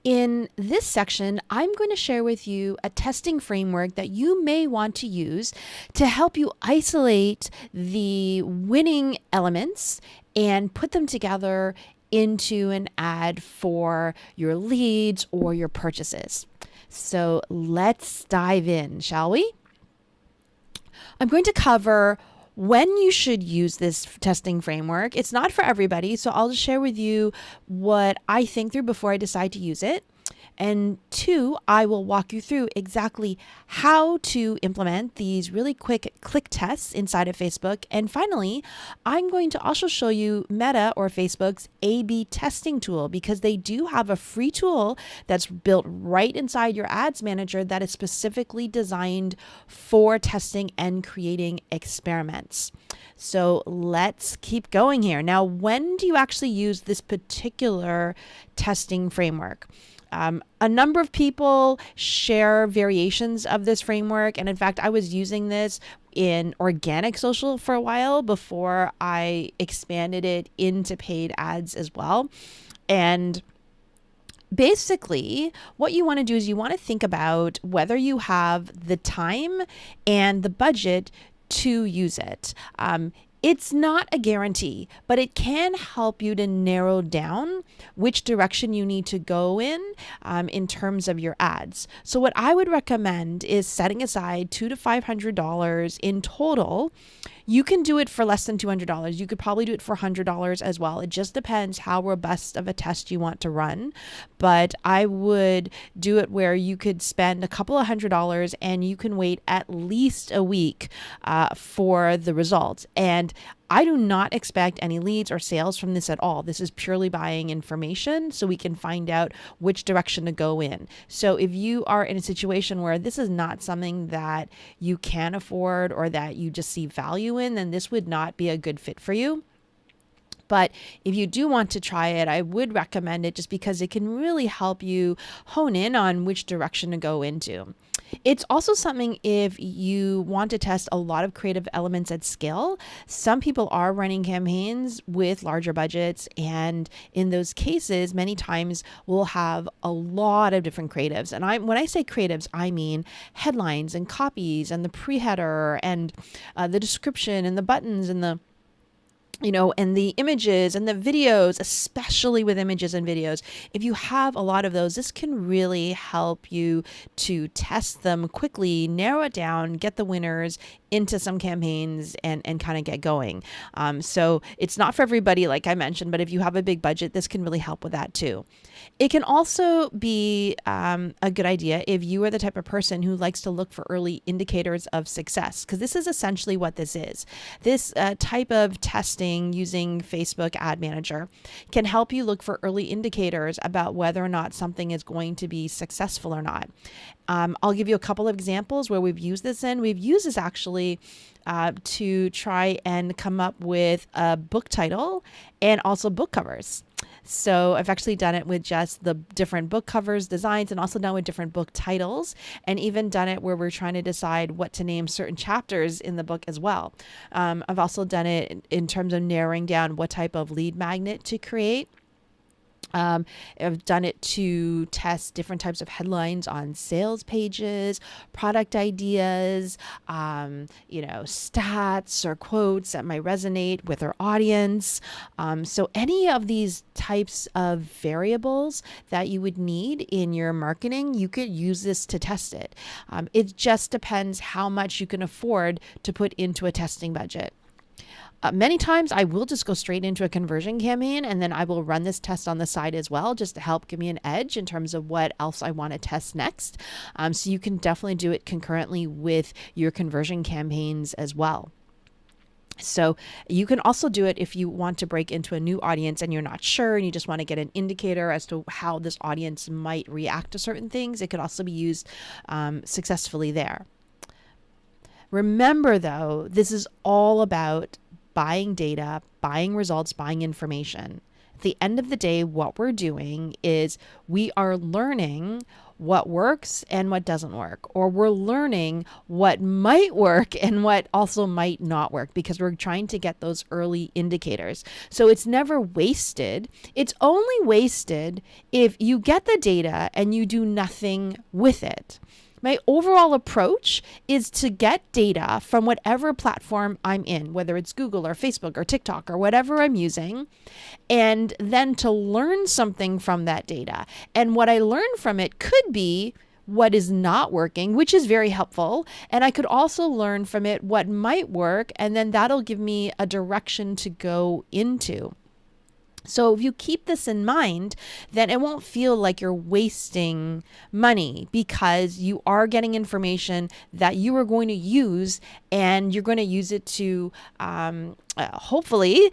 In this section, I'm going to share with you a testing framework that you may want to use to help you isolate the winning elements and put them together into an ad for your leads or your purchases. So let's dive in, shall we? I'm going to cover when you should use this testing framework. It's not for everybody, so I'll just share with you what I think through before I decide to use it. And two, I will walk you through exactly how to implement these really quick click tests inside of Facebook. And finally, I'm going to also show you Meta or Facebook's A/B testing tool, because they do have a free tool that's built right inside your ads manager that is specifically designed for testing and creating experiments. So let's keep going here. Now, when do you actually use this particular testing framework? A number of people share variations of this framework. And in fact, I was using this in organic social for a while before I expanded it into paid ads as well. And basically, what you want to do is you want to think about whether you have the time and the budget to use it. It's not a guarantee, but it can help you to narrow down which direction you need to go in terms of your ads. So what I would recommend is setting aside $200 to $500 in total. You can do it for less than $200. You could probably do it for $100 as well. It just depends how robust of a test you want to run. But I would do it where you could spend a couple of $100 and you can wait at least a week for the results. And I do not expect any leads or sales from this at all. This is purely buying information so we can find out which direction to go in. So if you are in a situation where this is not something that you can afford or that you just see value in, then this would not be a good fit for you. But if you do want to try it, I would recommend it just because it can really help you hone in on which direction to go into. It's also something if you want to test a lot of creative elements at scale. Some people are running campaigns with larger budgets, and in those cases, many times we'll have a lot of different creatives. And when I say creatives, I mean headlines and copies and the pre-header and the description and the buttons and and the images and the videos, especially with images and videos. If you have a lot of those, this can really help you to test them quickly, narrow it down, get the winners into some campaigns and kind of get going. So it's not for everybody, like I mentioned, but if you have a big budget, this can really help with that too. It can also be a good idea if you are the type of person who likes to look for early indicators of success, because this is essentially what this is. This type of testing using Facebook Ad Manager can help you look for early indicators about whether or not something is going to be successful or not. I'll give you a couple of examples where we've used this in. We've used this actually to try and come up with a book title and also book covers. So I've actually done it with just the different book covers designs and also done with different book titles, and even done it where we're trying to decide what to name certain chapters in the book as well. I've also done it in terms of narrowing down what type of lead magnet to create. I've done it to test different types of headlines on sales pages, product ideas, stats or quotes that might resonate with our audience. So any of these types of variables that you would need in your marketing, you could use this to test it. It just depends how much you can afford to put into a testing budget. Many times I will just go straight into a conversion campaign, and then I will run this test on the side as well, just to help give me an edge in terms of what else I want to test next. So you can definitely do it concurrently with your conversion campaigns as well. So you can also do it if you want to break into a new audience and you're not sure and you just want to get an indicator as to how this audience might react to certain things. It could also be used successfully there. Remember though, this is all about buying data, buying results, buying information. At the end of the day, what we're doing is we are learning what works and what doesn't work, or we're learning what might work and what also might not work, because we're trying to get those early indicators. So it's never wasted. It's only wasted if you get the data and you do nothing with it. My overall approach is to get data from whatever platform I'm in, whether it's Google or Facebook or TikTok or whatever I'm using, and then to learn something from that data. And what I learn from it could be what is not working, which is very helpful. And I could also learn from it what might work, and then that'll give me a direction to go into. So if you keep this in mind, then it won't feel like you're wasting money, because you are getting information that you are going to use, and you're going to use it to hopefully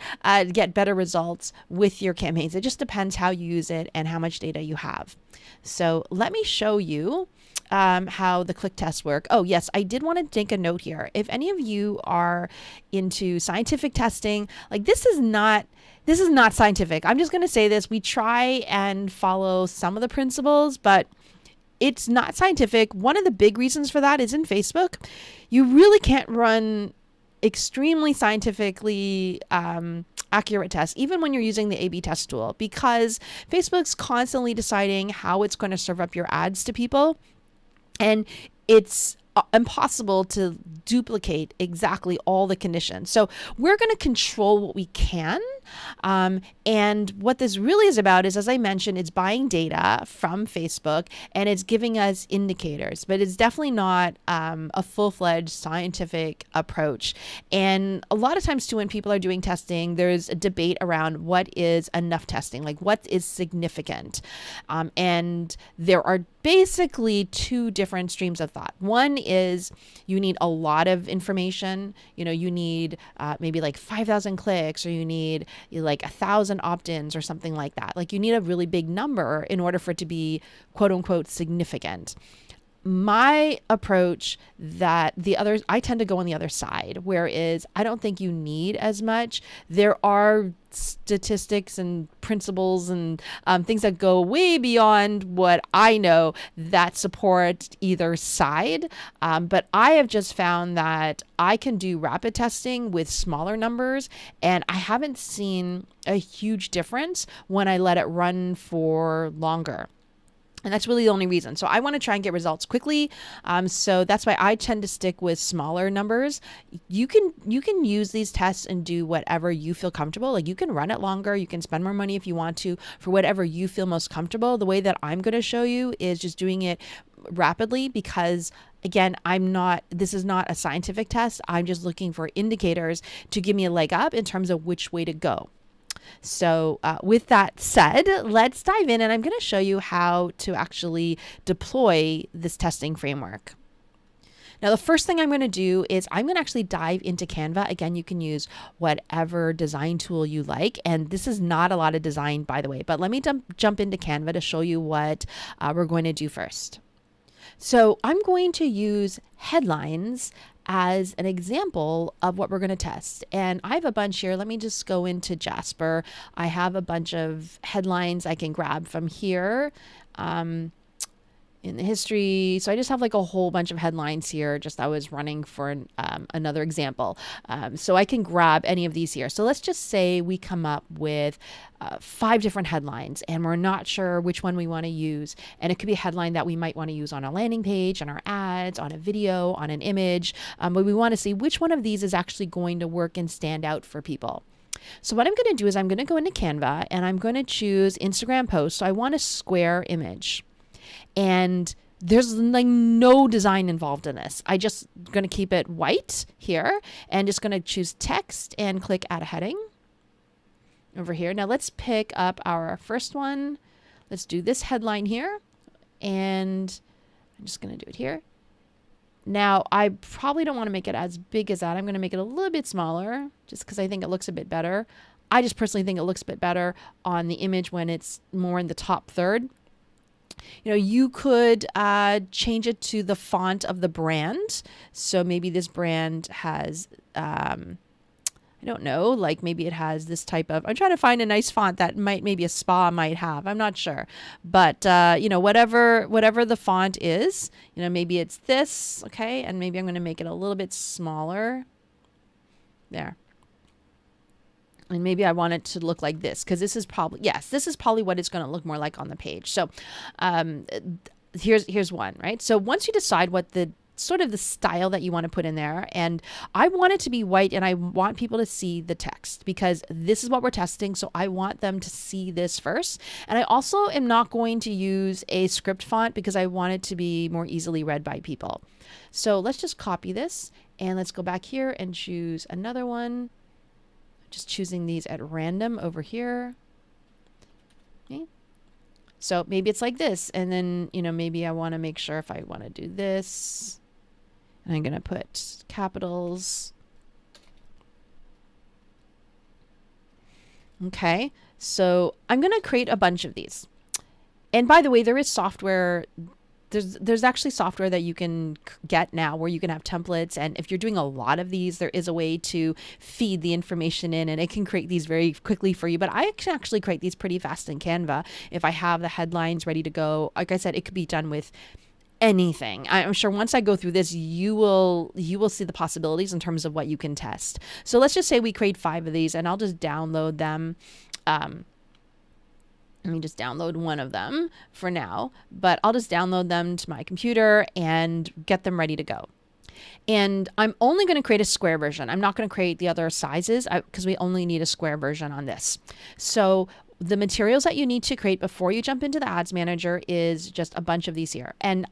get better results with your campaigns. It just depends how you use it and how much data you have. So let me show you how the click tests work. Oh yes, I did want to make a note here. If any of you are into scientific testing, like this is not scientific. I'm just going to say this. We try and follow some of the principles, but it's not scientific. One of the big reasons for that is in Facebook, you really can't run extremely scientifically accurate tests, even when you're using the A/B test tool, because Facebook's constantly deciding how it's going to serve up your ads to people. And it's impossible to duplicate exactly all the conditions. So we're going to control what we can. And what this really is about is, as I mentioned, it's buying data from Facebook and it's giving us indicators, but it's definitely not a full-fledged scientific approach. And a lot of times too, when people are doing testing, there's a debate around what is enough testing, like what is significant. And there are basically two different streams of thought. One is you need a lot of information. You need maybe like 5,000 clicks, or you need like 1,000 opt-ins or something like that. Like you need a really big number in order for it to be quote unquote significant. My approach I tend to go on the other side, whereas I don't think you need as much. There are statistics and principles and things that go way beyond what I know that support either side. But I have just found that I can do rapid testing with smaller numbers, and I haven't seen a huge difference when I let it run for longer. And that's really the only reason. So I want to try and get results quickly. So that's why I tend to stick with smaller numbers. You can use these tests and do whatever you feel comfortable. Like you can run it longer. You can spend more money if you want to for whatever you feel most comfortable. The way that I'm going to show you is just doing it rapidly, because again, this is not a scientific test. I'm just looking for indicators to give me a leg up in terms of which way to go. So with that said, let's dive in, and I'm going to show you how to actually deploy this testing framework. Now, the first thing I'm going to do is I'm going to actually dive into Canva. Again, you can use whatever design tool you like. And this is not a lot of design, by the way, but let me jump into Canva to show you what we're going to do first. So I'm going to use headlines as an example of what we're going to test. And I have a bunch here. Let me just go into Jasper. I have a bunch of headlines I can grab from here. In the history. So I just have like a whole bunch of headlines here. Just I was running for another example. So I can grab any of these here. So let's just say we come up with 5 different headlines and we're not sure which one we want to use. And it could be a headline that we might want to use on a landing page, on our ads, on a video, on an image. But we want to see which one of these is actually going to work and stand out for people. So what I'm going to do is I'm going to go into Canva and I'm going to choose Instagram post. So I want a square image. And there's like no design involved in this. I just going to keep it white here and just going to choose text and click add a heading over here. Now let's pick up our first one. Let's do this headline here. And I'm just going to do it here. Now I probably don't want to make it as big as that. I'm going to make it a little bit smaller just because I think it looks a bit better. I just personally think it looks a bit better on the image when it's more in the top third. You could change it to the font of the brand. So maybe this brand has, I don't know, like maybe it has this type of, I'm trying to find a nice font that maybe a spa might have. I'm not sure. But, whatever the font is, maybe it's this. Okay. And maybe I'm going to make it a little bit smaller. There. And maybe I want it to look like this, because this is probably what it's going to look more like on the page. So here's one, right? So once you decide what the sort of the style that you want to put in there, and I want it to be white, and I want people to see the text, because this is what we're testing. So I want them to see this first. And I also am not going to use a script font, because I want it to be more easily read by people. So let's just copy this, and let's go back here and choose another one. Just choosing these at random over here. Okay. So maybe it's like this. And then, maybe I want to make sure if I want to do this, and I'm going to put capitals. Okay. So I'm going to create a bunch of these. And by the way, there is software. There's actually software that you can get now where you can have templates. And if you're doing a lot of these, there is a way to feed the information in, and it can create these very quickly for you. But I can actually create these pretty fast in Canva if I have the headlines ready to go. Like I said, it could be done with anything. I'm sure once I go through this, you will see the possibilities in terms of what you can test. So let's just say we create 5 of these, and I'll just download them. Let me just download one of them for now, but I'll just download them to my computer and get them ready to go. And I'm only going to create a square version. I'm not going to create the other sizes because we only need a square version on this. So the materials that you need to create before you jump into the Ads Manager is just a bunch of these here. And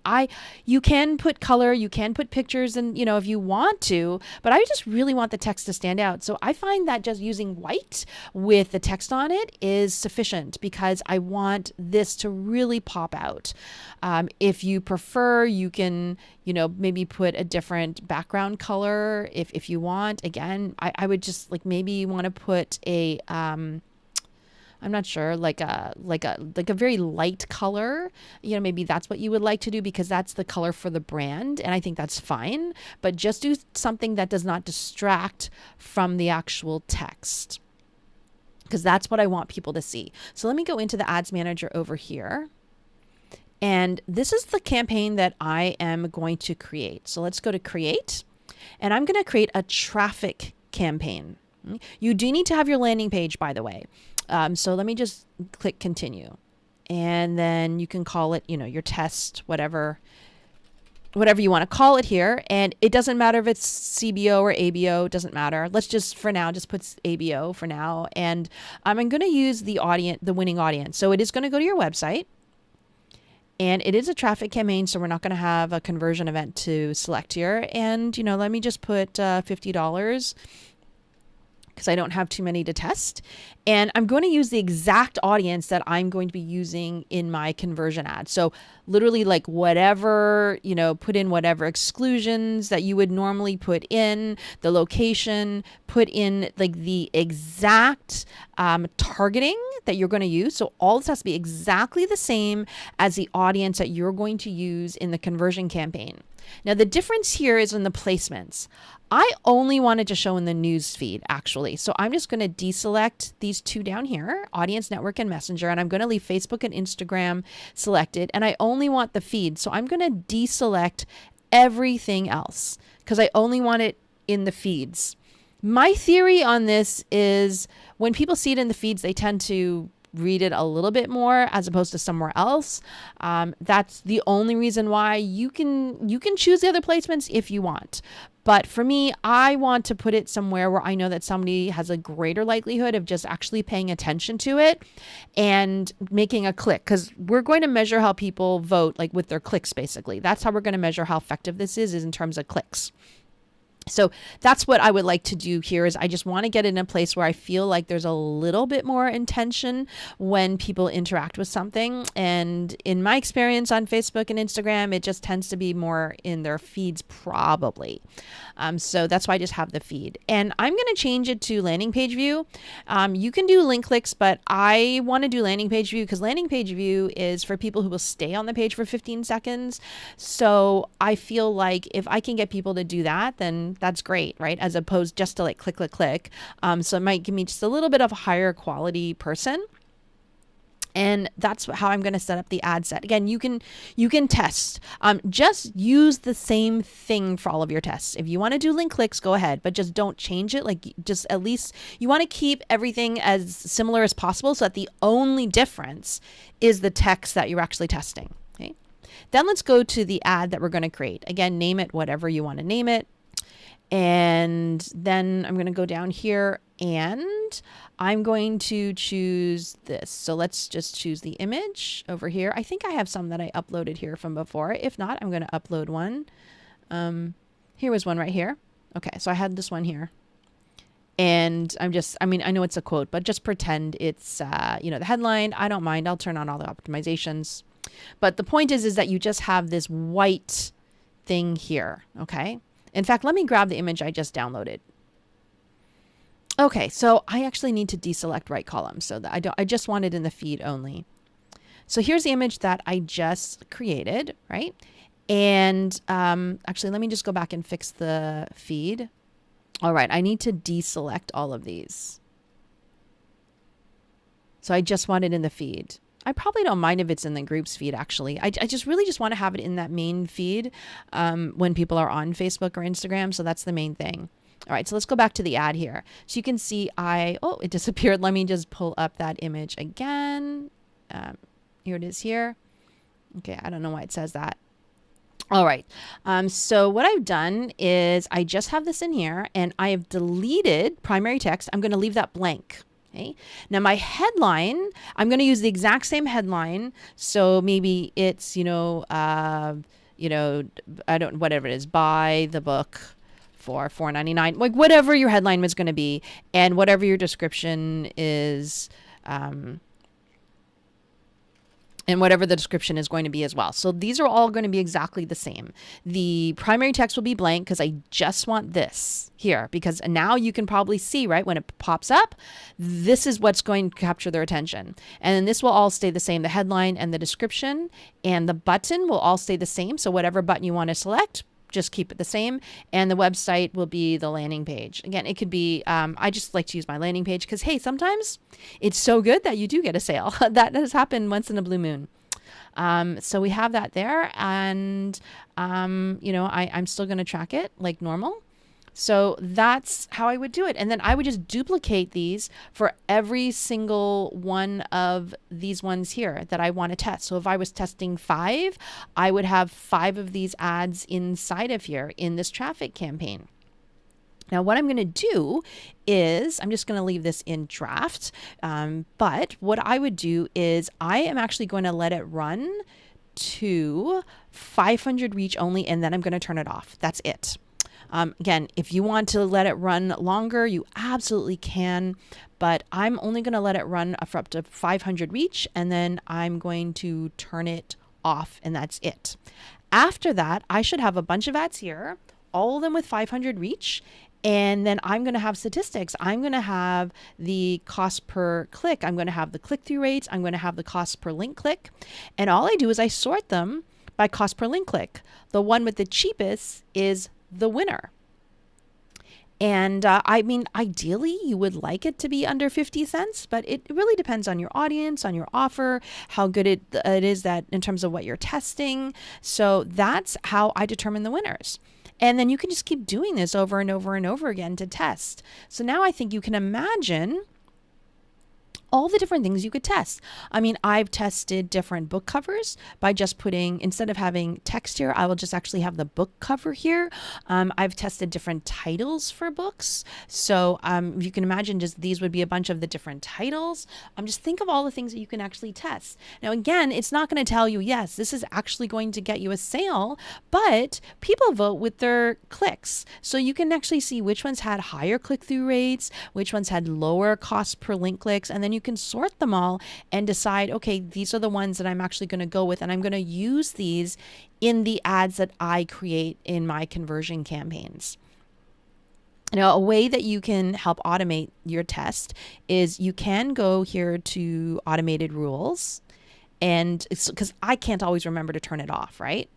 you can put color, you can put pictures, and if you want to, but I just really want the text to stand out. So I find that just using white with the text on it is sufficient, because I want this to really pop out. If you prefer, you can, maybe put a different background color if you want. Again, I would just maybe you want to put a, I'm not sure, like a very light color, maybe that's what you would like to do, because that's the color for the brand. And I think that's fine, but just do something that does not distract from the actual text, because that's what I want people to see. So let me go into the Ads Manager over here. And this is the campaign that I am going to create. So let's go to create, and I'm going to create a traffic campaign. You do need to have your landing page, by the way. So let me just click continue, and then you can call it, your test, whatever you want to call it here. And it doesn't matter if it's CBO or ABO, it doesn't matter. Let's just, for now, just put ABO for now. And I'm going to use the winning audience. So it is going to go to your website, and it is a traffic campaign. So we're not going to have a conversion event to select here. And, let me just put $50. Because I don't have too many to test. And I'm going to use the exact audience that I'm going to be using in my conversion ad. So literally whatever, put in whatever exclusions that you would normally put in, the location, put in the exact targeting that you're going to use. So all this has to be exactly the same as the audience that you're going to use in the conversion campaign. Now, the difference here is in the placements. I only wanted to show in the news feed, actually. So I'm just going to deselect these 2 down here, Audience Network and Messenger, and I'm going to leave Facebook and Instagram selected, and I only want the feed. So I'm going to deselect everything else because I only want it in the feeds. My theory on this is when people see it in the feeds, they tend to read it a little bit more as opposed to somewhere else. That's the only reason why. You can choose the other placements if you want. But for me, I want to put it somewhere where I know that somebody has a greater likelihood of just actually paying attention to it and making a click, because we're going to measure how people vote with their clicks, basically. That's how we're going to measure how effective this is in terms of clicks. So that's what I would like to do here is I just want to get in a place where I feel like there's a little bit more intention when people interact with something. And in my experience on Facebook and Instagram, it just tends to be more in their feeds probably. So that's why I just have the feed. And I'm going to change it to landing page view. You can do link clicks, but I want to do landing page view because landing page view is for people who will stay on the page for 15 seconds. So I feel like if I can get people to do that, then screen, that's great, right? As opposed just to like click, click, click. So it might give me just a little bit of a higher quality person. And that's how I'm going to set up the ad set. Again, you can test. Just use the same thing for all of your tests. If you want to do link clicks, go ahead, but just don't change it. Like, just at least you want to keep everything as similar as possible so that the only difference is the text that you're actually testing. Okay. Then let's go to the ad that we're going to create. Again, name it whatever you want to name it. And then I'm going to go down here and I'm going to choose this. So let's just choose the image over here. I think I have some that I uploaded here from before. If not, I'm going to upload one. Here was one right here. Okay, so I had this one here. And I know it's a quote, but just pretend it's, the headline. I don't mind. I'll turn on all the optimizations. But the point is that you just have this white thing here, okay? In fact, let me grab the image I just downloaded. Okay, so I actually need to deselect right column, so that I just want it in the feed only. So here's the image that I just created, right? And actually, let me just go back and fix the feed. All right, I need to deselect all of these. So I just want it in the feed. I probably don't mind if it's in the groups feed, actually. I just really just want to have it in that main feed when people are on Facebook or Instagram. So that's the main thing. All right, so let's go back to the ad here. So you can see it disappeared. Let me just pull up that image again. Here it is here. Okay, I don't know why it says that. All right, so what I've done is I just have this in here and I have deleted primary text. I'm going to leave that blank. Okay. Now my headline, I'm going to use the exact same headline. So maybe it's, whatever it is, buy the book for $4.99, like whatever your headline is going to be, and whatever your description is, and whatever the description is going to be as well. So these are all going to be exactly the same. The primary text will be blank because I just want this here, because now you can probably see, right, when it pops up, this is what's going to capture their attention. And then this will all stay the same. The headline and the description and the button will all stay the same. So whatever button you want to select, just keep it the same. And the website will be the landing page. Again, it could be, I just like to use my landing page because, hey, sometimes it's so good that you do get a sale. That has happened once in a blue moon. So we have that there, and, I'm still going to track it like normal. So that's how I would do it. And then I would just duplicate these for every single one of these ones here that I want to test. So if I was testing 5, I would have 5 of these ads inside of here in this traffic campaign. Now, what I'm going to do is I'm just going to leave this in draft. But what I would do is I am actually going to let it run to 500 reach only, and then I'm going to turn it off. That's it. Again, if you want to let it run longer, you absolutely can, but I'm only going to let it run for up to 500 reach, and then I'm going to turn it off, and that's it. After that, I should have a bunch of ads here, all of them with 500 reach, and then I'm going to have statistics. I'm going to have the cost per click. I'm going to have the click-through rates. I'm going to have the cost per link click, and all I do is I sort them by cost per link click. The one with the cheapest is the winner. And ideally you would like it to be under 50 cents, but it really depends on your audience, on your offer, how good it is that in terms of what you're testing. So that's how I determine the winners. And then you can just keep doing this over and over and over again to test. So now I think you can imagine all the different things you could test. I've tested different book covers by just putting, instead of having text here, I will just actually have the book cover here. I've tested different titles for books. So you can imagine just these would be a bunch of the different titles. Just think of all the things that you can actually test. Now, again, it's not going to tell you, yes, this is actually going to get you a sale, but people vote with their clicks. So you can actually see which ones had higher click-through rates, which ones had lower cost per link clicks, and then you can sort them all and decide, okay, these are the ones that I'm actually going to go with, and I'm going to use these in the ads that I create in my conversion campaigns. Now, a way that you can help automate your test is you can go here to automated rules, and it's because I can't always remember to turn it off, right?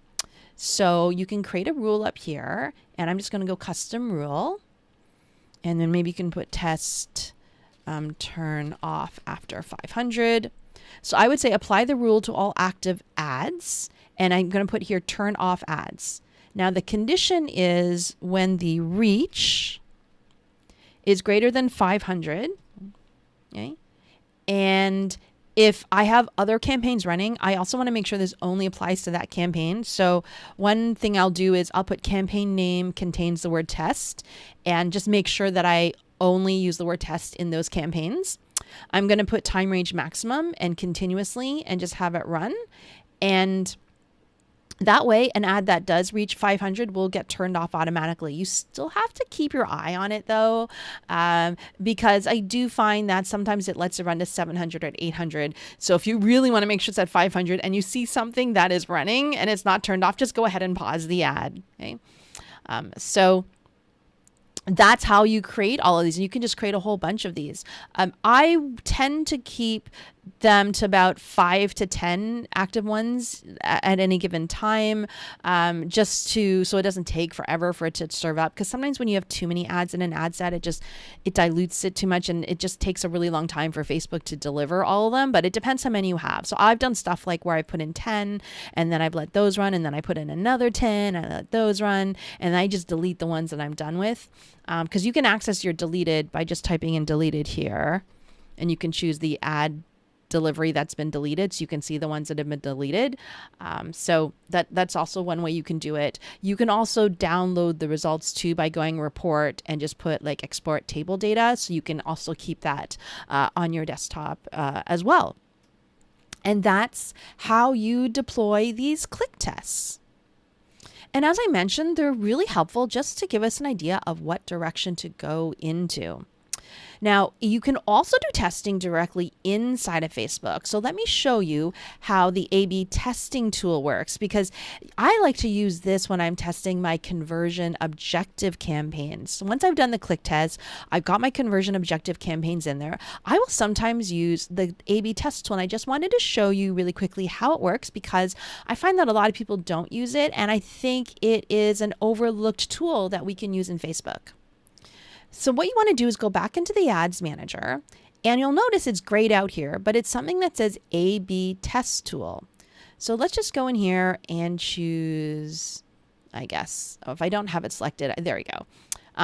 So you can create a rule up here, and I'm just going to go custom rule. And then maybe you can put test turn off after 500. So I would say apply the rule to all active ads. And I'm going to put here turn off ads. Now the condition is when the reach is greater than 500. Okay. And if I have other campaigns running, I also want to make sure this only applies to that campaign. So one thing I'll do is I'll put campaign name contains the word test and just make sure that I only use the word test in those campaigns. I'm going to put time range maximum and continuously and just have it run. And that way, an ad that does reach 500 will get turned off automatically. You still have to keep your eye on it though, because I do find that sometimes it lets it run to 700 or 800. So if you really want to make sure it's at 500 and you see something that is running and it's not turned off, just go ahead and pause the ad. Okay. So that's how you create all of these. And you can just create a whole bunch of these. I tend to keep them to about 5 to 10 active ones at any given time, just so it doesn't take forever for it to serve up. Because sometimes when you have too many ads in an ad set, it dilutes it too much, and it just takes a really long time for Facebook to deliver all of them. But it depends how many you have. So I've done stuff like where I put in 10 and then I've let those run, and then I put in another 10 and I let those run, and I just delete the ones that I'm done with. Because you can access your deleted by just typing in deleted here, and you can choose the ad delivery that's been deleted, so you can see the ones that have been deleted. So that's also one way you can do it. You can also download the results too by going report and just put like export table data, so you can also keep that on your desktop as well. And that's how you deploy these click tests. And as I mentioned, they're really helpful just to give us an idea of what direction to go into. Now, you can also do testing directly inside of Facebook. So let me show you how the A/B testing tool works, because I like to use this when I'm testing my conversion objective campaigns. So once I've done the click test, I've got my conversion objective campaigns in there. I will sometimes use the A/B test tool, and I just wanted to show you really quickly how it works, because I find that a lot of people don't use it, and I think it is an overlooked tool that we can use in Facebook. So what you want to do is go back into the ads manager, and you'll notice it's grayed out here, but it's something that says A/B test tool. So let's just go in here and choose, I guess, if I don't have it selected, there we go.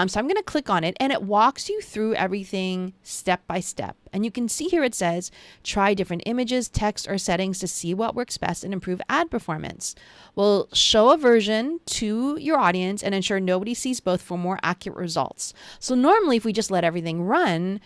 So I'm going to click on it, and it walks you through everything step by step. And you can see here it says, try different images, text, or settings to see what works best and improve ad performance. We'll show a version to your audience and ensure nobody sees both for more accurate results. So normally if we just let everything run,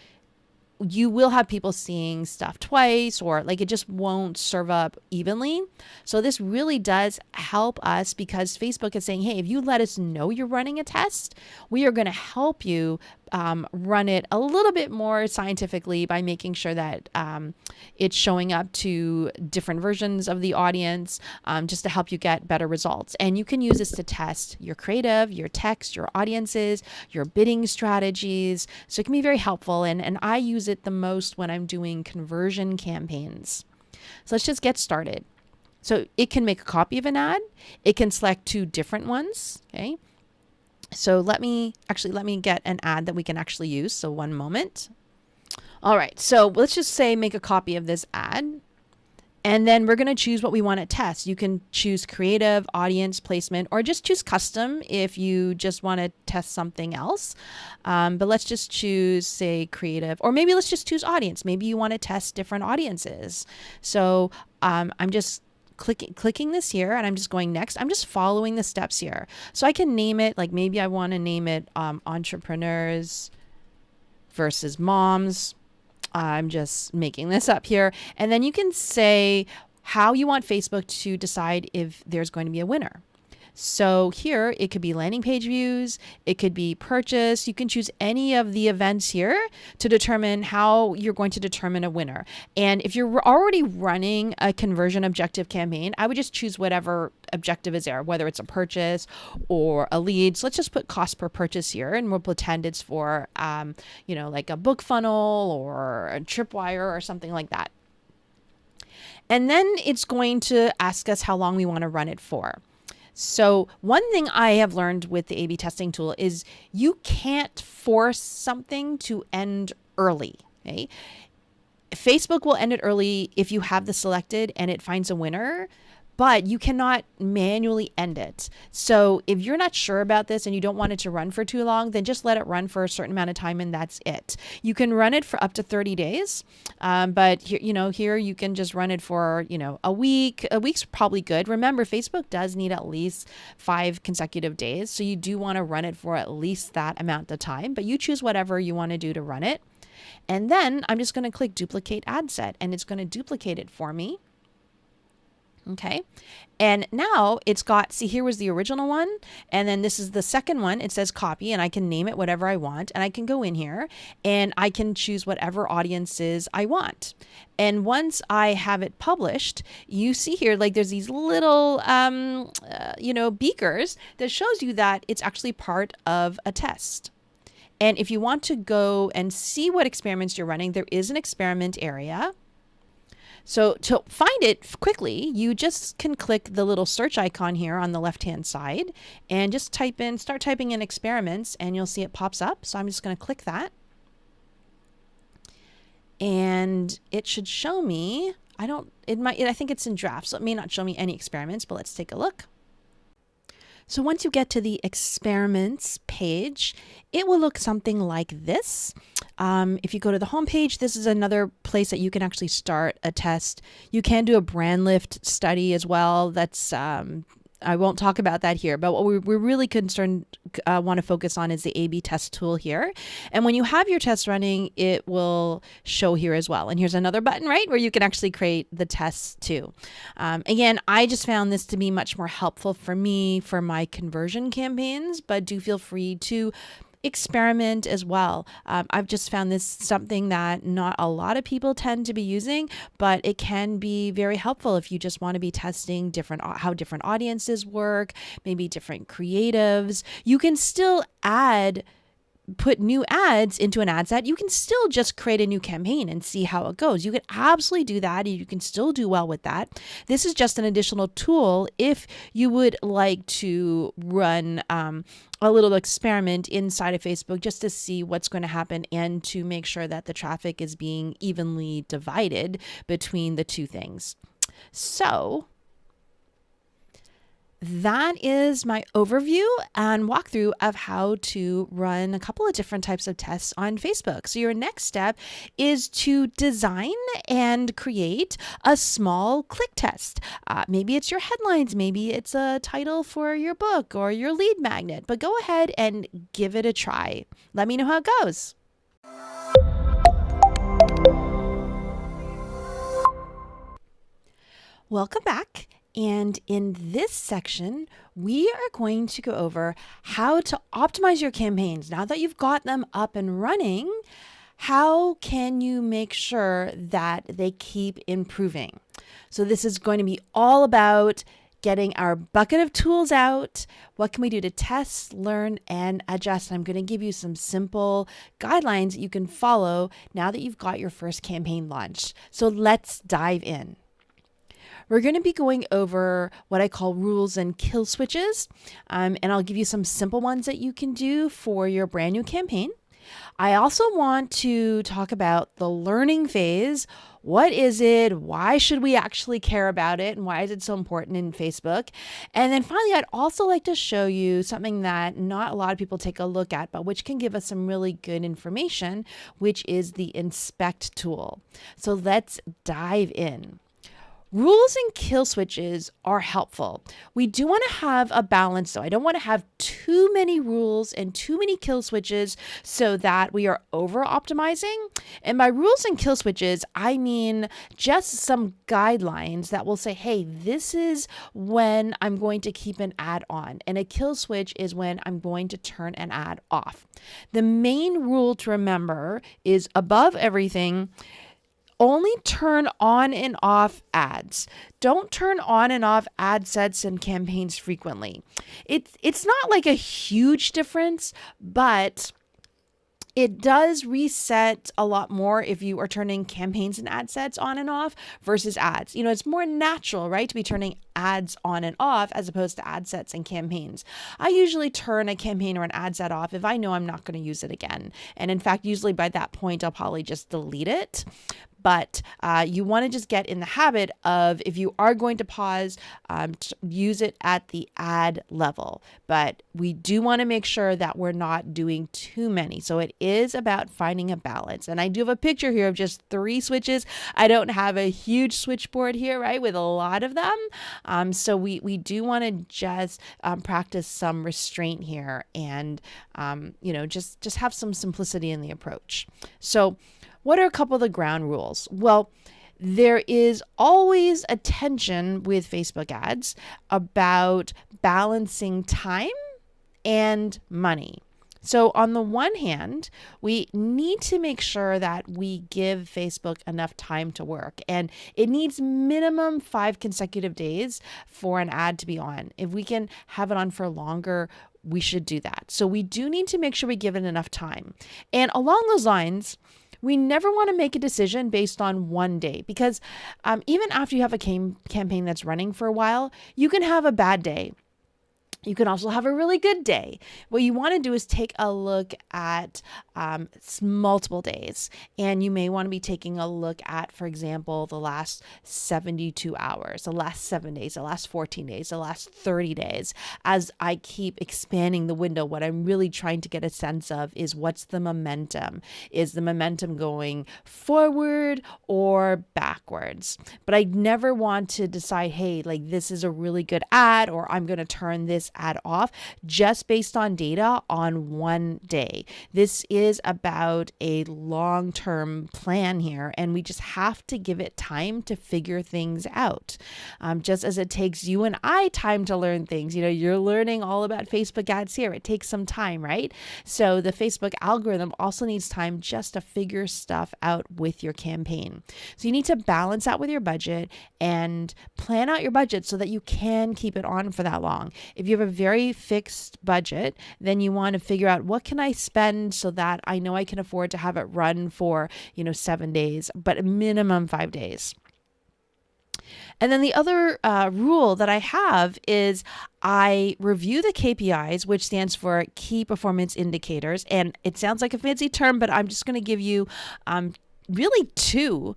you will have people seeing stuff twice, or like it just won't serve up evenly. So this really does help us, because Facebook is saying, hey, if you let us know you're running a test, we are going to help you run it a little bit more scientifically by making sure that it's showing up to different versions of the audience, just to help you get better results. And you can use this to test your creative, your text, your audiences, your bidding strategies. So it can be very helpful. And I use it the most when I'm doing conversion campaigns. So let's just get started. So it can make a copy of an ad. It can select two different ones. Okay. So let me get an ad that we can actually use. So one moment. All right. So let's just say make a copy of this ad. And then we're going to choose what we want to test. You can choose creative, audience, placement, or just choose custom if you just want to test something else. But let's just choose, say, creative, or maybe let's just choose audience. Maybe you want to test different audiences. So I'm just clicking this here, and I'm just going next. I'm just following the steps here. So I can name it, like maybe I want to name it entrepreneurs versus moms. I'm just making this up here. And then you can say how you want Facebook to decide if there's going to be a winner. So here it could be landing page views, it could be purchase. You can choose any of the events here to determine how you're going to determine a winner. And if you're already running a conversion objective campaign, I would just choose whatever objective is there, whether it's a purchase or a lead. So let's just put cost per purchase here, and we'll pretend it's for, like a book funnel or a tripwire or something like that. And then it's going to ask us how long we want to run it for. So one thing I have learned with the A/B testing tool is you can't force something to end early. Okay? Facebook will end it early if you have this selected and it finds a winner, but you cannot manually end it. So if you're not sure about this and you don't want it to run for too long, then just let it run for a certain amount of time and that's it. You can run it for up to 30 days, but here you can just run it for a week. A week's probably good. Remember, Facebook does need at least 5 consecutive days, so you do want to run it for at least that amount of time. But you choose whatever you want to do to run it, and then I'm just going to click duplicate ad set, and it's going to duplicate it for me. Okay. And now it's got, see, here was the original one. And then this is the second one. It says copy, and I can name it whatever I want. And I can go in here and I can choose whatever audiences I want. And once I have it published, you see here, like there's these little, beakers that shows you that it's actually part of a test. And if you want to go and see what experiments you're running, there is an experiment area. So to find it quickly, you just can click the little search icon here on the left-hand side and just start typing in experiments, and you'll see it pops up. So I'm just going to click that. And it should show me, I think it's in draft, so it may not show me any experiments, but let's take a look. So once you get to the experiments page, it will look something like this. If you go to the home page, this is another place that you can actually start a test. You can do a brand lift study as well. That's I won't talk about that here, but what we're really want to focus on is the A/B test tool here. And when you have your test running, it will show here as well. And here's another button, right, where you can actually create the tests too. Again, I just found this to be much more helpful for me for my conversion campaigns, but do feel free to experiment as well. I've just found this something that not a lot of people tend to be using, but it can be very helpful if you just want to be testing how different audiences work, maybe different creatives. You can still put new ads into an ad set. You can still just create a new campaign and see how it goes. You can absolutely do that. You can still do well with that. This is just an additional tool if you would like to run a little experiment inside of Facebook just to see what's going to happen and to make sure that the traffic is being evenly divided between the two things. So that is my overview and walkthrough of how to run a couple of different types of tests on Facebook. So your next step is to design and create a small click test. Maybe it's your headlines, maybe it's a title for your book or your lead magnet, but go ahead and give it a try. Let me know how it goes. Welcome back. And in this section, we are going to go over how to optimize your campaigns. Now that you've got them up and running, how can you make sure that they keep improving? So this is going to be all about getting our bucket of tools out. What can we do to test, learn, and adjust? I'm going to give you some simple guidelines that you can follow now that you've got your first campaign launched. So let's dive in. We're going to be going over what I call rules and kill switches, and I'll give you some simple ones that you can do for your brand new campaign. I also want to talk about the learning phase. What is it? Why should we actually care about it? And why is it so important in Facebook? And then finally, I'd also like to show you something that not a lot of people take a look at, but which can give us some really good information, which is the inspect tool. So let's dive in. Rules and kill switches are helpful. We do want to have a balance though. I don't want to have too many rules and too many kill switches so that we are over optimizing. And by rules and kill switches, I mean just some guidelines that will say, hey, this is when I'm going to keep an ad on. And a kill switch is when I'm going to turn an ad off. The main rule to remember is above everything, only turn on and off ads. Don't turn on and off ad sets and campaigns frequently. It's not like a huge difference, but It does reset a lot more if you are turning campaigns and ad sets on and off versus ads. It's more natural, right, to be turning ads on and off as opposed to ad sets and campaigns. I usually turn a campaign or an ad set off if I know I'm not going to use it again. And in fact, usually by that point, I'll probably just delete it. But you want to just get in the habit of, if you are going to pause, use it at the ad level. But we do want to make sure that we're not doing too many. So it is about finding a balance. And I do have a picture here of just 3 switches. I don't have a huge switchboard here, right, with a lot of them. So we do want to just practice some restraint here and, just have some simplicity in the approach. So what are a couple of the ground rules? Well, there is always a tension with Facebook ads about balancing time and money. So on the one hand, we need to make sure that we give Facebook enough time to work, and it needs minimum 5 consecutive days for an ad to be on. If we can have it on for longer, we should do that. So we do need to make sure we give it enough time. And along those lines, we never want to make a decision based on one day, because even after you have a campaign that's running for a while, you can have a bad day. You can also have a really good day. What you want to do is take a look at multiple days. And you may want to be taking a look at, for example, the last 72 hours, the last 7 days, the last 14 days, the last 30 days. As I keep expanding the window, what I'm really trying to get a sense of is, what's the momentum? Is the momentum going forward or backwards? But I never want to decide, hey, like, this is a really good ad, or I'm going to turn this ad off just based on data on one day. This is about a long-term plan here, and we just have to give it time to figure things out. Just as it takes you and I time to learn things. You're learning all about Facebook ads here. It takes some time, right? So the Facebook algorithm also needs time just to figure stuff out with your campaign. So you need to balance that with your budget and plan out your budget so that you can keep it on for that long. If you have a very fixed budget, then you want to figure out, what can I spend so that I know I can afford to have it run for, 7 days, but a minimum 5 days. And then the other rule that I have is, I review the KPIs, which stands for Key Performance Indicators. And it sounds like a fancy term, but I'm just going to give you really 2,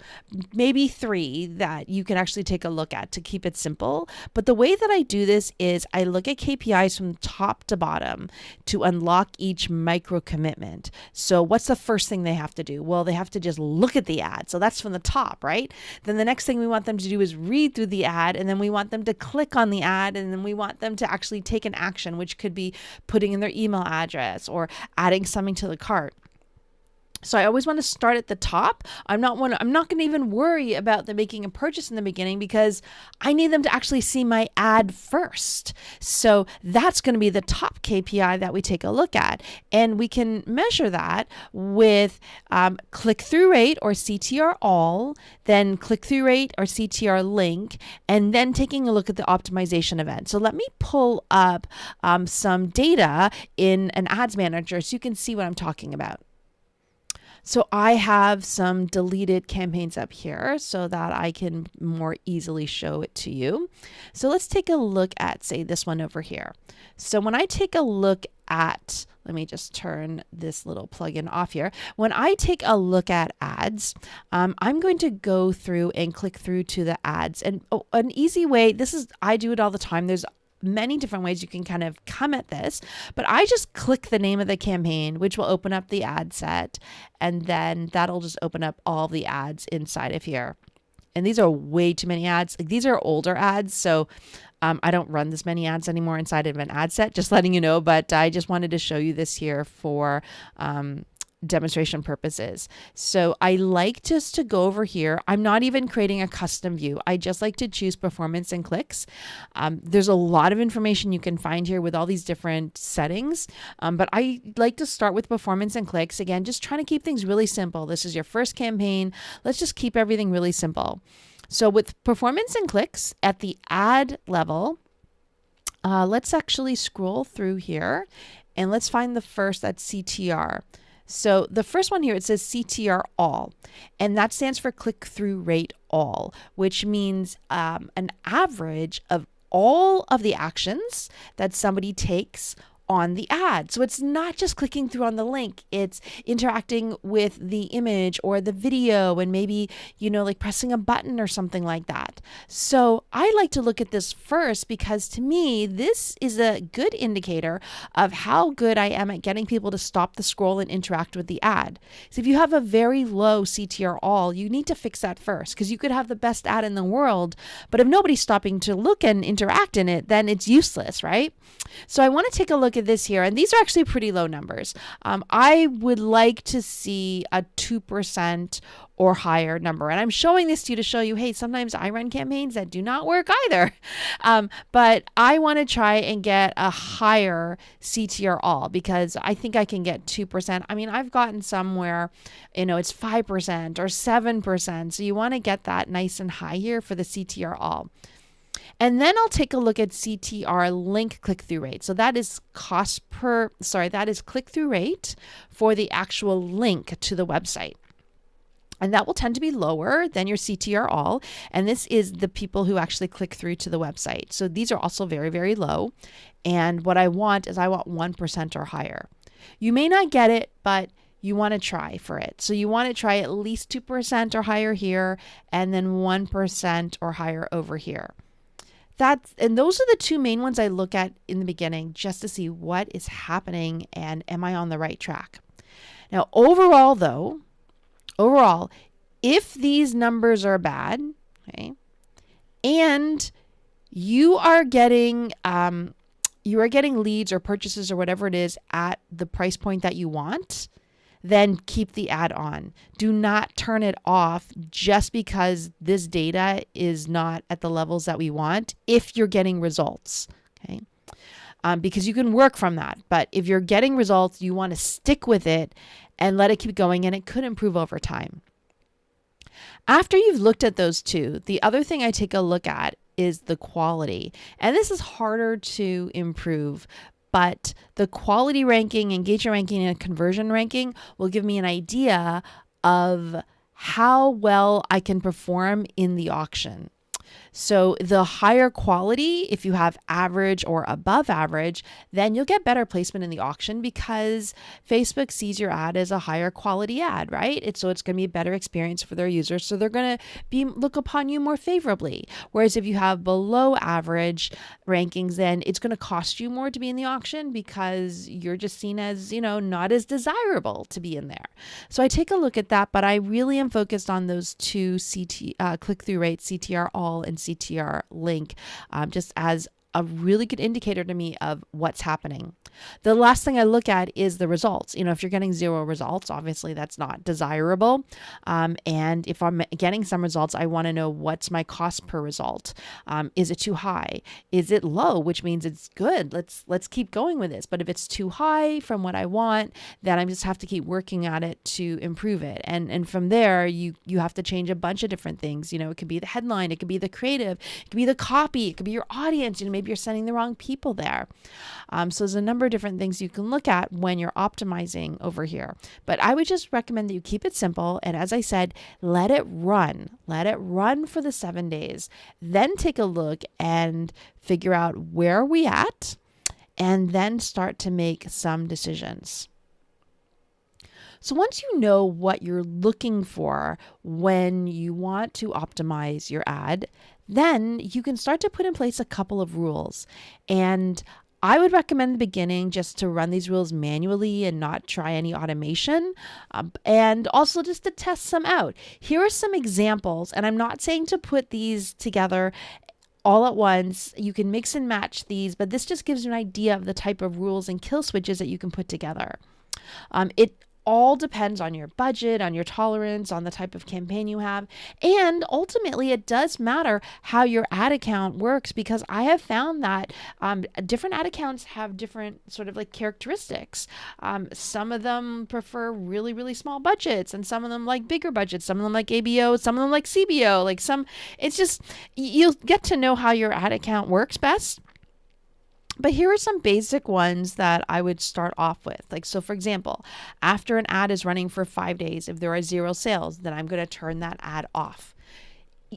maybe 3 that you can actually take a look at to keep it simple. But the way that I do this is, I look at KPIs from top to bottom to unlock each micro commitment. So what's the first thing they have to do? Well, they have to just look at the ad. So that's from the top, right? Then the next thing we want them to do is read through the ad, and then we want them to click on the ad, and then we want them to actually take an action, which could be putting in their email address or adding something to the cart. So I always want to start at the top. I'm not going to even worry about them making a purchase in the beginning, because I need them to actually see my ad first. So that's going to be the top KPI that we take a look at. And we can measure that with click-through rate, or CTR all, then click-through rate or CTR link, and then taking a look at the optimization event. So let me pull up some data in an ads manager so you can see what I'm talking about. So I have some deleted campaigns up here so that I can more easily show it to you. So let's take a look at, say, this one over here. So when I take a look at, let me just turn this little plugin off here. When I take a look at ads, I'm going to go through and click through to the ads. And an easy way, I do it all the time. There's many different ways you can kind of come at this, but I just click the name of the campaign, which will open up the ad set, and then that'll just open up all the ads inside of here. And these are way too many ads. Like, these are older ads, so I don't run this many ads anymore inside of an ad set, just letting you know, but I just wanted to show you this here for demonstration purposes. So I like just to go over here. I'm not even creating a custom view. I just like to choose performance and clicks. There's a lot of information you can find here with all these different settings, but I like to start with performance and clicks. Again, just trying to keep things really simple. This is your first campaign. Let's just keep everything really simple. So with performance and clicks at the ad level, let's actually scroll through here and let's find the first, that's CTR. So the first one here, it says CTR all, and that stands for click-through rate all, which means an average of all of the actions that somebody takes on the ad. So it's not just clicking through on the link, it's interacting with the image or the video and maybe, like pressing a button or something like that. So I like to look at this first because to me, this is a good indicator of how good I am at getting people to stop the scroll and interact with the ad. So if you have a very low CTR all, you need to fix that first because you could have the best ad in the world, but if nobody's stopping to look and interact in it, then it's useless, right? So I want to take a look at this here, and these are actually pretty low numbers. I would like to see a 2% or higher number, and I'm showing this to you to show you, hey, sometimes I run campaigns that do not work either, but I want to try and get a higher CTR all because I think I can get 2%. I mean, I've gotten somewhere, it's 5% or 7%, so you want to get that nice and high here for the CTR all. And then I'll take a look at CTR link click-through rate. So that is that is click-through rate for the actual link to the website. And that will tend to be lower than your CTR all. And this is the people who actually click through to the website. So these are also very, very low. And what I want is 1% or higher. You may not get it, but you want to try for it. So you want to try at least 2% or higher here, and then 1% or higher over here. And those are the two main ones I look at in the beginning just to see what is happening and am I on the right track. Now, overall, if these numbers are bad, okay, and you are getting leads or purchases or whatever it is at the price point that you want, then keep the ad on. Do not turn it off just because this data is not at the levels that we want if you're getting results, okay? Because you can work from that. But if you're getting results, you want to stick with it and let it keep going, and it could improve over time. After you've looked at those two, the other thing I take a look at is the quality. And this is harder to improve, but the quality ranking, engagement ranking, and conversion ranking will give me an idea of how well I can perform in the auction. So the higher quality, if you have average or above average, then you'll get better placement in the auction because Facebook sees your ad as a higher quality ad, right? So it's going to be a better experience for their users. So they're going to look upon you more favorably. Whereas if you have below average rankings, then it's going to cost you more to be in the auction because you're just seen as, not as desirable to be in there. So I take a look at that, but I really am focused on those two click-through rates, CTR all and CTR link, just as a really good indicator to me of what's happening. The last thing I look at is the results. If you're getting 0 results, obviously that's not desirable. And if I'm getting some results, I want to know what's my cost per result. Is it too high? Is it low, which means it's good? Let's keep going with this. But if it's too high from what I want, then I just have to keep working at it to improve it. And from there, you have to change a bunch of different things. It could be the headline, it could be the creative, it could be the copy, it could be your audience. Maybe you're sending the wrong people there. So there's a number of different things you can look at when you're optimizing over here. But I would just recommend that you keep it simple. And as I said, let it run. Let it run for the 7 days. Then take a look and figure out where are we at, and then start to make some decisions. So once you know what you're looking for when you want to optimize your ad, then you can start to put in place a couple of rules. And I would recommend in the beginning just to run these rules manually and not try any automation, and also just to test some out. Here are some examples, and I'm not saying to put these together all at once. You can mix and match these, but this just gives you an idea of the type of rules and kill switches that you can put together. It all depends on your budget, on your tolerance, on the type of campaign you have. And ultimately, it does matter how your ad account works, because I have found that different ad accounts have different sort of like characteristics. Some of them prefer really, really small budgets, and some of them like bigger budgets. Some of them like ABO, some of them like CBO. It's just, you'll get to know how your ad account works best. But here are some basic ones that I would start off with. Like, so for example, after an ad is running for 5 days, if there are 0 sales, then I'm going to turn that ad off.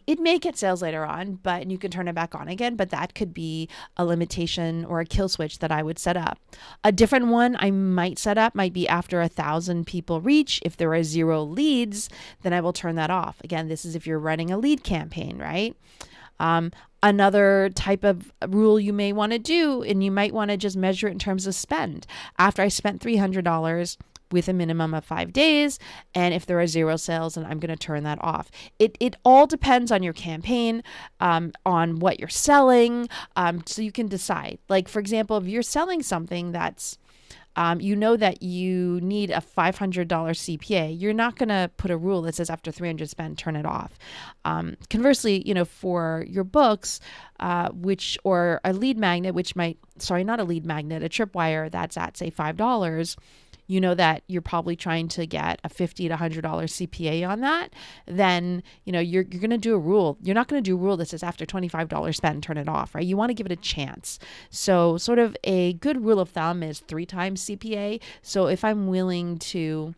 It may get sales later on, but you can turn it back on again, but that could be a limitation or a kill switch that I would set up. A different one I might set up might be after 1,000 people reach. If there are 0 leads, then I will turn that off. Again, this is if you're running a lead campaign, right? Another type of rule you may want to do, and you might want to just measure it in terms of spend. After I spent $300 with a minimum of 5 days, and if there are 0 sales, then I'm going to turn that off. It all depends on your campaign, on what you're selling, so you can decide. Like, for example, if you're selling something that's you know that you need a $500 CPA, you're not going to put a rule that says after 300 spend, turn it off. Conversely, for your books, or a lead magnet, not a lead magnet, a tripwire that's at, say, $5, you know that you're probably trying to get a $50 to $100 CPA on that, then, you're going to do a rule. You're not going to do a rule that says after $25 spend, turn it off, right? You want to give it a chance. So sort of a good rule of thumb is 3 times CPA. So if I'm willing to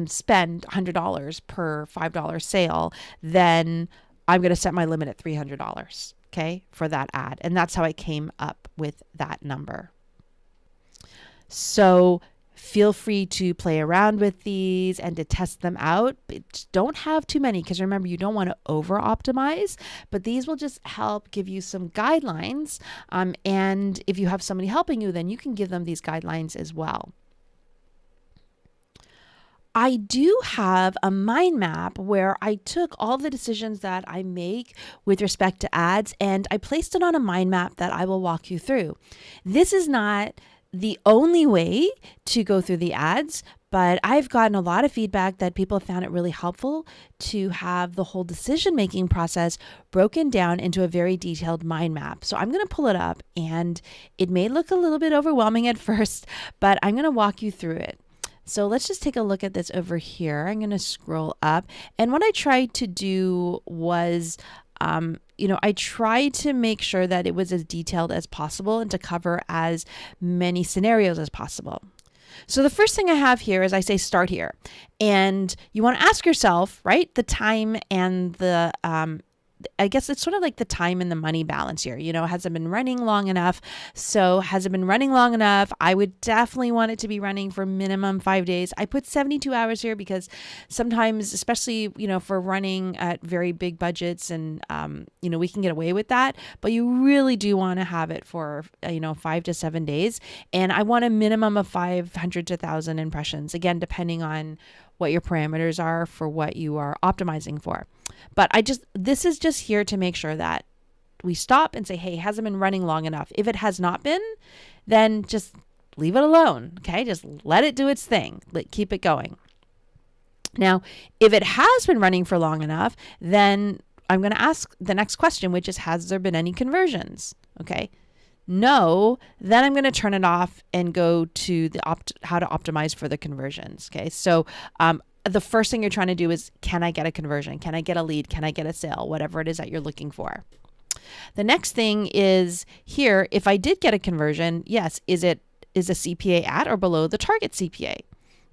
spend $100 per $5 sale, then I'm going to set my limit at $300, okay, for that ad. And that's how I came up with that number. So feel free to play around with these and to test them out, but don't have too many, because remember, you don't want to over optimize, but these will just help give you some guidelines. And if you have somebody helping you, then you can give them these guidelines as well. I do have a mind map where I took all the decisions that I make with respect to ads, and I placed it on a mind map that I will walk you through. This is not the only way to go through the ads, but I've gotten a lot of feedback that people have found it really helpful to have the whole decision-making process broken down into a very detailed mind map. So I'm going to pull it up, and it may look a little bit overwhelming at first, but I'm going to walk you through it. So let's just take a look at this over here. I'm going to scroll up, and what I tried to do was I tried to make sure that it was as detailed as possible and to cover as many scenarios as possible. So the first thing I have here is I say start here. And you want to ask yourself, right, the time and the I guess it's sort of like the time and the money balance here. Has it been running long enough? So has it been running long enough? I would definitely want it to be running for minimum 5 days. I put 72 hours here because sometimes, especially, for running at very big budgets and, we can get away with that, but you really do want to have it for, 5 to 7 days. And I want a minimum of 500 to 1,000 impressions, again, depending on what your parameters are for what you are optimizing for. But this is just here to make sure that we stop and say, hey, has it been running long enough? If it has not been, then just leave it alone. Okay. Just let it do its thing. Keep it going. Now, if it has been running for long enough, then I'm going to ask the next question, which is, has there been any conversions? Okay. No, then I'm going to turn it off and go to the how to optimize for the conversions. Okay. So, the first thing you're trying to do is, can I get a conversion? Can I get a lead? Can I get a sale? Whatever it is that you're looking for. The next thing is here, if I did get a conversion, yes, is a CPA at or below the target CPA?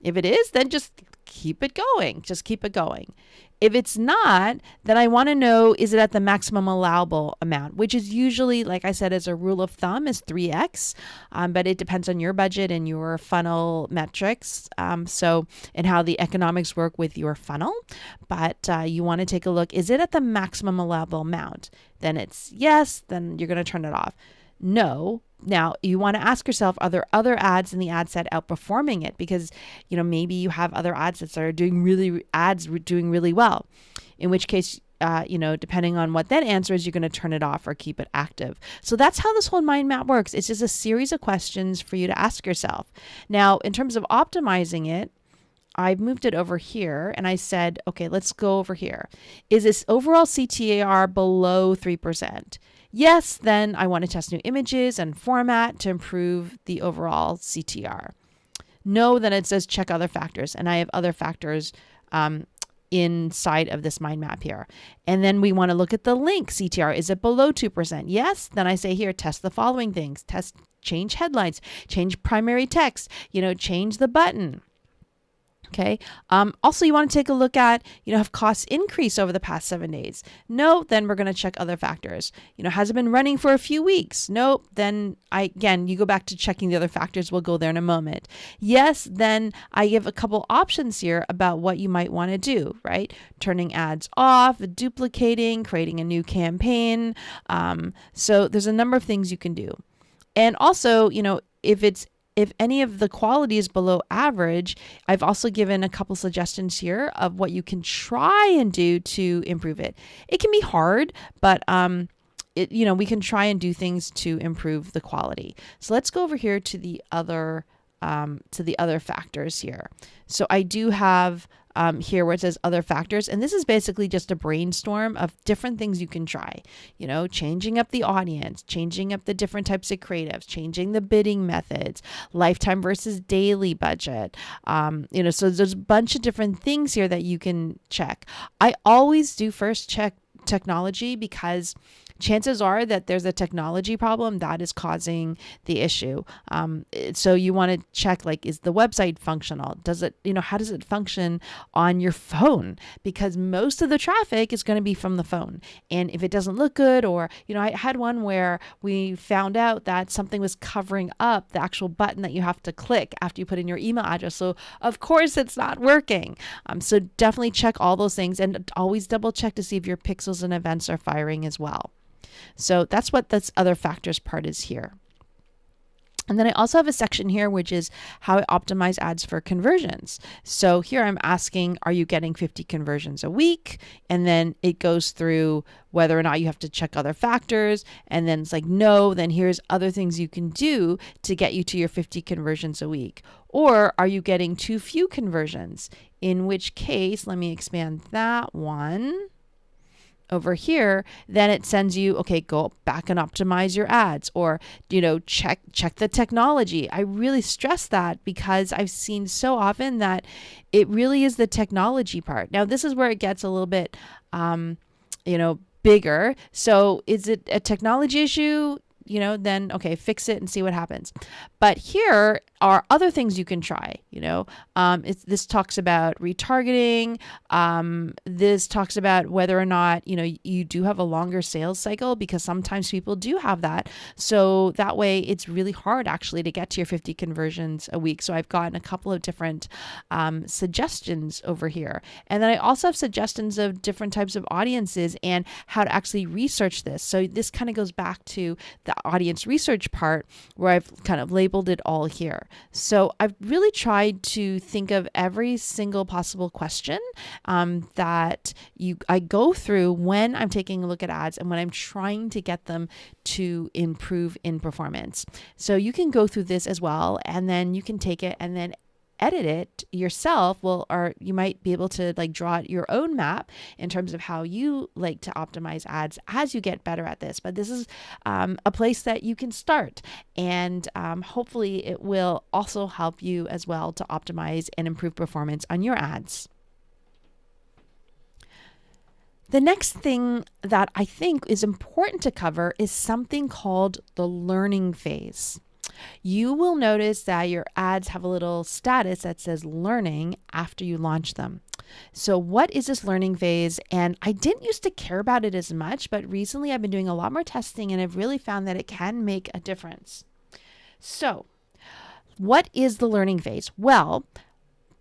If it is, then just keep it going. Just keep it going. If it's not, then I want to know, is it at the maximum allowable amount, which is usually, like I said, as a rule of thumb, is 3x, but it depends on your budget and your funnel metrics, and how the economics work with your funnel. But you want to take a look, is it at the maximum allowable amount? Then it's yes, then you're going to turn it off. No. Now you want to ask yourself, are there other ads in the ad set outperforming it? Because, maybe you have other ad sets that are doing really well, in which case, depending on what that answer is, you're going to turn it off or keep it active. So that's how this whole mind map works. It's just a series of questions for you to ask yourself. Now, in terms of optimizing it, I've moved it over here and I said, okay, let's go over here. Is this overall CTAR below 3%? Yes, then I want to test new images and format to improve the overall CTR. No, then it says check other factors. And I have other factors, inside of this mind map here. And then we want to look at the link CTR. Is it below 2%? Yes. Then I say here, test the following things. Change headlines, change primary text, change the button. Okay. Also, you want to take a look at, have costs increased over the past 7 days? No, then we're going to check other factors. Has it been running for a few weeks? No, then you go back to checking the other factors. We'll go there in a moment. Yes, then I give a couple options here about what you might want to do, right? Turning ads off, duplicating, creating a new campaign. So there's a number of things you can do. And also, if any of the quality is below average, I've also given a couple suggestions here of what you can try and do to improve it. It can be hard, but we can try and do things to improve the quality. So let's go over here to the other factors here. So I do have here where it says other factors, and this is basically just a brainstorm of different things you can try. Changing up the audience, changing up the different types of creatives, changing the bidding methods, lifetime versus daily budget. So there's a bunch of different things here that you can check. I always do first check technology, because chances are that there's a technology problem that is causing the issue. So you want to check, is the website functional? Does it, how does it function on your phone? Because most of the traffic is going to be from the phone. And if it doesn't look good, or, I had one where we found out that something was covering up the actual button that you have to click after you put in your email address. So of course it's not working. So definitely check all those things, and always double check to see if your pixels and events are firing as well. So that's what this other factors part is here. And then I also have a section here, which is how I optimize ads for conversions. So here I'm asking, are you getting 50 conversions a week? And then it goes through whether or not you have to check other factors. And then it's like, no, then here's other things you can do to get you to your 50 conversions a week. Or are you getting too few conversions? In which case, let me expand that one over here. Then it sends you, okay, go back and optimize your ads, or check the technology. I really stress that, because I've seen so often that it really is the technology part. Now this is where it gets a little bit bigger. So is it a technology issue? Then okay, fix it and see what happens. But here are other things you can try. This talks about retargeting. This talks about whether or not, you do have a longer sales cycle, because sometimes people do have that. So that way it's really hard actually to get to your 50 conversions a week. So I've gotten a couple of different suggestions over here. And then I also have suggestions of different types of audiences and how to actually research this. So this kind of goes back to the audience research part, where I've kind of labeled it all here. So I've really tried to think of every single possible question that I go through when I'm taking a look at ads and when I'm trying to get them to improve in performance. So you can go through this as well, and then you can take it and then edit it yourself. Or you might be able to draw out your own map in terms of how you like to optimize ads as you get better at this. But this is a place that you can start, and hopefully it will also help you as well to optimize and improve performance on your ads. The next thing that I think is important to cover is something called the learning phase. You will notice that your ads have a little status that says learning after you launch them. So what is this learning phase? And I didn't used to care about it as much, but recently I've been doing a lot more testing, and I've really found that it can make a difference. So what is the learning phase? Well,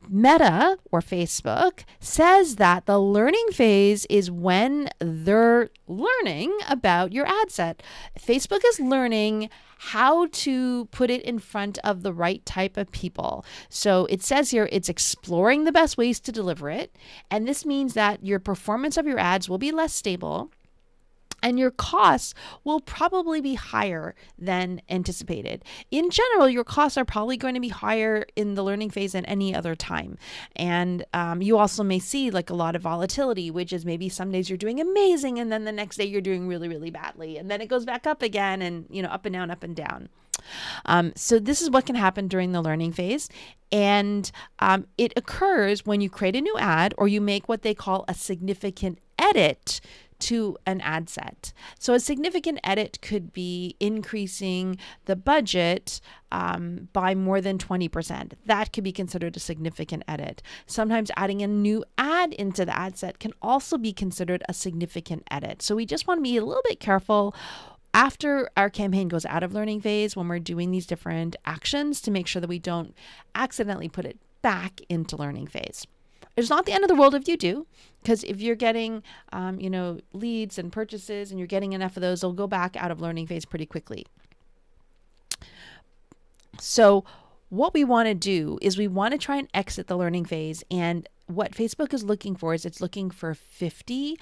Meta, or Facebook, says that the learning phase is when they're learning about your ad set. Facebook is learning how to put it in front of the right type of people. So it says here it's exploring the best ways to deliver it. And this means that your performance of your ads will be less stable. and your costs will probably be higher than anticipated. In general, your costs are probably going to be higher in the learning phase than any other time. And you also may see like a lot of volatility, which is maybe some days you're doing amazing and then the next day you're doing really, really badly. And then it goes back up again and, up and down, up and down. So this is what can happen during the learning phase. And it occurs when you create a new ad or you make what they call a significant edit to an ad set. So a significant edit could be increasing the budget by more than 20%. That could be considered a significant edit. Sometimes adding a new ad into the ad set can also be considered a significant edit. So we just want to be a little bit careful after our campaign goes out of learning phase when we're doing these different actions to make sure that we don't accidentally put it back into learning phase. It's not the end of the world if you do, because if you're getting, leads and purchases and you're getting enough of those, they'll go back out of learning phase pretty quickly. So what we want to do is we want to try and exit the learning phase. And what Facebook is looking for is it's looking for 50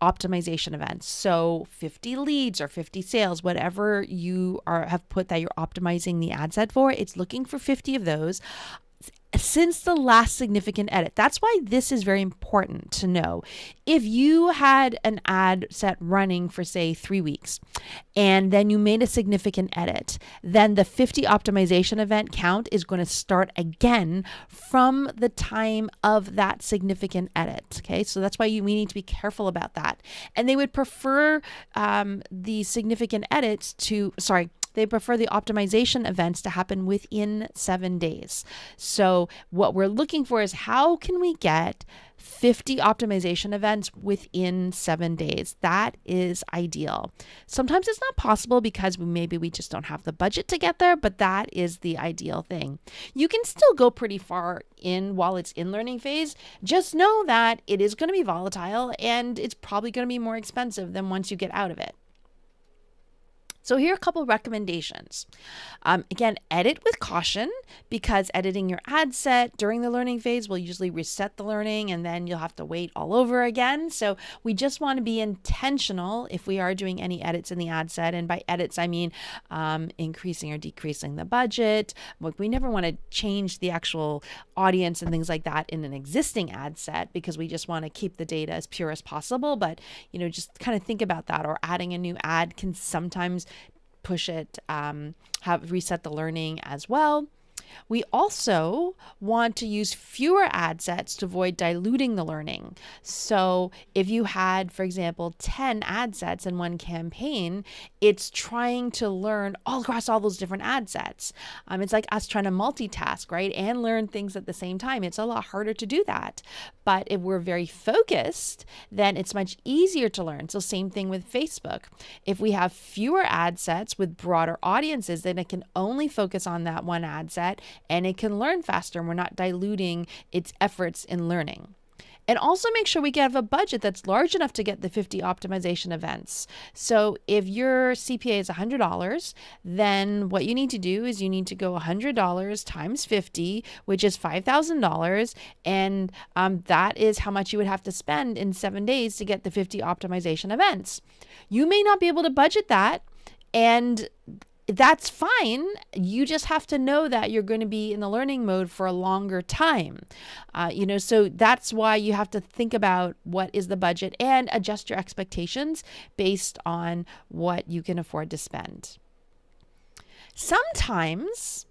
optimization events. So 50 leads or 50 sales, whatever you have put that you're optimizing the ad set for, it's looking for 50 of those since the last significant edit. That's why this is very important to know. If you had an ad set running for say 3 weeks and then you made a significant edit, then the 50 optimization event count is going to start again from the time of that significant edit. Okay, so that's why we need to be careful about that. And they would prefer the significant edits they prefer the optimization events to happen within 7 days. So what we're looking for is how can we get 50 optimization events within 7 days? That is ideal. Sometimes it's not possible because maybe we just don't have the budget to get there, but that is the ideal thing. You can still go pretty far in while it's in learning phase. Just know that it is going to be volatile and it's probably going to be more expensive than once you get out of it. So here are a couple recommendations. Again, edit with caution because editing your ad set during the learning phase will usually reset the learning and then you'll have to wait all over again. So we just want to be intentional if we are doing any edits in the ad set. And by edits, I mean increasing or decreasing the budget. We never want to change the actual audience and things like that in an existing ad set because we just want to keep the data as pure as possible. But, just kind of think about that, or adding a new ad can sometimes push it, reset the learning as well. We also want to use fewer ad sets to avoid diluting the learning. So if you had, for example, 10 ad sets in one campaign, it's trying to learn all across all those different ad sets. It's like us trying to multitask, right? And learn things at the same time. It's a lot harder to do that. But if we're very focused, then it's much easier to learn. So same thing with Facebook. If we have fewer ad sets with broader audiences, then it can only focus on that one ad set and it can learn faster and we're not diluting its efforts in learning. And also make sure we have a budget that's large enough to get the 50 optimization events. So if your CPA is $100, then what you need to do is you need to go $100 times 50, which is $5,000. And that is how much you would have to spend in 7 days to get the 50 optimization events. You may not be able to budget that, and that's fine. You just have to know that you're going to be in the learning mode for a longer time. So that's why you have to think about what is the budget and adjust your expectations based on what you can afford to spend. Sometimes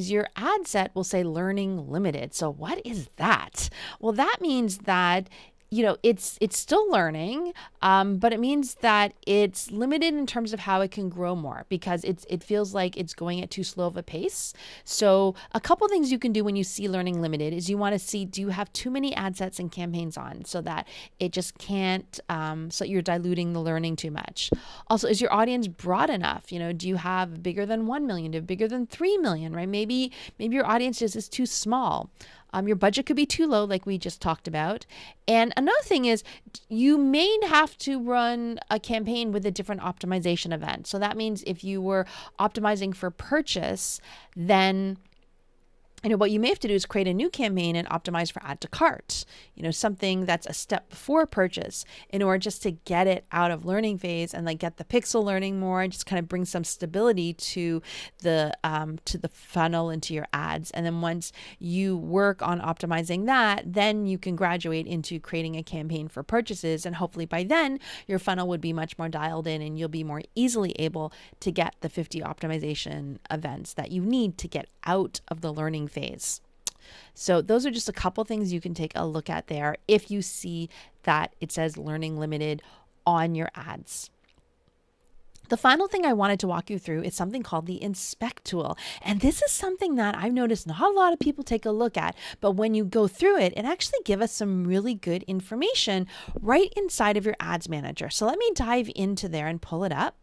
your ad set will say learning limited. So what is that? Well, that means that it's still learning, but it means that it's limited in terms of how it can grow more because it feels like it's going at too slow of a pace. So a couple things you can do when you see learning limited is you want to see, do you have too many ad sets and campaigns on so that it just can't, so you're diluting the learning too much. Also, is your audience broad enough? Do you have bigger than 1 million, do you have bigger than 3 million, right? Maybe your audience is too small. Your budget could be too low, like we just talked about. And another thing is you may have to run a campaign with a different optimization event. So that means if you were optimizing for purchase, then What you may have to do is create a new campaign and optimize for add to cart, something that's a step before purchase in order just to get it out of learning phase and like get the pixel learning more and just kind of bring some stability to the funnel and to your ads. And then once you work on optimizing that, then you can graduate into creating a campaign for purchases. And hopefully by then your funnel would be much more dialed in and you'll be more easily able to get the 50 optimization events that you need to get out of the learning phase. So those are just a couple things you can take a look at there if you see that it says learning limited on your ads. The final thing I wanted to walk you through is something called the inspect tool. And this is something that I've noticed not a lot of people take a look at, but when you go through it, it actually gives us some really good information right inside of your ads manager. So let me dive into there and pull it up.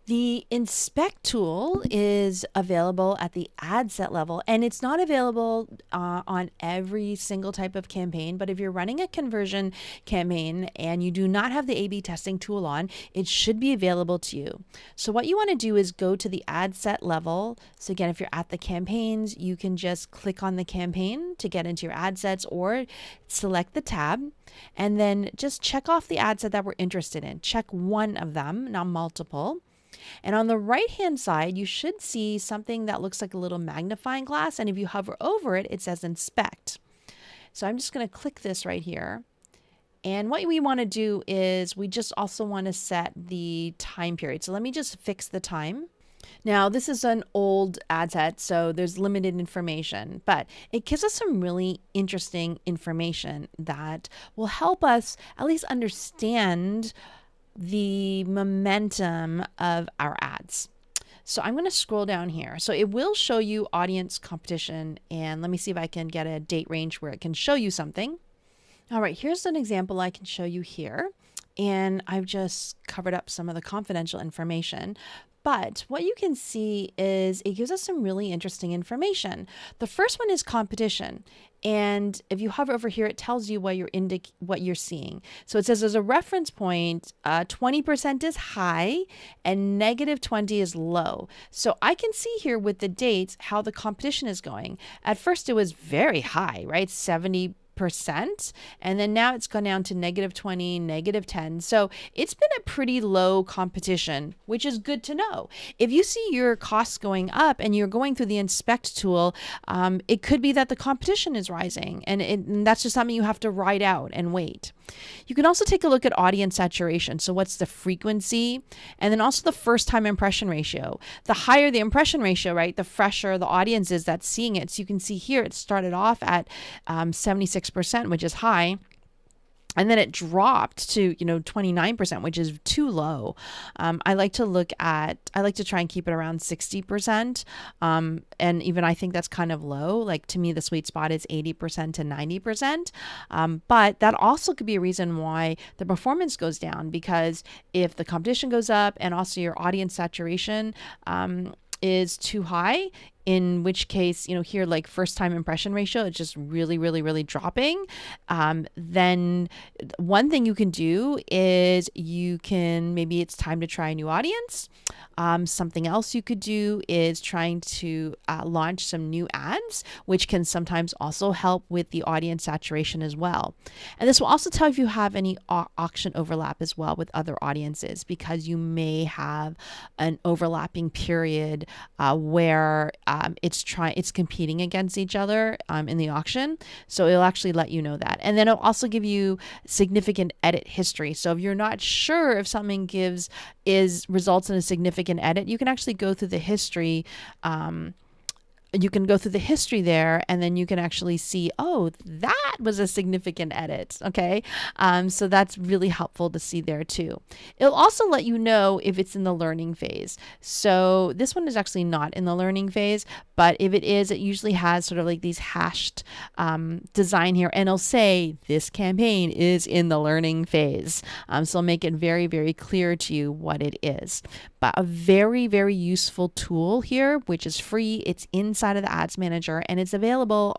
The inspect tool is available at the ad set level, and it's not available on every single type of campaign. But if you're running a conversion campaign and you do not have the A/B testing tool on, it should be available to you. So what you want to do is go to the ad set level. So again, if you're at the campaigns, you can just click on the campaign to get into your ad sets or select the tab and then just check off the ad set that we're interested in. Check one of them, not multiple. And on the right-hand side, you should see something that looks like a little magnifying glass. And if you hover over it, it says inspect. So I'm just going to click this right here. And what we want to do is we just also want to set the time period. So let me just fix the time. Now, this is an old ad set, so there's limited information, but it gives us some really interesting information that will help us at least understand the momentum of our ads. So I'm going to scroll down here. So it will show you audience competition, and let me see if I can get a date range where it can show you something. All right, here's an example I can show you here. And I've just covered up some of the confidential information. But what you can see is it gives us some really interesting information. The first one is competition. And if you hover over here, it tells you what you're seeing. So it says as a reference point, 20% is high and negative 20 is low. So I can see here with the dates how the competition is going. At first it was very high, right? 70%. And then now it's gone down to negative 20, negative 10. So it's been a pretty low competition, which is good to know. If you see your costs going up and you're going through the inspect tool, it could be that the competition is rising, and that's just something you have to ride out and wait. You can also take a look at audience saturation. So what's the frequency? And then also the first time impression ratio. The higher the impression ratio, right, the fresher the audience is that's seeing it. So you can see here it started off at 76%, which is high. And then it dropped to, 29%, which is too low. I like to try and keep it around 60%. And even I think that's kind of low. Like to me, the sweet spot is 80% to 90%. But that also could be a reason why the performance goes down, because if the competition goes up and also your audience saturation is too high, in which case, here like first time impression ratio, it's just really, really, really dropping. Then one thing you can do is maybe it's time to try a new audience. Something else you could do is trying to launch some new ads, which can sometimes also help with the audience saturation as well. And this will also tell if you have any auction overlap as well with other audiences, because you may have an overlapping period where it's competing against each other in the auction. So it'll actually let you know that. And then it'll also give you significant edit history. So if you're not sure if something results in a significant edit, you can actually go through the history. You can go through the history there, and then you can actually see, oh, that was a significant edit. Okay. So that's really helpful to see there too. It'll also let you know if it's in the learning phase. So this one is actually not in the learning phase, but if it is, it usually has sort of like these hashed design here, and it'll say this campaign is in the learning phase. So it'll make it very, very clear to you what it is. But a very, very useful tool here, which is free. It's inside inside of the ads manager, and it's available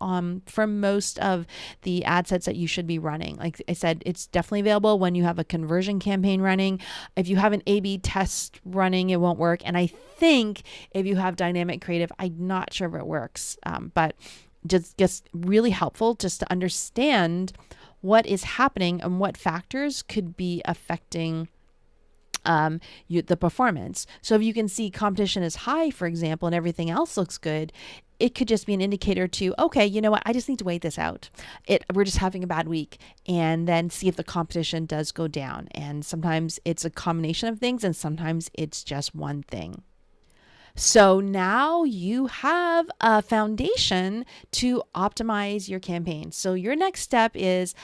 for most of the ad sets that you should be running. Like I said, it's definitely available when you have a conversion campaign running. If you have an A/B test running, it won't work. And I think if you have dynamic creative, I'm not sure if it works, but just really helpful just to understand what is happening and what factors could be affecting the performance. So if you can see competition is high, for example, and everything else looks good, it could just be an indicator to, okay, you know what, I just need to wait this out. We're just having a bad week, and then see if the competition does go down. And sometimes it's a combination of things, and sometimes it's just one thing. So now you have a foundation to optimize your campaign. So your next step is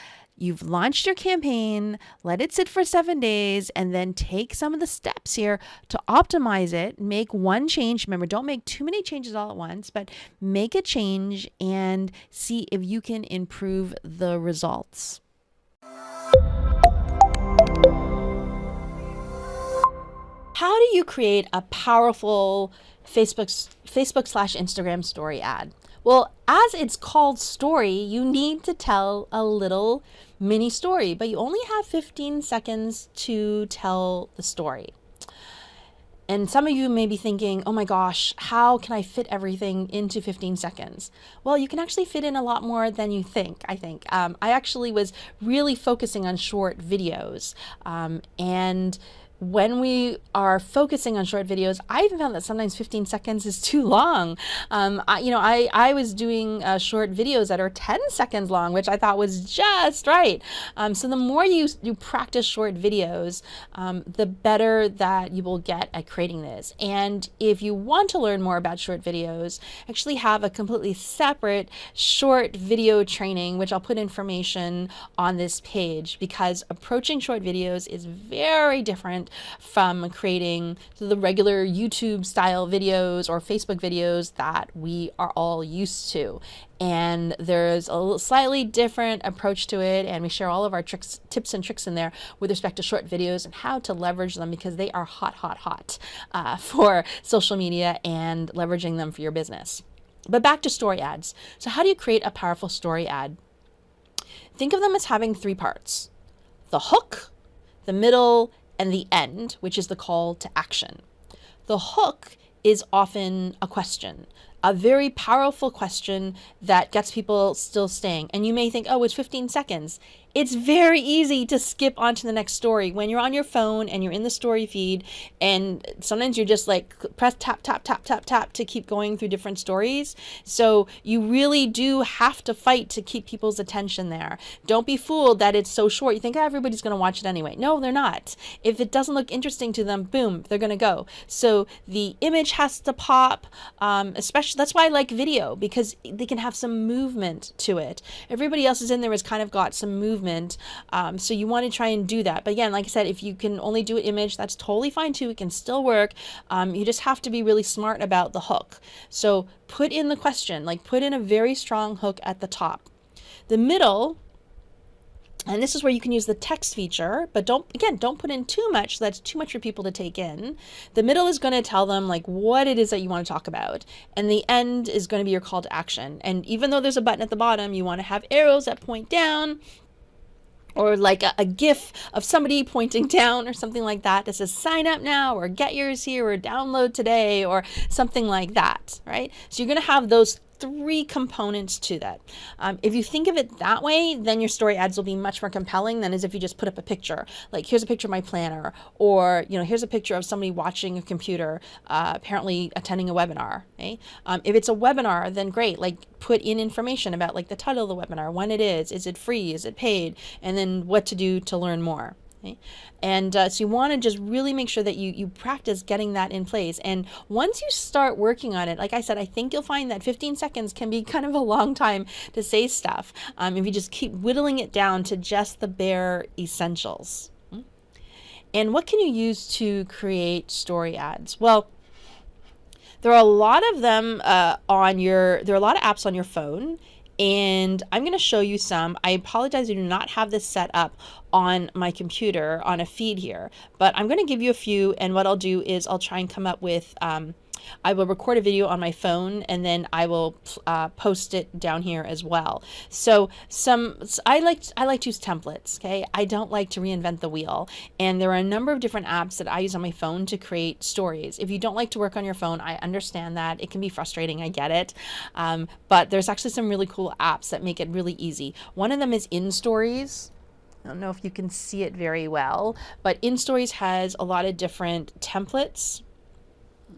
you've launched your campaign, let it sit for 7 days, and then take some of the steps here to optimize it. Make one change. Remember, don't make too many changes all at once, but make a change and see if you can improve the results. How do you create a powerful Facebook/Instagram story ad? Well, as it's called story, you need to tell a little mini story, but you only have 15 seconds to tell the story. And some of you may be thinking, oh my gosh, how can I fit everything into 15 seconds? Well, you can actually fit in a lot more than you think, I think. I actually was really focusing on short videos, and when we are focusing on short videos, I even found that sometimes 15 seconds is too long. I was doing short videos that are 10 seconds long, which I thought was just right. So the more you practice short videos, the better that you will get at creating this. And if you want to learn more about short videos, actually have a completely separate short video training, which I'll put information on this page, because approaching short videos is very different from creating the regular YouTube style videos or Facebook videos that we are all used to. And there's a slightly different approach to it, and we share all of our tips and tricks in there with respect to short videos and how to leverage them, because they are hot for social media and leveraging them for your business. But back to story ads. So how do you create a powerful story ad? Think of them as having 3 parts: the hook, the middle, and the end, which is the call to action. The hook is often a question, a very powerful question that gets people still staying. And you may think, oh, it's 15 seconds. It's very easy to skip onto the next story when you're on your phone and you're in the story feed, and sometimes you're just like press tap to keep going through different stories. So you really do have to fight to keep people's attention there. Don't be fooled that it's so short. You think, oh, everybody's going to watch it anyway. No, they're not. If it doesn't look interesting to them, boom, they're going to go. So the image has to pop, especially, that's why I like video, because they can have some movement to it. Everybody else is in there has kind of got some movement. So you want to try and do that. But again, like I said, if you can only do an image, that's totally fine too. It can still work. You just have to be really smart about the hook. So put in the question, like put in a very strong hook at the top. The middle, and this is where you can use the text feature, but don't put in too much. So that's too much for people to take in. The middle is going to tell them like what it is that you want to talk about. And the end is going to be your call to action. And even though there's a button at the bottom, you want to have arrows that point down, or like a GIF of somebody pointing down or something like that that says sign up now, or get yours here, or download today, or something like that, right? So you're going to have those 3 components to that. If you think of it that way, then your story ads will be much more compelling than as if you just put up a picture. Like, here's a picture of my planner, or, here's a picture of somebody watching a computer, apparently attending a webinar. Okay? If it's a webinar, then great. Like, put in information about like the title of the webinar, when it is it free, is it paid, and then what to do to learn more. Okay? And so you want to just really make sure that you practice getting that in place. And once you start working on it, like I said, I think you'll find that 15 seconds can be kind of a long time to say stuff if you just keep whittling it down to just the bare essentials. And what can you use to create story ads? Well, there are a lot of them there are a lot of apps on your phone, and I'm going to show you some. I apologize, I do not have this set up on my computer on a feed here, but I'm going to give you a few, and what I'll do is I'll try and come up with I will record a video on my phone and then I will post it down here as well. So I like to use templates. Okay, I don't like to reinvent the wheel, and there are a number of different apps that I use on my phone to create stories. If you don't like to work on your phone, I understand that it can be frustrating. I get it, but there's actually some really cool apps that make it really easy. One of them is InStories. I don't know if you can see it very well, but InStories has a lot of different templates.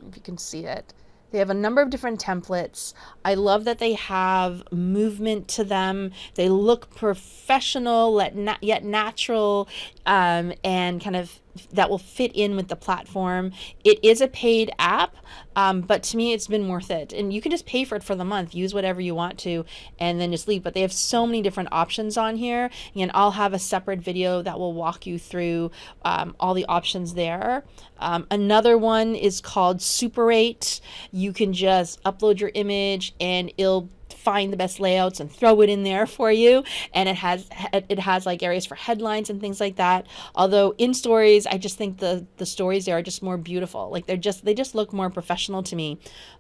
If you can see it. They have a number of different templates. I love that they have movement to them. They look professional, yet natural, and kind of that will fit in with the platform. It is a paid app, but to me, it's been worth it. And you can just pay for it for the month, use whatever you want to, and then just leave. But they have so many different options on here. And I'll have a separate video that will walk you through all the options there. Another one is called Super 8. You can just upload your image and it'll find the best layouts and throw it in there for you, and it has like areas for headlines and things like that. Although InStories, I just think the stories there are just more beautiful. Like they just look more professional to me.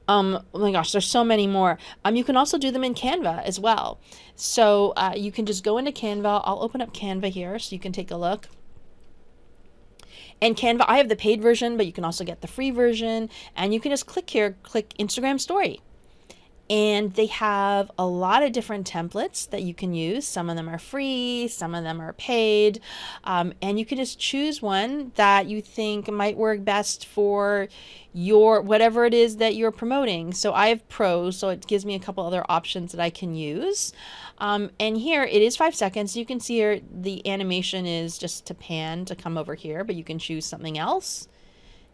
Oh my gosh, there's so many more. You can also do them in Canva as well. So you can just go into Canva. I'll open up Canva here so you can take a look. And Canva, I have the paid version, but you can also get the free version, and you can just click here, click Instagram story. And they have a lot of different templates that you can use. Some of them are free, some of them are paid. And you can just choose one that you think might work best for your whatever it is that you're promoting. So I have Pro, so it gives me a couple other options that I can use. And here it is 5 seconds. You can see here the animation is just to pan to come over here, but you can choose something else.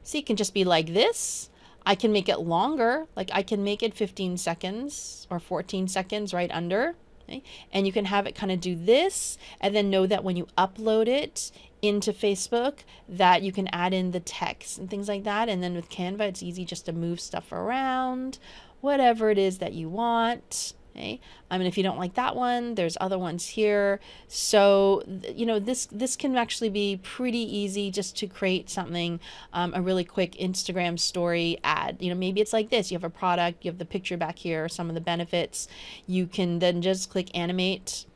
So it can just be like this. I can make it longer, like I can make it 15 seconds or 14 seconds right under. Okay? And you can have it kind of do this, and then know that when you upload it into Facebook that you can add in the text and things like that. And then with Canva, it's easy just to move stuff around, whatever it is that you want. Okay. And if you don't like that one, there's other ones here. So, this can actually be pretty easy just to create something, a really quick Instagram story ad. Maybe it's like this. You have a product, you have the picture back here, some of the benefits. You can then just click animate,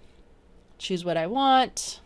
choose what I want.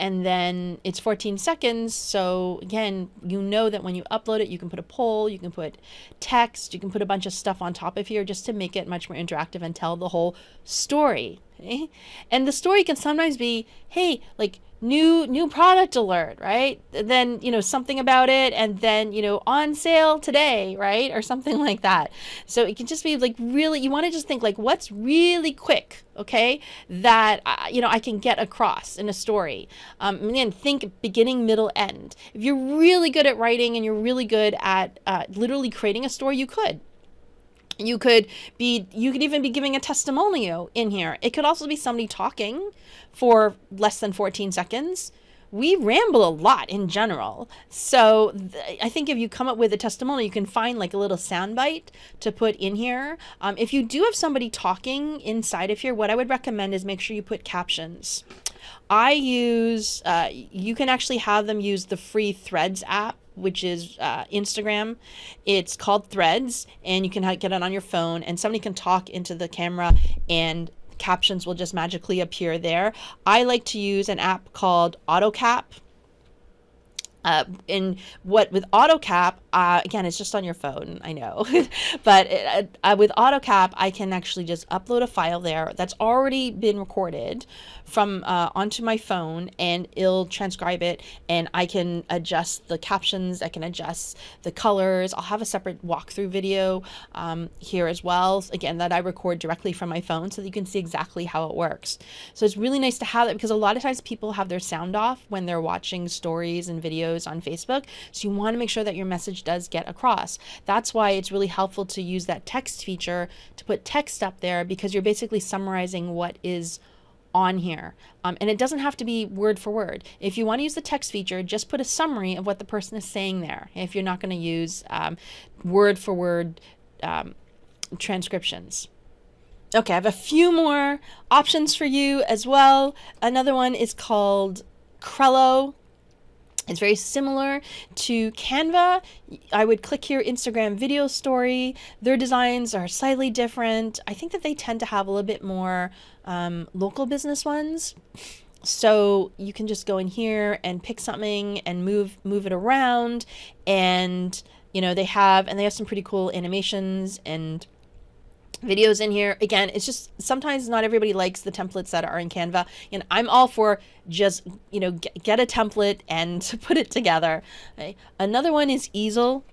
And then it's 14 seconds. So again, that when you upload it, you can put a poll, you can put text, you can put a bunch of stuff on top of here just to make it much more interactive and tell the whole story. Okay? And the story can sometimes be, hey, like new product alert, right? Then, something about it, and then, on sale today, right? Or something like that. So it can just be like really, you want to just think like what's really quick, okay, that, I can get across in a story. Again, think beginning, middle, end. If you're really good at writing and you're really good at literally creating a story, you could. You could even be giving a testimonial in here. It could also be somebody talking for less than 14 seconds. We ramble a lot in general. So I think if you come up with a testimonial, you can find like a little soundbite to put in here. If you do have somebody talking inside of here, what I would recommend is make sure you put captions. You can actually have them use the free Threads app, which is Instagram. It's called Threads, and you can get it on your phone, and somebody can talk into the camera and captions will just magically appear there. I like to use an app called AutoCap. And with AutoCap, again, it's just on your phone, I know, but with AutoCap, I can actually just upload a file there that's already been recorded from onto my phone, and it'll transcribe it, and I can adjust the captions, I can adjust the colors. I'll have a separate walkthrough video here as well, again, that I record directly from my phone so that you can see exactly how it works. So it's really nice to have that, because a lot of times people have their sound off when they're watching stories and videos on Facebook. So you want to make sure that your message does get across. That's why it's really helpful to use that text feature to put text up there, because you're basically summarizing what is on here. And it doesn't have to be word for word. If you want to use the text feature, just put a summary of what the person is saying there. If you're not going to use word for word transcriptions. Okay, I have a few more options for you as well. Another one is called Crello. It's very similar to Canva. I would click here, Instagram video story. Their designs are slightly different. I think that they tend to have a little bit more local business ones. So you can just go in here and pick something and move it around. And, you know, they have some pretty cool animations and videos in here. Again, it's just sometimes not everybody likes the templates that are in Canva, and I'm all for just, you know, get a template and put it together. Okay. Another one is Easel.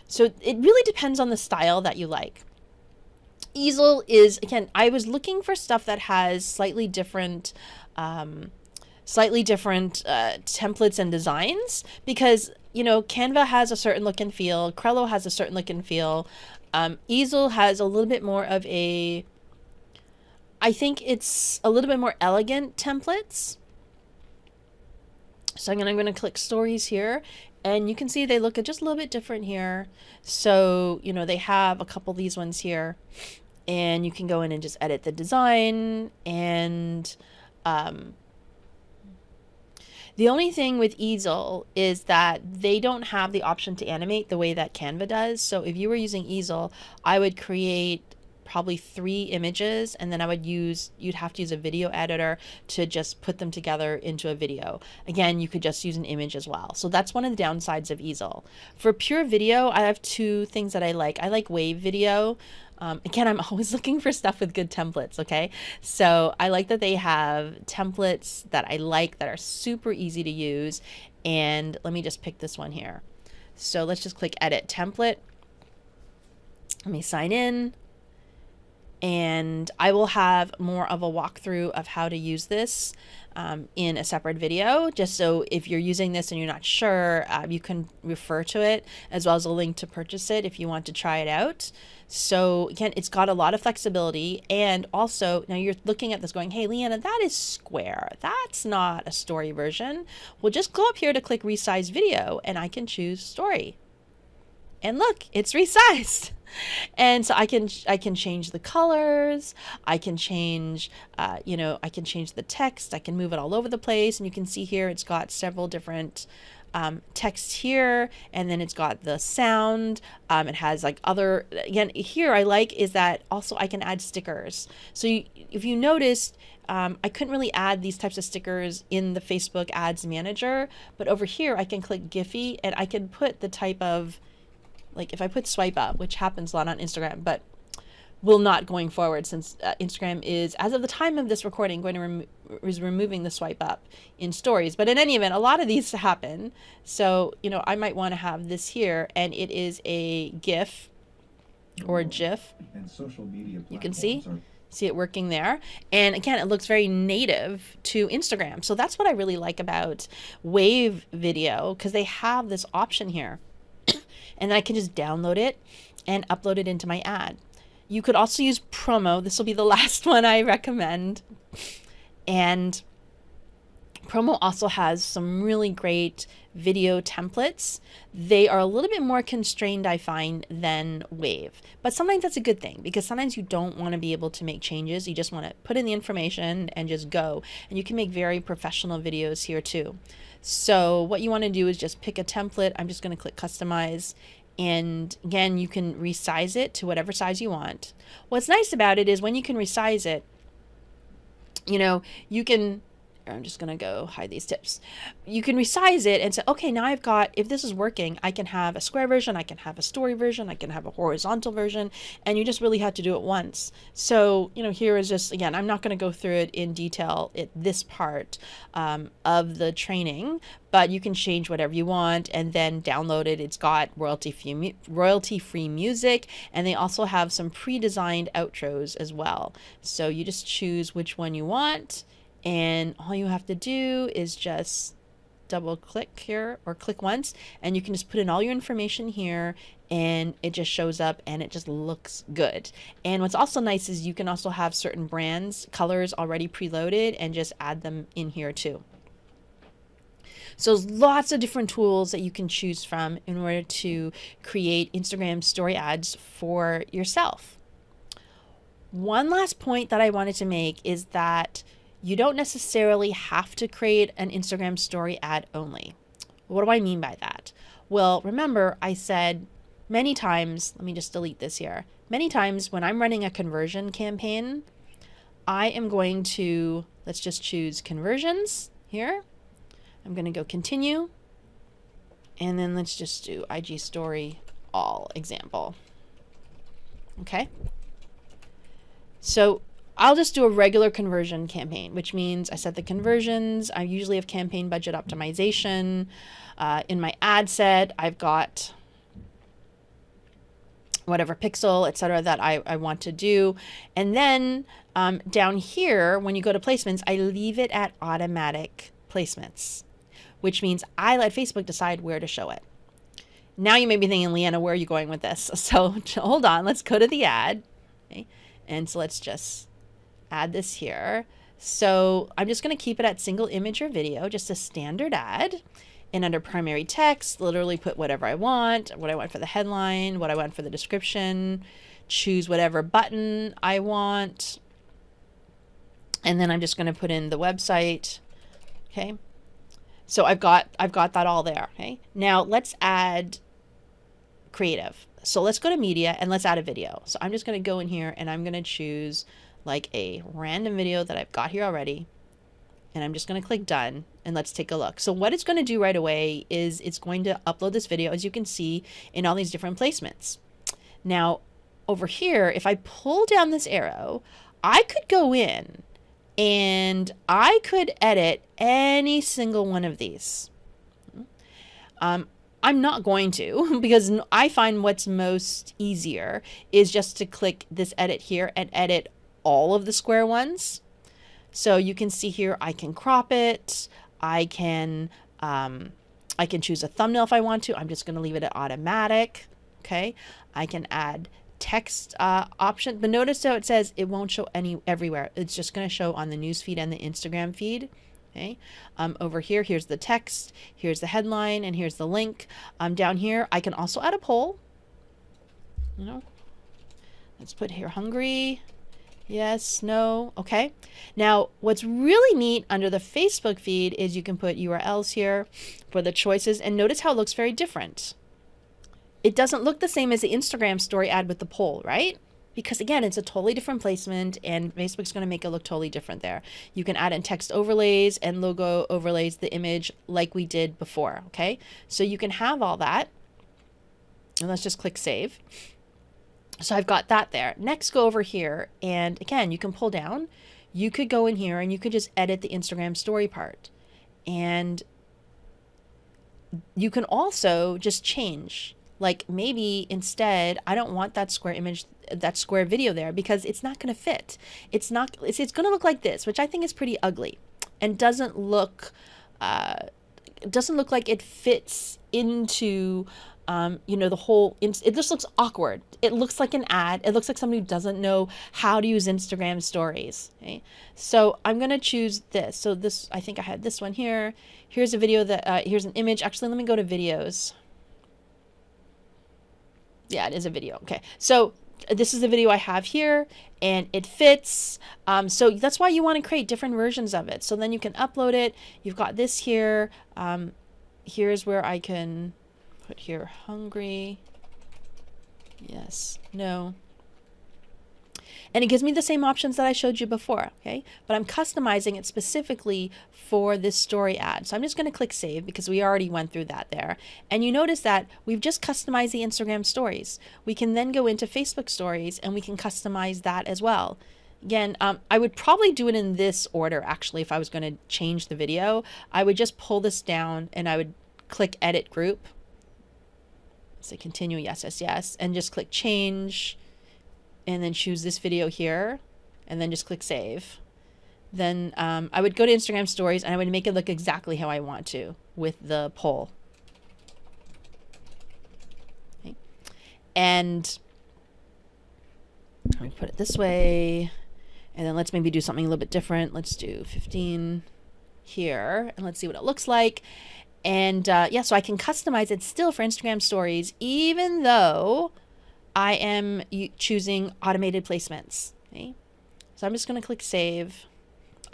So it really depends on the style that you like. Easel is, again, I was looking for stuff that has slightly different templates and designs, because, you know, Canva has a certain look and feel, Crello has a certain look and feel. Easel has a little bit more of a, I think it's a little bit more elegant templates. So I'm going to click stories here, and you can see they look just a little bit different here. So, you know, they have a couple of these ones here, and you can go in and just edit the design. And the only thing with Easel is that they don't have the option to animate the way that Canva does. So if you were using Easel, I would create probably 3 images, and then you'd have to use a video editor to just put them together into a video. Again, you could just use an image as well. So that's one of the downsides of Easel. For pure video, I have 2 things that I like. I like Wave Video. Again, I'm always looking for stuff with good templates, okay? So I like that they have templates that I like that are super easy to use. And let me just pick this one here. So let's just click Edit Template. Let me sign in. And I will have more of a walkthrough of how to use this in a separate video, just so if you're using this and you're not sure, you can refer to it, as well as a link to purchase it if you want to try it out. So again, it's got a lot of flexibility. And also, now you're looking at this going, hey, Leanna, that is square. That's not a story version. Well, just go up here to click Resize Video, and I can choose Story. And look, it's resized. And so I can change the colors. I can change, I can change the text. I can move it all over the place. And you can see here, it's got several different text here, and then it's got the sound. It has like other, again, here I like is that also I can add stickers. So if you noticed, I couldn't really add these types of stickers in the Facebook Ads Manager, but over here I can click Giphy, and I can put the type of, like if I put swipe up, which happens a lot on Instagram, but will not going forward, since Instagram is, as of the time of this recording, going to is removing the swipe up in stories. But in any event, a lot of these happen. So, you know, I might want to have this here, and it is a GIF or a GIF. And social media you can see it working there. And again, it looks very native to Instagram. So that's what I really like about Wave Video, because they have this option here. And then I can just download it and upload it into my ad. You could also use Promo. This will be the last one I recommend. And Promo also has some really great video templates. They are a little bit more constrained, I find, than Wave. But sometimes that's a good thing, because sometimes you don't want to be able to make changes. You just want to put in the information and just go. And you can make very professional videos here too. So what you want to do is just pick a template. I'm just going to click Customize. And again, you can resize it to whatever size you want. What's nice about it is when you can resize it, you know, you can, I'm just going to go hide these tips. You can resize it and say, okay, now I've got, if this is working, I can have a square version, I can have a story version, I can have a horizontal version, and you just really have to do it once. So, you know, here is just, again, I'm not going to go through it in detail at this part of the training, but you can change whatever you want and then download it. It's got royalty-free music, and they also have some pre-designed outros as well. So you just choose which one you want. And all you have to do is just double click here or click once, and you can just put in all your information here, and it just shows up and it just looks good. And what's also nice is you can also have certain brands, colors already preloaded, and just add them in here too. So there's lots of different tools that you can choose from in order to create Instagram story ads for yourself. One last point that I wanted to make is that you don't necessarily have to create an Instagram story ad only. What do I mean by that? Well, remember I said many times, let me just delete this here. Many times when I'm running a conversion campaign, I am going to, let's just choose conversions here. I'm going to go continue. And then let's just do IG story all example. Okay. So I'll just do a regular conversion campaign, which means I set the conversions. I usually have campaign budget optimization. In my ad set, I've got whatever pixel, etc., that I want to do. And then down here, when you go to placements, I leave it at automatic placements, which means I let Facebook decide where to show it. Now you may be thinking, Leanna, where are you going with this? So hold on, let's go to the ad. Okay. And so let's just add this here. So I'm just going to keep it at single image or video, just a standard ad. And under primary text, literally put whatever I want, what I want for the headline, what I want for the description, choose whatever button I want. And then I'm just going to put in the website. Okay. So I've got that all there. Okay. Now let's add creative. So let's go to media and let's add a video. So I'm just going to go in here and I'm going to choose like a random video that I've got here already. And I'm just going to click done and let's take a look. So what it's going to do right away is it's going to upload this video, as you can see, in all these different placements. Now over here, if I pull down this arrow, I could go in and I could edit any single one of these. I'm not going to, because I find what's most easier is just to click this edit here and edit all of the square ones. So you can see here, I can crop it. I can choose a thumbnail if I want to. I'm just going to leave it at automatic. Okay. I can add text option, but notice how it says it won't show everywhere. It's just going to show on the news feed and the Instagram feed. Okay. Over here, here's the text, here's the headline, and here's the link. Down here, I can also add a poll. You know, let's put here hungry. Yes, no. Okay. Now, what's really neat under the Facebook feed is you can put URLs here for the choices, and notice how it looks very different. It doesn't look the same as the Instagram story ad with the poll, right? Because again, it's a totally different placement and Facebook's going to make it look totally different there. You can add in text overlays and logo overlays, the image like we did before. Okay. So you can have all that. And let's just click save. So I've got that there. Next, go over here. And again, you can pull down. You could go in here and you could just edit the Instagram story part. And you can also just change. Like maybe instead, I don't want that square image, that square video there because it's not going to fit. It's going to look like this, which I think is pretty ugly and doesn't look like it fits into, the whole, it just looks awkward. It looks like an ad. It looks like somebody who doesn't know how to use Instagram stories. Okay. So I'm going to choose this. So this, I think I had this one here. Here's a video that, here's an image. Actually, let me go to videos. Yeah, it is a video. Okay. So this is the video I have here and it fits. So that's why you want to create different versions of it. So then you can upload it. You've got this here. Here's where I can put here hungry. Yes, no. And it gives me the same options that I showed you before, okay? But I'm customizing it specifically for this story ad. So I'm just going to click save because we already went through that there. And you notice that we've just customized the Instagram stories. We can then go into Facebook stories and we can customize that as well. Again, I would probably do it in this order actually if I was going to change the video. I would just pull this down and I would click edit group. So continue, yes, yes, yes, and just click change. And then choose this video here and then just click save. Then I would go to Instagram stories and I would make it look exactly how I want to with the poll. Okay. And let me put it this way. And then let's maybe do something a little bit different. Let's do 15 here and let's see what it looks like. And yeah, so I can customize it still for Instagram stories, even though I am choosing automated placements. Okay. So I'm just going to click save.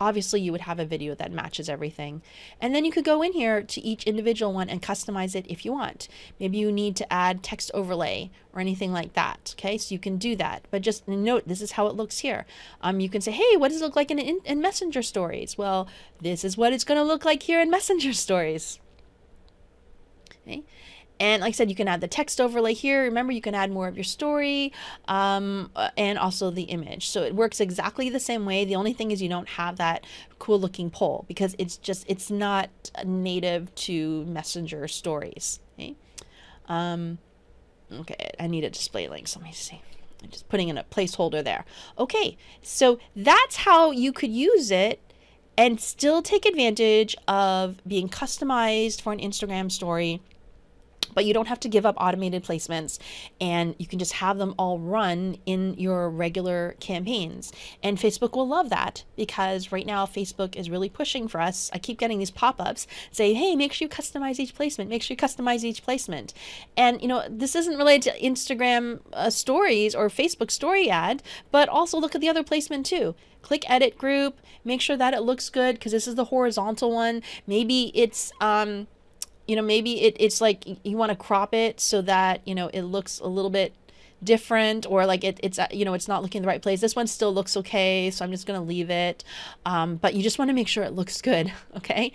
Obviously, you would have a video that matches everything. And then you could go in here to each individual one and customize it if you want. Maybe you need to add text overlay or anything like that. Okay, so you can do that. But just note, this is how it looks here. You can say, hey, what does it look like in Messenger Stories? Well, this is what it's going to look like here in Messenger Stories. Okay. And like I said, you can add the text overlay here. Remember, you can add more of your story and also the image. So it works exactly the same way. The only thing is you don't have that cool looking poll because it's not native to Messenger Stories. Okay. Okay, I need a display link. So let me see. I'm just putting in a placeholder there. Okay, so that's how you could use it and still take advantage of being customized for an Instagram story. But you don't have to give up automated placements, and you can just have them all run in your regular campaigns. And Facebook will love that because right now Facebook is really pushing for us. I keep getting these pop-ups say, hey, make sure you customize each placement. Make sure you customize each placement. And, you know, this isn't related to Instagram stories or Facebook story ad, but also look at the other placement too. Click edit group, make sure that it looks good because this is the horizontal one. Maybe it's, you know, maybe it's like you want to crop it so that, you know, it looks a little bit different, or like it's you know, it's not looking in the right place. This one still looks okay, so I'm just going to leave it. But you just want to make sure it looks good. Okay.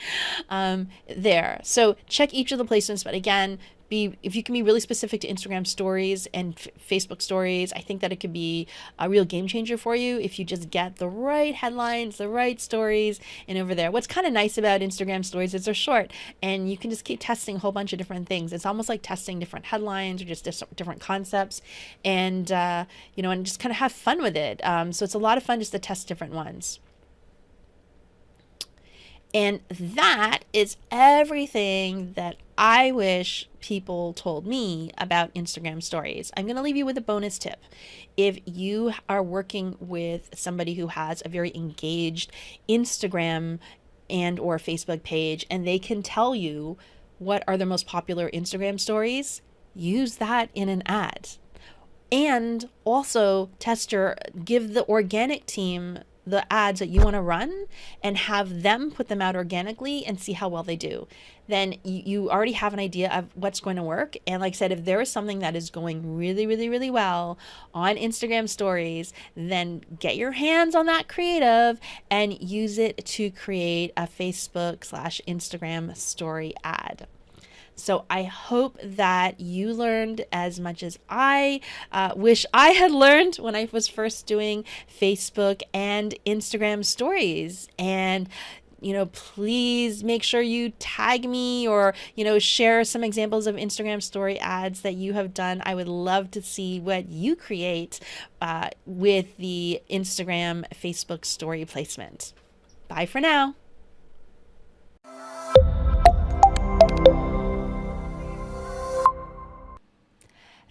There. So check each of the placements. But again, if you can be really specific to Instagram stories and Facebook stories, I think that it could be a real game changer for you if you just get the right headlines, the right stories, and over there. What's kind of nice about Instagram stories is they're short and you can just keep testing a whole bunch of different things. It's almost like testing different headlines or just different concepts, and you know, and just kind of have fun with it. So it's a lot of fun just to test different ones. And that is everything that I wish people told me about Instagram stories. I'm going to leave you with a bonus tip. If you are working with somebody who has a very engaged Instagram and or Facebook page, and they can tell you what are the most popular Instagram stories, use that in an ad. And also give the organic team the ads that you want to run and have them put them out organically and see how well they do. Then you already have an idea of what's going to work. And like I said, if there is something that is going really, really, really well on Instagram stories, then get your hands on that creative and use it to create a Facebook/Instagram story ad. So I hope that you learned as much as I wish I had learned when I was first doing Facebook and Instagram stories. And, you know, please make sure you tag me or, you know, share some examples of Instagram story ads that you have done. I would love to see what you create with the Instagram Facebook story placement. Bye for now.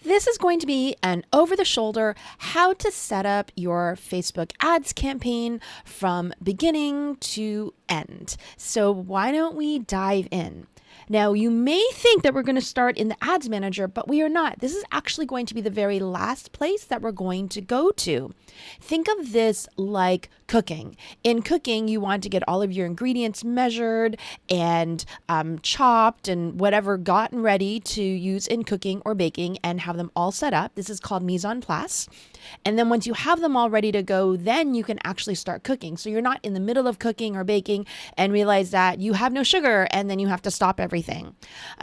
This is going to be an over-the-shoulder how to set up your Facebook ads campaign from beginning to end. So why don't we dive in? Now, you may think that we're going to start in the Ads Manager, but we are not. This is actually going to be the very last place that we're going to go to. Think of this like cooking. In cooking, you want to get all of your ingredients measured and chopped and whatever gotten ready to use in cooking or baking and have them all set up. This is called mise en place. And then once you have them all ready to go, then you can actually start cooking. So you're not in the middle of cooking or baking and realize that you have no sugar and then you have to stop everything.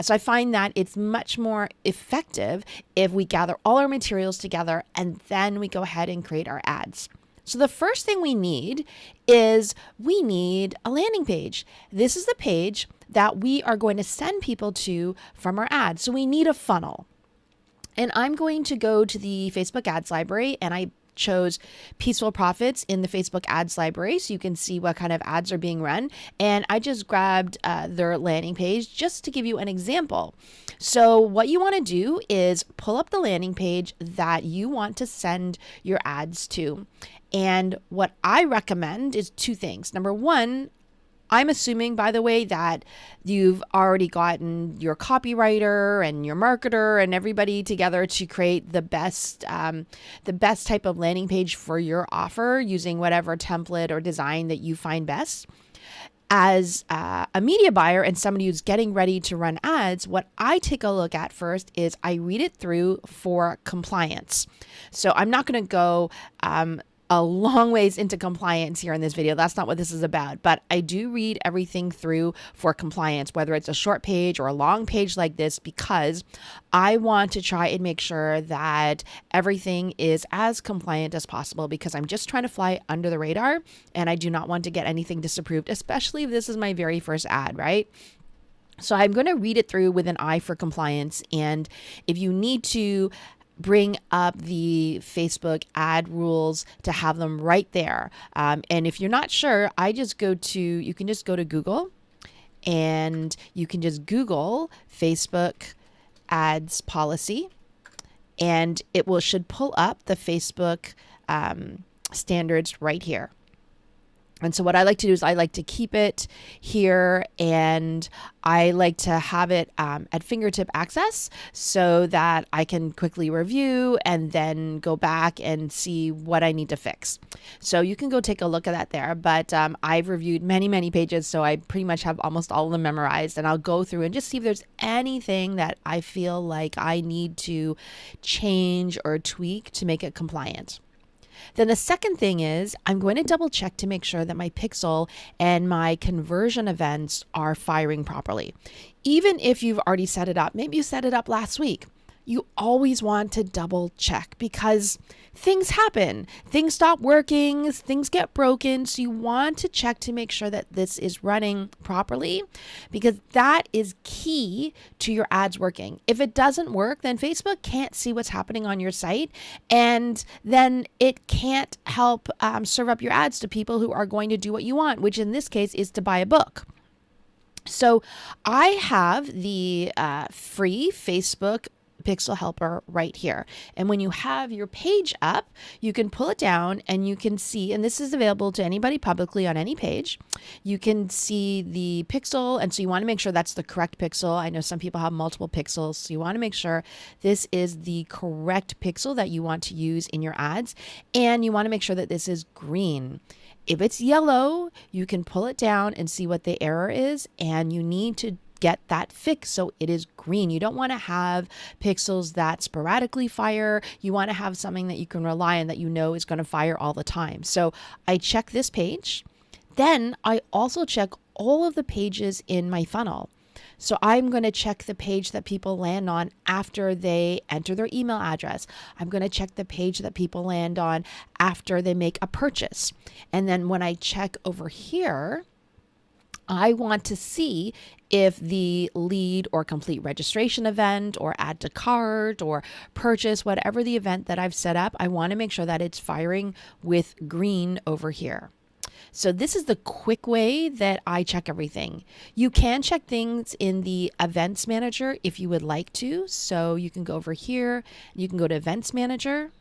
So I find that it's much more effective if we gather all our materials together and then we go ahead and create our ads. So the first thing we need is we need a landing page. This is the page that we are going to send people to from our ads. So we need a funnel. And I'm going to go to the Facebook ads library, and I chose Peaceful Profits in the Facebook ads library so you can see what kind of ads are being run. And I just grabbed their landing page just to give you an example. So what you want to do is pull up the landing page that you want to send your ads to. And what I recommend is two things. Number one, I'm assuming, by the way, that you've already gotten your copywriter and your marketer and everybody together to create the best type of landing page for your offer using whatever template or design that you find best. As a media buyer and somebody who's getting ready to run ads, what I take a look at first is I read it through for compliance. So I'm not going to go a long ways into compliance here in this video. That's not what this is about, but I do read everything through for compliance, whether it's a short page or a long page like this, because I want to try and make sure that everything is as compliant as possible, because I'm just trying to fly under the radar and I do not want to get anything disapproved, especially if this is my very first ad, right? So I'm going to read it through with an eye for compliance. And if you need to bring up the Facebook ad rules to have them right there. And if you're not sure, you can just go to Google and you can just Google Facebook ads policy, and it should pull up the Facebook standards right here. And so what I like to do is I like to keep it here, and I like to have it at fingertip access so that I can quickly review and then go back and see what I need to fix. So you can go take a look at that there. But I've reviewed many, many pages, so I pretty much have almost all of them memorized. And I'll go through and just see if there's anything that I feel like I need to change or tweak to make it compliant. Then the second thing is I'm going to double check to make sure that my pixel and my conversion events are firing properly. Even if you've already set it up, maybe you set it up last week, you always want to double check because things happen. Things stop working, things get broken. So you want to check to make sure that this is running properly, because that is key to your ads working. If it doesn't work, then Facebook can't see what's happening on your site, and then it can't help serve up your ads to people who are going to do what you want, which in this case is to buy a book. So I have the free Facebook Pixel Helper right here. And when you have your page up, you can pull it down and you can see, and this is available to anybody publicly on any page, you can see the pixel. And so you want to make sure that's the correct pixel. I know some people have multiple pixels, so you want to make sure this is the correct pixel that you want to use in your ads. And you want to make sure that this is green. If it's yellow, you can pull it down and see what the error is, and you need to get that fixed so it is green. You don't want to have pixels that sporadically fire. You want to have something that you can rely on that you know is going to fire all the time. So I check this page. Then I also check all of the pages in my funnel. So I'm going to check the page that people land on after they enter their email address. I'm going to check the page that people land on after they make a purchase. And then when I check over here, I want to see if the lead or complete registration event or add to cart or purchase, whatever the event that I've set up, I want to make sure that it's firing with green over here. So this is the quick way that I check everything. You can check things in the Events Manager if you would like to. So you can go over here, you can go to Events Manager.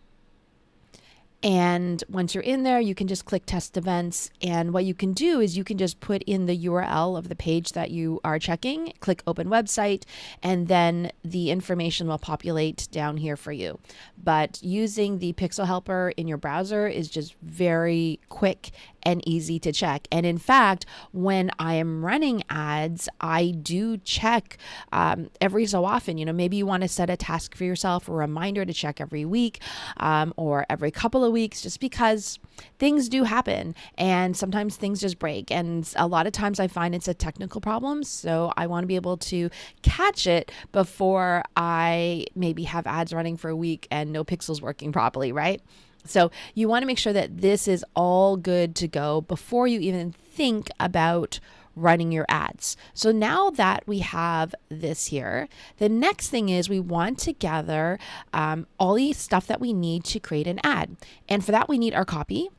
And once you're in there, you can just click Test Events. And what you can do is you can just put in the URL of the page that you are checking, click Open Website, and then the information will populate down here for you. But using the Pixel Helper in your browser is just very quick and easy to check. And in fact, when I am running ads, I do check every so often. You know, maybe you want to set a task for yourself, a reminder to check every week or every couple of weeks, just because things do happen and sometimes things just break. And a lot of times I find it's a technical problem. So I want to be able to catch it before I maybe have ads running for a week and no pixels working properly, right? So you want to make sure that this is all good to go before you even think about running your ads. So now that we have this here, the next thing is we want to gather all the stuff that we need to create an ad. And for that, we need our copy.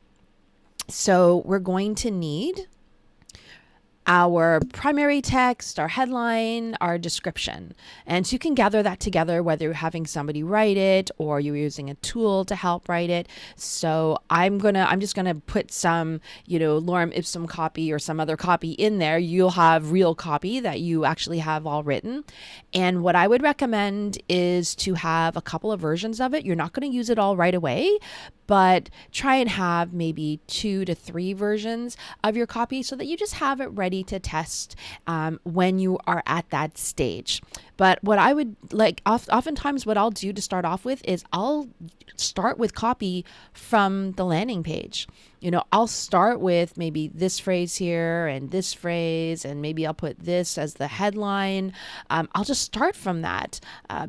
So we're going to need our primary text, our headline, our description. And so you can gather that together, whether you're having somebody write it or you're using a tool to help write it. So I'm just gonna put some, lorem ipsum copy or some other copy in there. You'll have real copy that you actually have all written. And what I would recommend is to have a couple of versions of it. You're not going to use it all right away, but try and have maybe 2 to 3 versions of your copy so that you just have it ready to test when you are at that stage. But what I would like, oftentimes what I'll do to start off with is I'll start with copy from the landing page. I'll start with maybe this phrase here and this phrase, and maybe I'll put this as the headline. I'll just start from that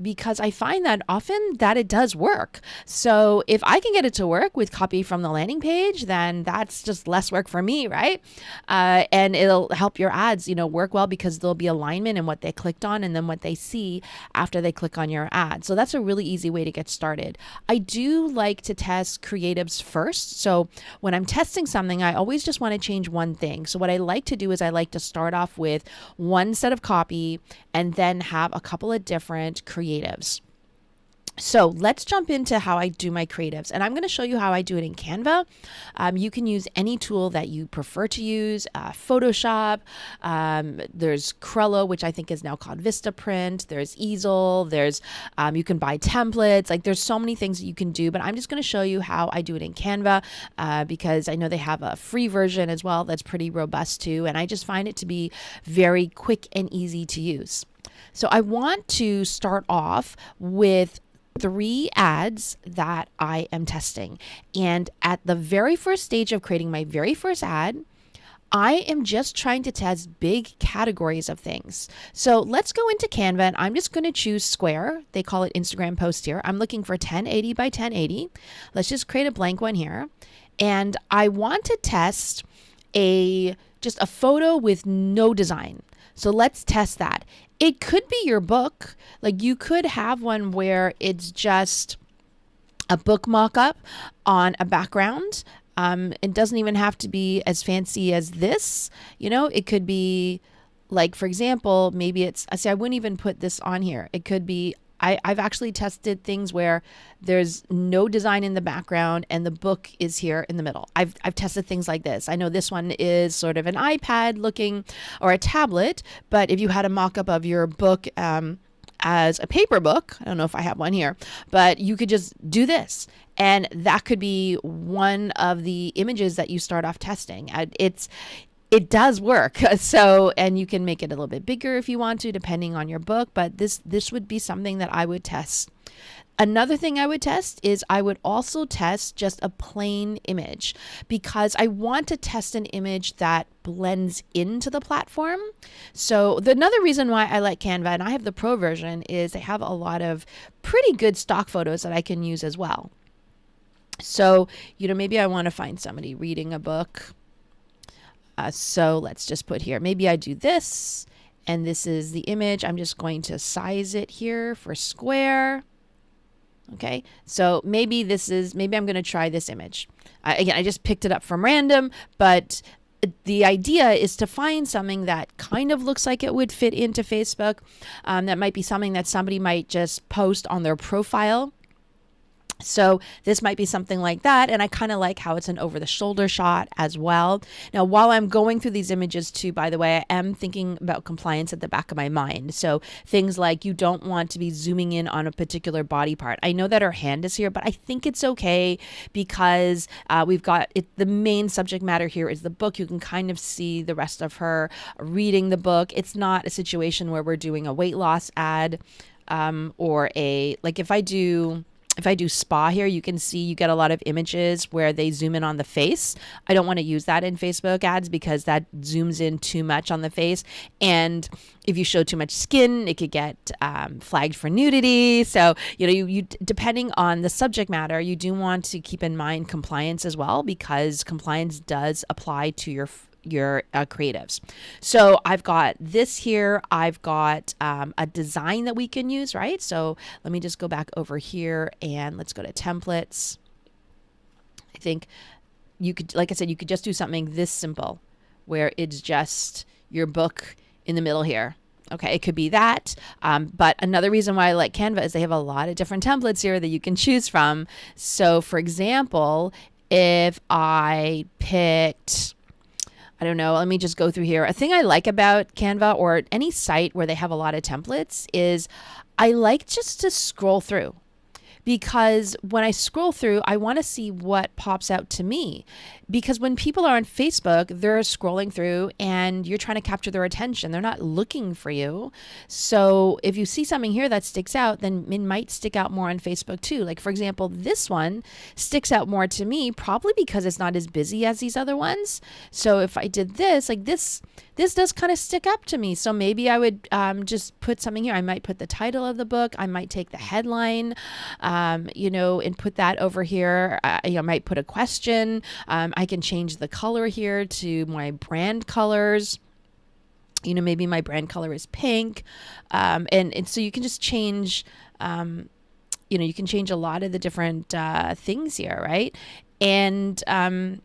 because I find that often that it does work. So if I can get it to work with copy from the landing page, then that's just less work for me, right? And it'll help your ads, work well because there'll be alignment in what they clicked on and then what they see after they click on your ad. So that's a really easy way to get started. I do like to test creatives first. So when I'm testing something, I always just want to change one thing. So what I like to do is I like to start off with one set of copy and then have a couple of different creatives. So let's jump into how I do my creatives, and I'm going to show you how I do it in Canva. You can use any tool that you prefer to use, Photoshop, there's Crello, which I think is now called Vistaprint, there's Easel, there's you can buy templates, like there's so many things that you can do, but I'm just going to show you how I do it in Canva because I know they have a free version as well that's pretty robust too, and I just find it to be very quick and easy to use. So I want to start off with 3 ads that I am testing. And at the very first stage of creating my very first ad, I am just trying to test big categories of things. So let's go into Canva and I'm just going to choose square. They call it Instagram post here. I'm looking for 1080 by 1080. Let's just create a blank one here. And I want to test just a photo with no design. So let's test that. It could be your book. Like you could have one where it's just a book mock-up on a background. It doesn't even have to be as fancy as this. It could be like, for example, maybe I wouldn't even put this on here. It could be, I've actually tested things where there's no design in the background and the book is here in the middle. I've tested things like this. I know this one is sort of an iPad looking or a tablet, but if you had a mock-up of your book as a paper book, I don't know if I have one here, but you could just do this. And that could be one of the images that you start off testing. It does work. So, and you can make it a little bit bigger if you want to, depending on your book, but this would be something that I would test. Another thing I would test is I would also test just a plain image because I want to test an image that blends into the platform. So another reason why I like Canva, and I have the pro version, is they have a lot of pretty good stock photos that I can use as well. So, maybe I want to find somebody reading a book. So let's just put here, maybe I do this, and this is the image. I'm just going to size it here for square. Okay, so maybe I'm going to try this image. Again, I just picked it up from random, but the idea is to find something that kind of looks like it would fit into Facebook. That might be something that somebody might just post on their profile. So this might be something like that. And I kind of like how it's an over the shoulder shot as well. Now, while I'm going through these images too, by the way, I am thinking about compliance at the back of my mind. So things like you don't want to be zooming in on a particular body part. I know that her hand is here, but I think it's okay because we've got it. The main subject matter here is the book. You can kind of see the rest of her reading the book. It's not a situation where we're doing a weight loss ad or if I do spa here, you can see you get a lot of images where they zoom in on the face. I don't want to use that in Facebook ads because that zooms in too much on the face. And if you show too much skin, it could get flagged for nudity. So, you depending on the subject matter, you do want to keep in mind compliance as well, because compliance does apply to your creatives. So I've got this here. I've got a design that we can use, right? So let me just go back over here and let's go to templates. I think you could, like I said, you could just do something this simple where it's just, your book in the middle here. Okay, it could be that. But another reason why I like Canva is they have a lot of different templates here that you can choose from. So for example, if I picked, I don't know, let me just go through here. A thing I like about Canva or any site where they have a lot of templates is I like just to scroll through. Because when I scroll through, I want to see what pops out to me. Because when people are on Facebook, they're scrolling through and you're trying to capture their attention. They're not looking for you. So if you see something here that sticks out, then it might stick out more on Facebook too. Like for example, this one sticks out more to me, probably because it's not as busy as these other ones. So if I did this, like this does kind of stick up to me. So maybe I would just put something here. I might put the title of the book. I might take the headline, and put that over here. I might put a question. I can change the color here to my brand colors. Maybe my brand color is pink. And so you can just change, you can change a lot of the different things here, right? And then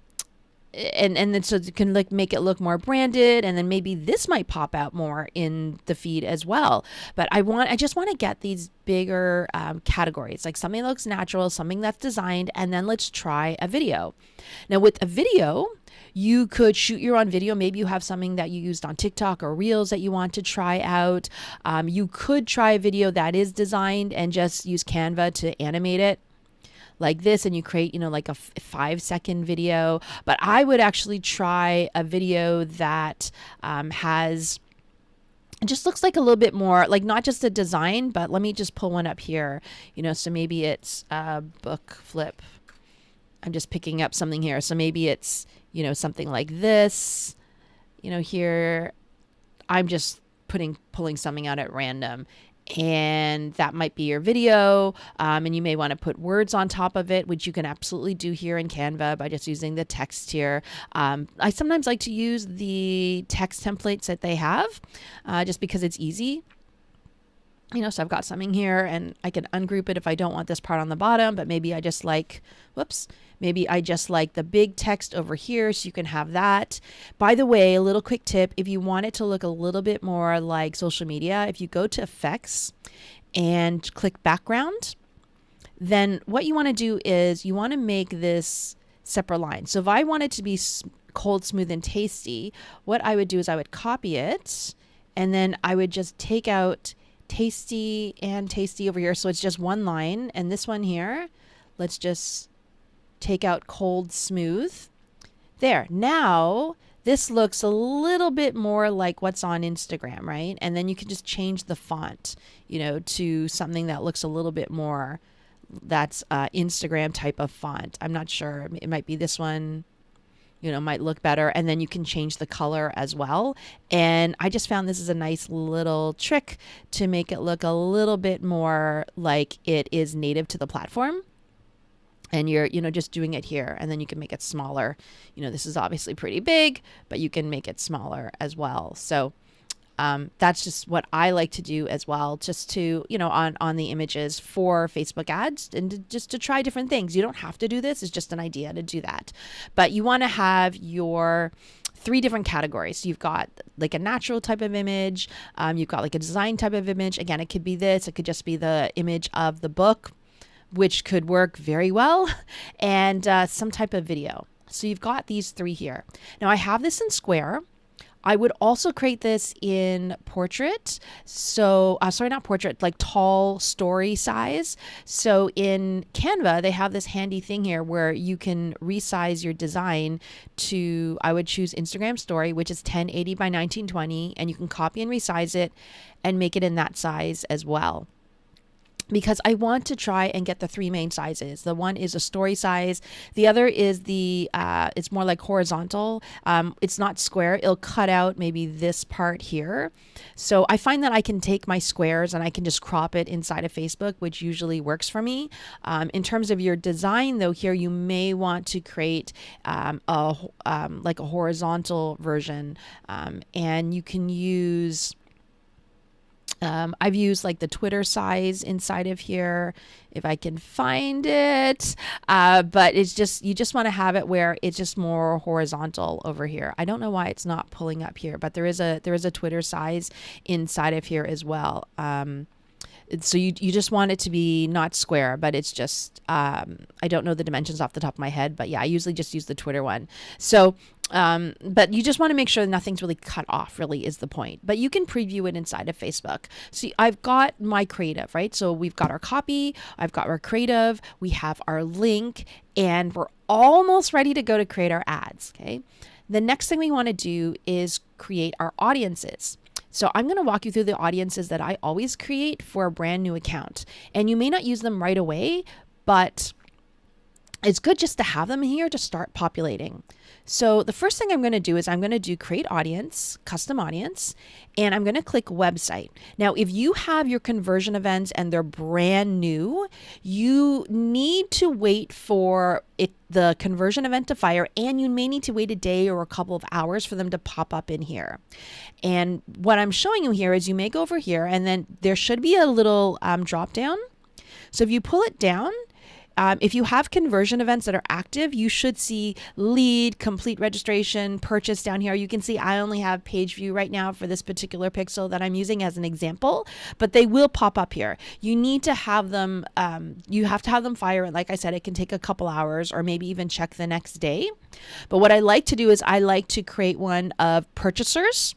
so you can make it look more branded, and then maybe this might pop out more in the feed as well. But I just want to get these bigger categories, like something that looks natural, something that's designed, and then let's try a video. Now with a video, you could shoot your own video. Maybe you have something that you used on TikTok or Reels that you want to try out. You could try a video that is designed and just use Canva to animate it like this, and you create, like a 5-second video. But I would actually try a video that it just looks like a little bit more, like not just a design, but let me just pull one up here. So maybe it's a book flip. I'm just picking up something here. So maybe it's, something like this. Here I'm just pulling something out at random. And that might be your video, and you may want to put words on top of it, which you can absolutely do here in Canva by just using the text here. I sometimes like to use the text templates that they have just because it's easy. So I've got something here and I can ungroup it if I don't want this part on the bottom, but maybe I just like, maybe I just like the big text over here, so you can have that. By the way, a little quick tip, if you want it to look a little bit more like social media, if you go to effects and click background, then what you want to do is you want to make this separate line. So if I want it to be cold, smooth, and tasty, what I would do is I would copy it, and then I would just take out tasty and tasty over here. So it's just one line, and this one here, let's just take out cold, smooth. There. Now this looks a little bit more like what's on Instagram, right? And then you can just change the font, to something that looks a little bit more, that's Instagram type of font. I'm not sure. It might be this one, might look better. And then you can change the color as well. And I just found this is a nice little trick to make it look a little bit more like it is native to the platform. And you're, just doing it here, and then you can make it smaller. This is obviously pretty big, but you can make it smaller as well. So that's just what I like to do as well, just to, on the images for Facebook ads, and just to try different things. You don't have to do this. It's just an idea to do that. But you want to have your 3 different categories. So you've got like a natural type of image. You've got like a design type of image. Again, it could be this. It could just be the image of the book, which could work very well, and some type of video. So you've got these 3 here. Now I have this in square. I would also create this in portrait. So, sorry, not portrait, like tall story size. So in Canva, they have this handy thing here where you can resize your design to, I would choose Instagram story, which is 1080 by 1920, and you can copy and resize it and make it in that size as well. Because I want to try and get the 3 main sizes. The one is a story size. The other is it's more like horizontal. It's not square. It'll cut out maybe this part here. So I find that I can take my squares and I can just crop it inside of Facebook, which usually works for me. In terms of your design though, here you may want to create like a horizontal version, and you can use I've used like the Twitter size inside of here if I can find it. But it's just, you just want to have it where it's just more horizontal over here. I don't know why it's not pulling up here, but there is a Twitter size inside of here as well. So you just want it to be not square, but it's just, I don't know the dimensions off the top of my head, but yeah, I usually just use the Twitter one. So, but you just want to make sure nothing's really cut off, really is the point. But you can preview it inside of Facebook. See, I've got my creative, right? So we've got our copy, I've got our creative, we have our link, and we're almost ready to go to create our ads, okay? The next thing we want to do is create our audiences. So I'm going to walk you through the audiences that I always create for a brand new account. And you may not use them right away, but it's good just to have them here to start populating. So the first thing I'm going to do is I'm going to do create audience, custom audience, and I'm going to click website. Now, if you have your conversion events and they're brand new, you need to wait for the conversion event to fire, and you may need to wait a day or a couple of hours for them to pop up in here. And what I'm showing you here is you may go over here and then there should be a little drop down. So if you pull it down, if you have conversion events that are active, you should see lead, complete registration, purchase down here. You can see I only have page view right now for this particular pixel that I'm using as an example, but they will pop up here. You need to have them, you have to have them fire. And like I said, it can take a couple hours or maybe even check the next day. But what I like to do is I like to create one of purchasers.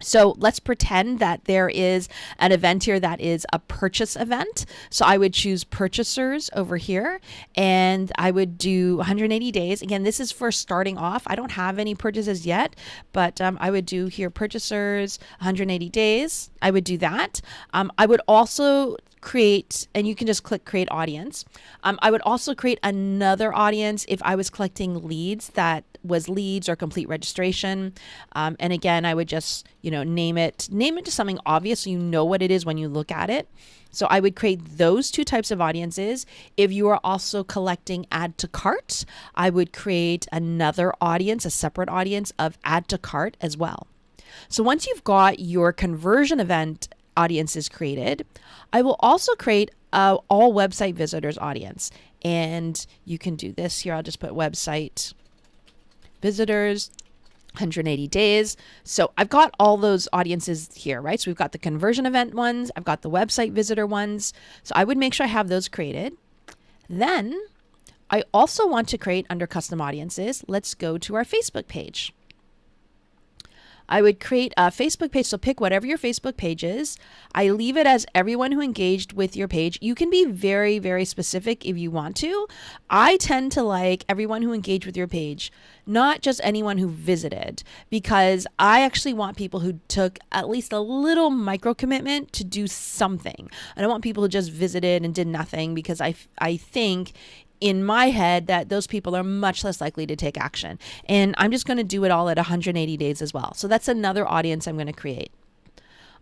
So let's pretend that there is an event here that is a purchase event. So I would choose purchasers over here and I would do 180 days. Again, this is for starting off. I don't have any purchases yet, but I would do here purchasers 180 days. I would do that. I would also create, and you can just click create audience. I would also create another audience if I was collecting leads that was leads or complete registration. And again, I would just, name it to something obvious so you know what it is when you look at it. So I would create those two types of audiences. If you are also collecting add to cart, I would create another audience, a separate audience of add to cart as well. So once you've got your conversion event audiences created, I will also create a all website visitors audience. And you can do this here. I'll just put website visitors 180 days. So I've got all those audiences here, right? So we've got the conversion event ones. I've got the website visitor ones. So I would make sure I have those created. Then I also want to create under custom audiences. Let's go to our Facebook page. I would create a Facebook page. So pick whatever your Facebook page is. I leave it as everyone who engaged with your page. You can be very, very specific if you want to. I tend to like everyone who engaged with your page, not just anyone who visited, because I actually want people who took at least a little micro commitment to do something. I don't want people who just visited and did nothing, because I think in my head that those people are much less likely to take action. And I'm just going to do it all at 180 days as well. So that's another audience I'm going to create.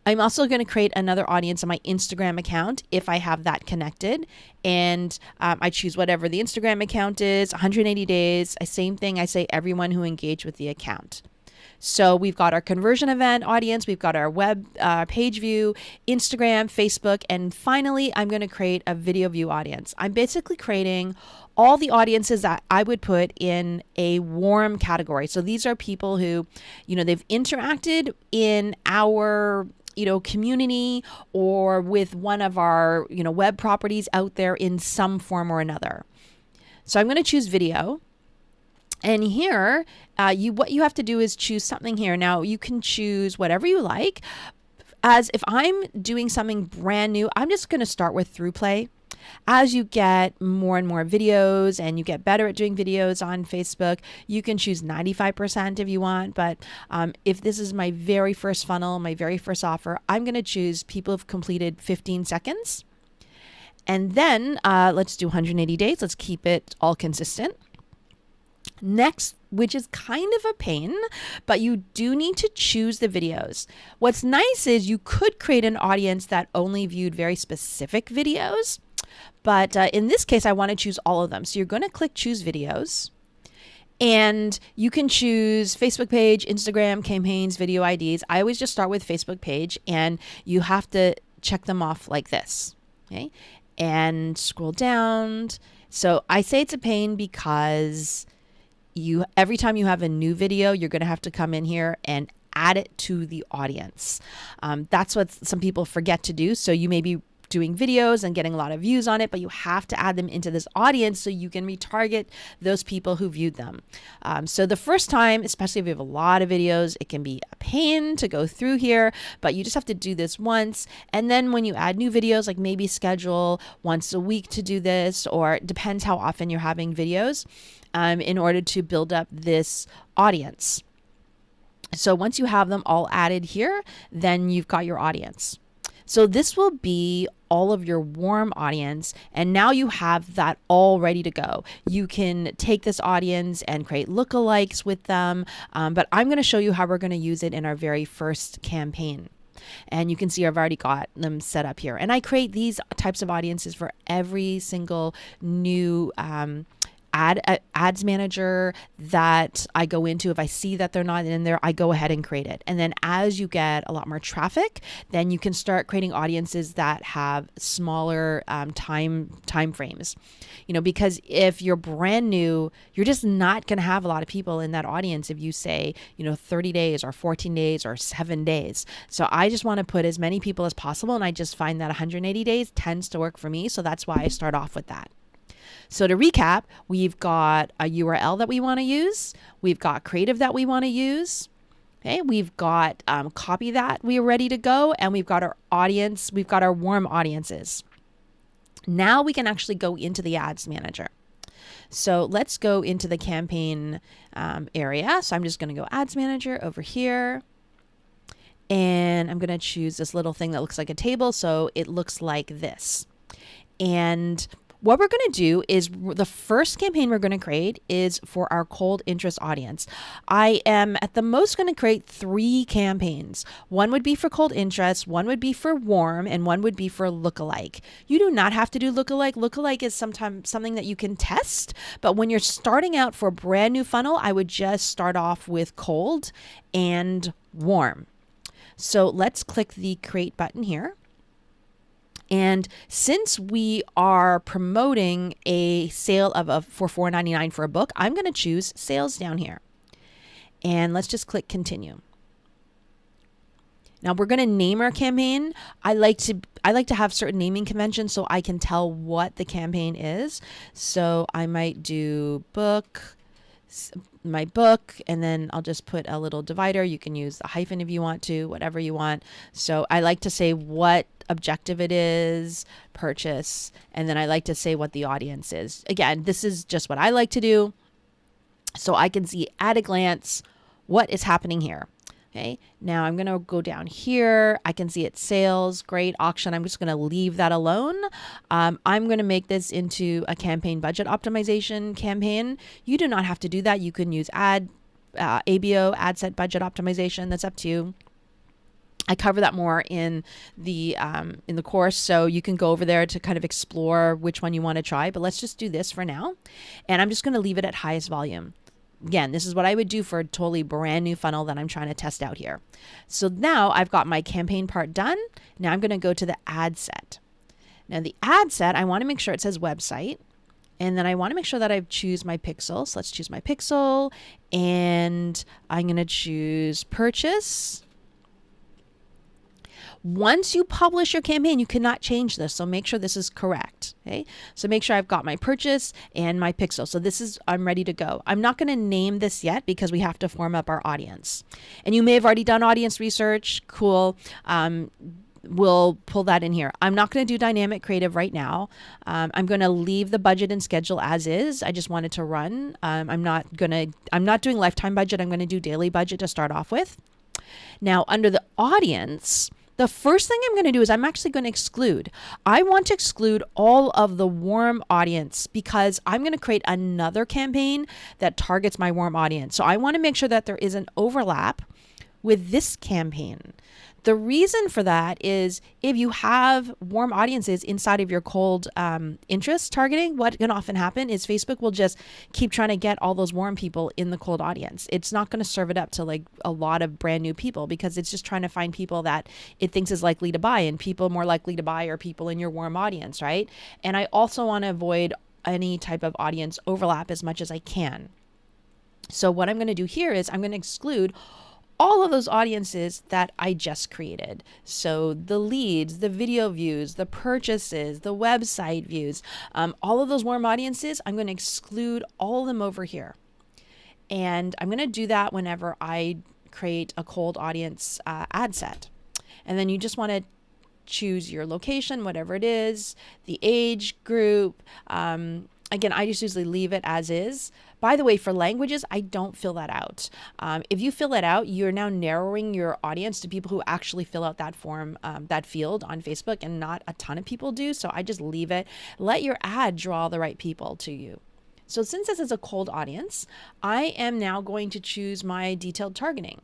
I'm also going to create another audience on my Instagram account if I have that connected. And I choose whatever the Instagram account is, 180 days. Same thing, I say everyone who engaged with the account. So we've got our conversion event audience, we've got our web page view, Instagram, Facebook, and finally, I'm going to create a video view audience. I'm basically creating all the audiences that I would put in a warm category. So these are people who, they've interacted in our community or with one of our, web properties out there in some form or another. So I'm going to choose video. And here, what you have to do is choose something here. Now, you can choose whatever you like. As if I'm doing something brand new, I'm just going to start with ThroughPlay. As you get more and more videos and you get better at doing videos on Facebook, you can choose 95% if you want. But if this is my very first funnel, my very first offer, I'm going to choose people who've completed 15 seconds. And then let's do 180 days. Let's keep it all consistent. Next, which is kind of a pain, but you do need to choose the videos. What's nice is you could create an audience that only viewed very specific videos, but in this case, I want to choose all of them. So you're going to click choose videos. And you can choose Facebook page, Instagram, campaigns, video IDs. I always just start with Facebook page, and you have to check them off like this. Okay. And scroll down. So I say it's a pain because every time you have a new video, you're going to have to come in here and add it to the audience. That's what some people forget to do. So you may be doing videos and getting a lot of views on it, but you have to add them into this audience so you can retarget those people who viewed them. So the first time, especially if you have a lot of videos, it can be a pain to go through here, but you just have to do this once. And then when you add new videos, like maybe schedule once a week to do this, or it depends how often you're having videos, in order to build up this audience. So once you have them all added here, then you've got your audience. So this will be all of your warm audience, and now you have that all ready to go. You can take this audience and create lookalikes with them, but I'm going to show you how we're going to use it in our very first campaign. And you can see I've already got them set up here. And I create these types of audiences for every single new ads manager that I go into. If I see that they're not in there, I go ahead and create it. And then as you get a lot more traffic, then you can start creating audiences that have smaller time frames. Because if you're brand new, you're just not going to have a lot of people in that audience if you say 30 days or 14 days or 7 days. So I just want to put as many people as possible, and I just find that 180 days tends to work for me. So that's why I start off with that. So to recap, we've got a URL that we want to use. We've got creative that we want to use. Okay, we've got copy that we're ready to go, and we've got our audience. We've got our warm audiences. Now we can actually go into the ads manager. So let's go into the campaign area. So I'm just going to go ads manager over here. And I'm going to choose this little thing that looks like a table. So it looks like this. And what we're going to do is the first campaign we're going to create is for our cold interest audience. I am at the most going to create 3 campaigns. One would be for cold interest, one would be for warm, and one would be for lookalike. You do not have to do lookalike. Lookalike is sometimes something that you can test, but when you're starting out for a brand new funnel, I would just start off with cold and warm. So let's click the create button here. And since we are promoting a sale for $4.99 for a book, I'm going to choose sales down here. And let's just click continue. Now we're going to name our campaign. I like to have certain naming conventions so I can tell what the campaign is. So I might do my book, and then I'll just put a little divider. You can use the hyphen if you want to, whatever you want. So I like to say what objective it is, purchase, and then I like to say what the audience is. Again, this is just what I like to do, so I can see at a glance what is happening here. Okay, now I'm going to go down here. I can see it's sales, great, auction. I'm just going to leave that alone. I'm going to make this into a campaign budget optimization campaign. You do not have to do that. You can use ABO, ad set budget optimization. That's up to you. I cover that more in the course, so you can go over there to kind of explore which one you want to try. But let's just do this for now. And I'm just going to leave it at highest volume. Again, this is what I would do for a totally brand new funnel that I'm trying to test out here. So now I've got my campaign part done. Now I'm going to go to the ad set. Now the ad set, I want to make sure it says website. And then I want to make sure that I choose my pixel. So let's choose my pixel. And I'm going to choose purchase. Once you publish your campaign, you cannot change this. So make sure this is correct. Okay. So make sure I've got my purchase and my pixel. So I'm ready to go. I'm not going to name this yet because we have to form up our audience. And you may have already done audience research. Cool. We'll pull that in here. I'm not going to do dynamic creative right now. I'm going to leave the budget and schedule as is. I just wanted to run. I'm not doing lifetime budget. I'm going to do daily budget to start off with. Now under the audience, the first thing I'm going to do is I'm actually going to exclude. I want to exclude all of the warm audience because I'm going to create another campaign that targets my warm audience. So I want to make sure that there is an overlap with this campaign. The reason for that is if you have warm audiences inside of your cold interest targeting, what can often happen is Facebook will just keep trying to get all those warm people in the cold audience. It's not going to serve it up to like a lot of brand new people because it's just trying to find people that it thinks is likely to buy, and people more likely to buy are people in your warm audience, right? And I also want to avoid any type of audience overlap as much as I can. So what I'm going to do here is I'm going to exclude all of those audiences that I just created. So the leads, the video views, the purchases, the website views, all of those warm audiences, I'm going to exclude all of them over here. And I'm going to do that whenever I create a cold audience ad set. And then you just want to choose your location, whatever it is, the age group. Again, I just usually leave it as is. By the way, for languages, I don't fill that out. If you fill it out, you're now narrowing your audience to people who actually fill out that form, that field on Facebook, and not a ton of people do. So I just leave it. Let your ad draw the right people to you. So since this is a cold audience, I am now going to choose my detailed targeting.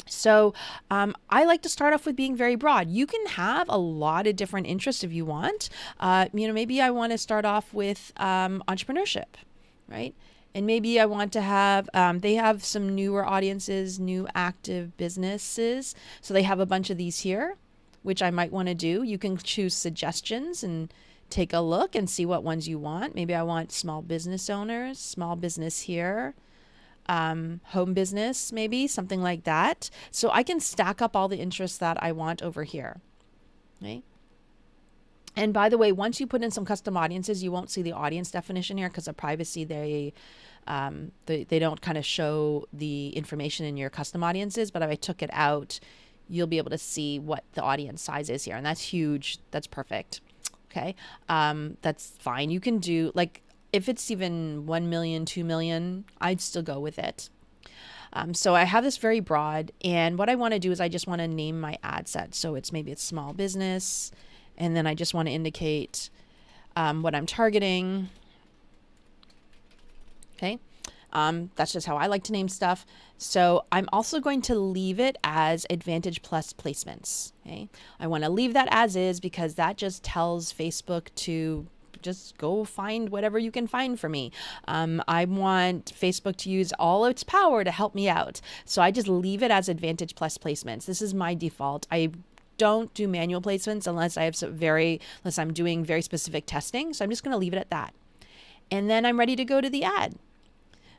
So I like to start off with being very broad. You can have a lot of different interests if you want. Maybe I want to start off with entrepreneurship, right? And maybe I want to have, they have some newer audiences, new active businesses. So they have a bunch of these here, which I might want to do. You can choose suggestions and take a look and see what ones you want. Maybe I want small business owners, small business here. Home business, maybe something like that. So I can stack up all the interests that I want over here. Okay. And by the way, once you put in some custom audiences, you won't see the audience definition here because of privacy. They don't kind of show the information in your custom audiences, but if I took it out, you'll be able to see what the audience size is here. And that's huge. That's perfect. Okay. That's fine. You can do like, if it's even 1 million, 2 million, I'd still go with it. So I have this very broad, and what I want to do is I just want to name my ad set. So maybe it's small business, and then I just want to indicate what I'm targeting. Okay. That's just how I like to name stuff. So I'm also going to leave it as Advantage Plus placements. Okay. I want to leave that as is because that just tells Facebook to just go find whatever you can find for me. I want Facebook to use all its power to help me out. So I just leave it as Advantage Plus placements. This is my default. I don't do manual placements unless I'm doing very specific testing. So I'm just going to leave it at that. And then I'm ready to go to the ad.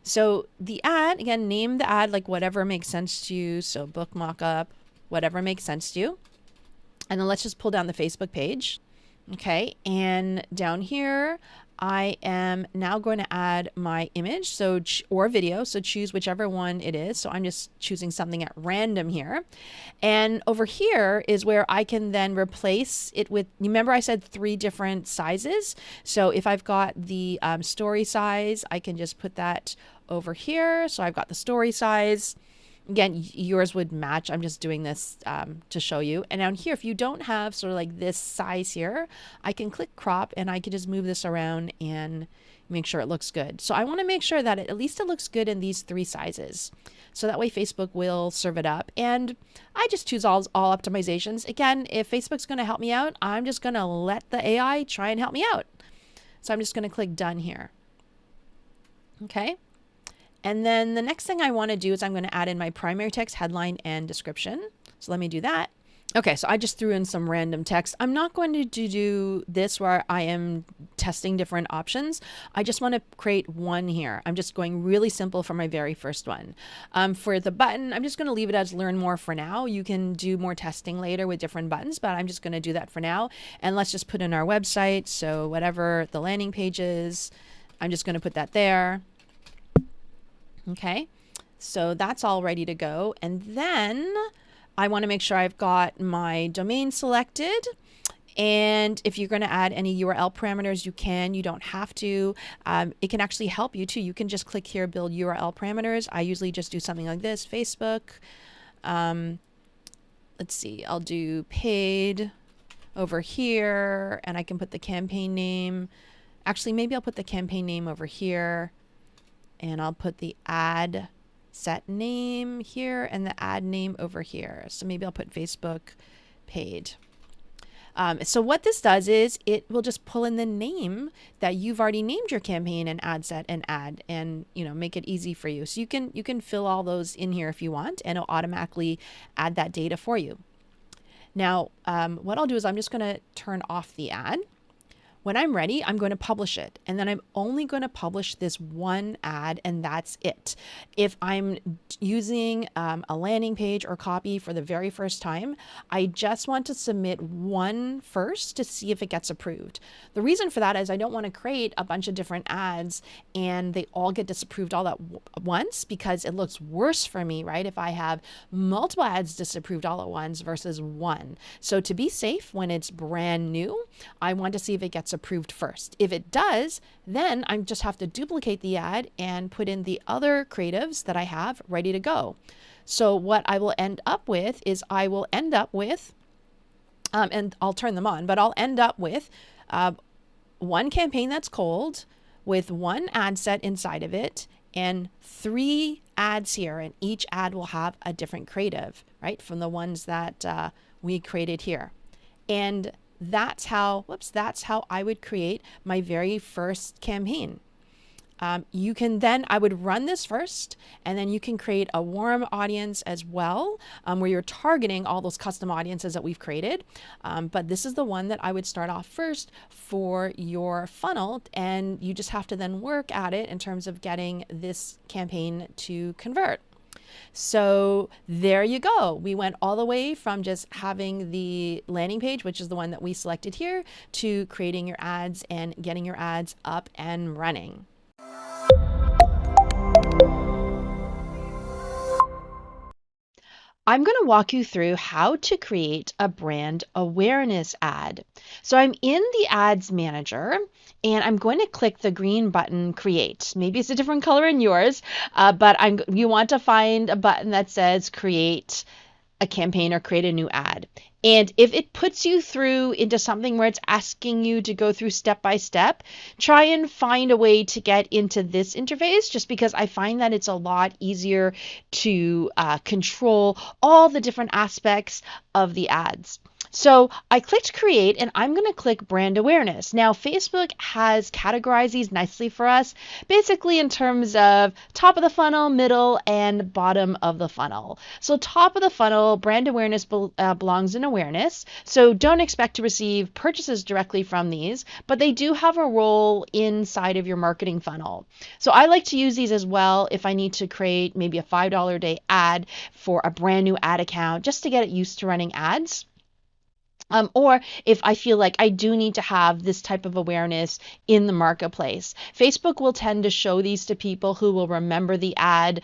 So the ad, again, name the ad like whatever makes sense to you. So book mockup, whatever makes sense to you. And then let's just pull down the Facebook page. Okay, and down here, I am now going to add my image, or video, so choose whichever one it is. So I'm just choosing something at random here. And over here is where I can then replace it with, remember I said 3 different sizes. So if I've got the story size, I can just put that over here. So I've got the story size. Again, yours would match. I'm just doing this to show you. And down here, if you don't have sort of like this size here, I can click crop and I can just move this around and make sure it looks good. So I want to make sure that at least it looks good in these 3 sizes. So that way Facebook will serve it up. And I just choose all optimizations. Again, if Facebook's going to help me out, I'm just going to let the AI try and help me out. So I'm just going to click done here. Okay. And then the next thing I want to do is I'm going to add in my primary text, headline, and description. So let me do that. Okay, so I just threw in some random text. I'm not going to do this where I am testing different options. I just want to create one here. I'm just going really simple for my very first one. For the button, I'm just going to leave it as learn more for now. You can do more testing later with different buttons, but I'm just going to do that for now. And let's just put in our website. So whatever the landing page is, I'm just going to put that there. Okay, so that's all ready to go. And then I want to make sure I've got my domain selected. And if you're going to add any URL parameters, you can. You don't have to. It can actually help you too. You can just click here, build URL parameters. I usually just do something like this, Facebook. Let's see, I'll do paid over here, and I can put the campaign name. Actually, maybe I'll put the campaign name over here. And I'll put the ad set name here and the ad name over here. So maybe I'll put Facebook paid. So what this does is it will just pull in the name that you've already named your campaign and ad set and add, and make it easy for you. So you can fill all those in here if you want, and it'll automatically add that data for you. Now, what I'll do is I'm just going to turn off the ad. When I'm ready, I'm going to publish it. And then I'm only going to publish this one ad, and that's it. If I'm using a landing page or copy for the very first time, I just want to submit one first to see if it gets approved. The reason for that is I don't want to create a bunch of different ads and they all get disapproved all at once, because it looks worse for me, right? If I have multiple ads disapproved all at once versus one. So to be safe when it's brand new, I want to see if it gets approved first. If it does, then I just have to duplicate the ad and put in the other creatives that I have ready to go. So what I will end up with is and I'll turn them on, but I'll end up with one campaign that's cold with one ad set inside of it and 3 ads here, and each ad will have a different creative, right, from the ones that we created here. And that's how I would create my very first campaign. I would run this first, and then you can create a warm audience as well, where you're targeting all those custom audiences that we've created. But this is the one that I would start off first for your funnel, and you just have to then work at it in terms of getting this campaign to convert. So there you go. We went all the way from just having the landing page, which is the one that we selected here, to creating your ads and getting your ads up and running. I'm going to walk you through how to create a brand awareness ad. So I'm in the ads manager, and I'm going to click the green button, create. Maybe it's a different color in yours, but you want to find a button that says create a campaign or create a new ad. And if it puts you through into something where it's asking you to go through step by step, try and find a way to get into this interface, just because I find that it's a lot easier to control all the different aspects of the ads. So I clicked create, and I'm going to click brand awareness. Now, Facebook has categorized these nicely for us, basically in terms of top of the funnel, middle, and bottom of the funnel. So top of the funnel, brand awareness belongs in awareness. So don't expect to receive purchases directly from these, but they do have a role inside of your marketing funnel. So I like to use these as well if I need to create maybe a $5 a day ad for a brand new ad account, just to get it used to running ads. Or if I feel like I do need to have this type of awareness in the marketplace. Facebook will tend to show these to people who will remember the ad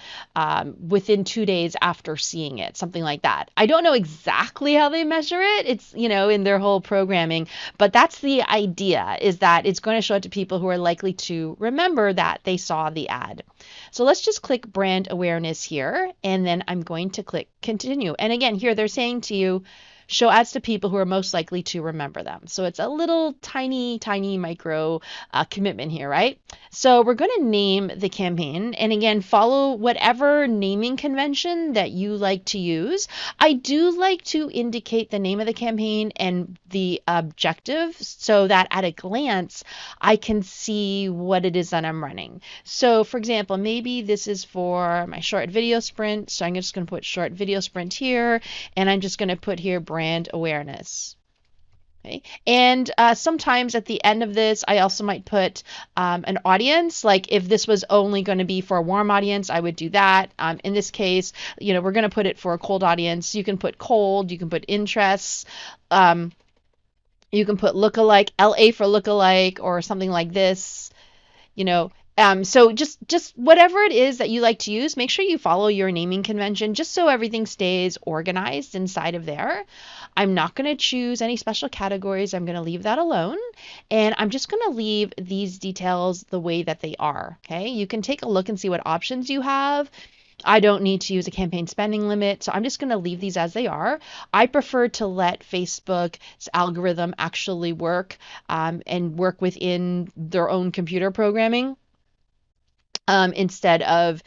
within 2 days after seeing it, something like that. I don't know exactly how they measure it. It's, in their whole programming, but that's the idea, is that it's going to show it to people who are likely to remember that they saw the ad. So let's just click brand awareness here, and then I'm going to click continue. And again, here they're saying to you, show ads to people who are most likely to remember them. So it's a little tiny micro commitment here, right? So we're going to name the campaign, and again, follow whatever naming convention that you like to use. I do like to indicate the name of the campaign and the objective so that at a glance, I can see what it is that I'm running. So for example, maybe this is for my short video sprint. So I'm just going to put short video sprint here, and I'm just going to put here brand awareness. Okay. And sometimes at the end of this, I also might put an audience. Like if this was only going to be for a warm audience, I would do that. In this case, we're going to put it for a cold audience. You can put cold, you can put interests, you can put lookalike, LA for lookalike, or something like this, so just whatever it is that you like to use, make sure you follow your naming convention just so everything stays organized inside of there. I'm not going to choose any special categories. I'm going to leave that alone. And I'm just going to leave these details the way that they are. Okay. You can take a look and see what options you have. I don't need to use a campaign spending limit, so I'm just going to leave these as they are. I prefer to let Facebook's algorithm actually work and work within their own computer programming. instead of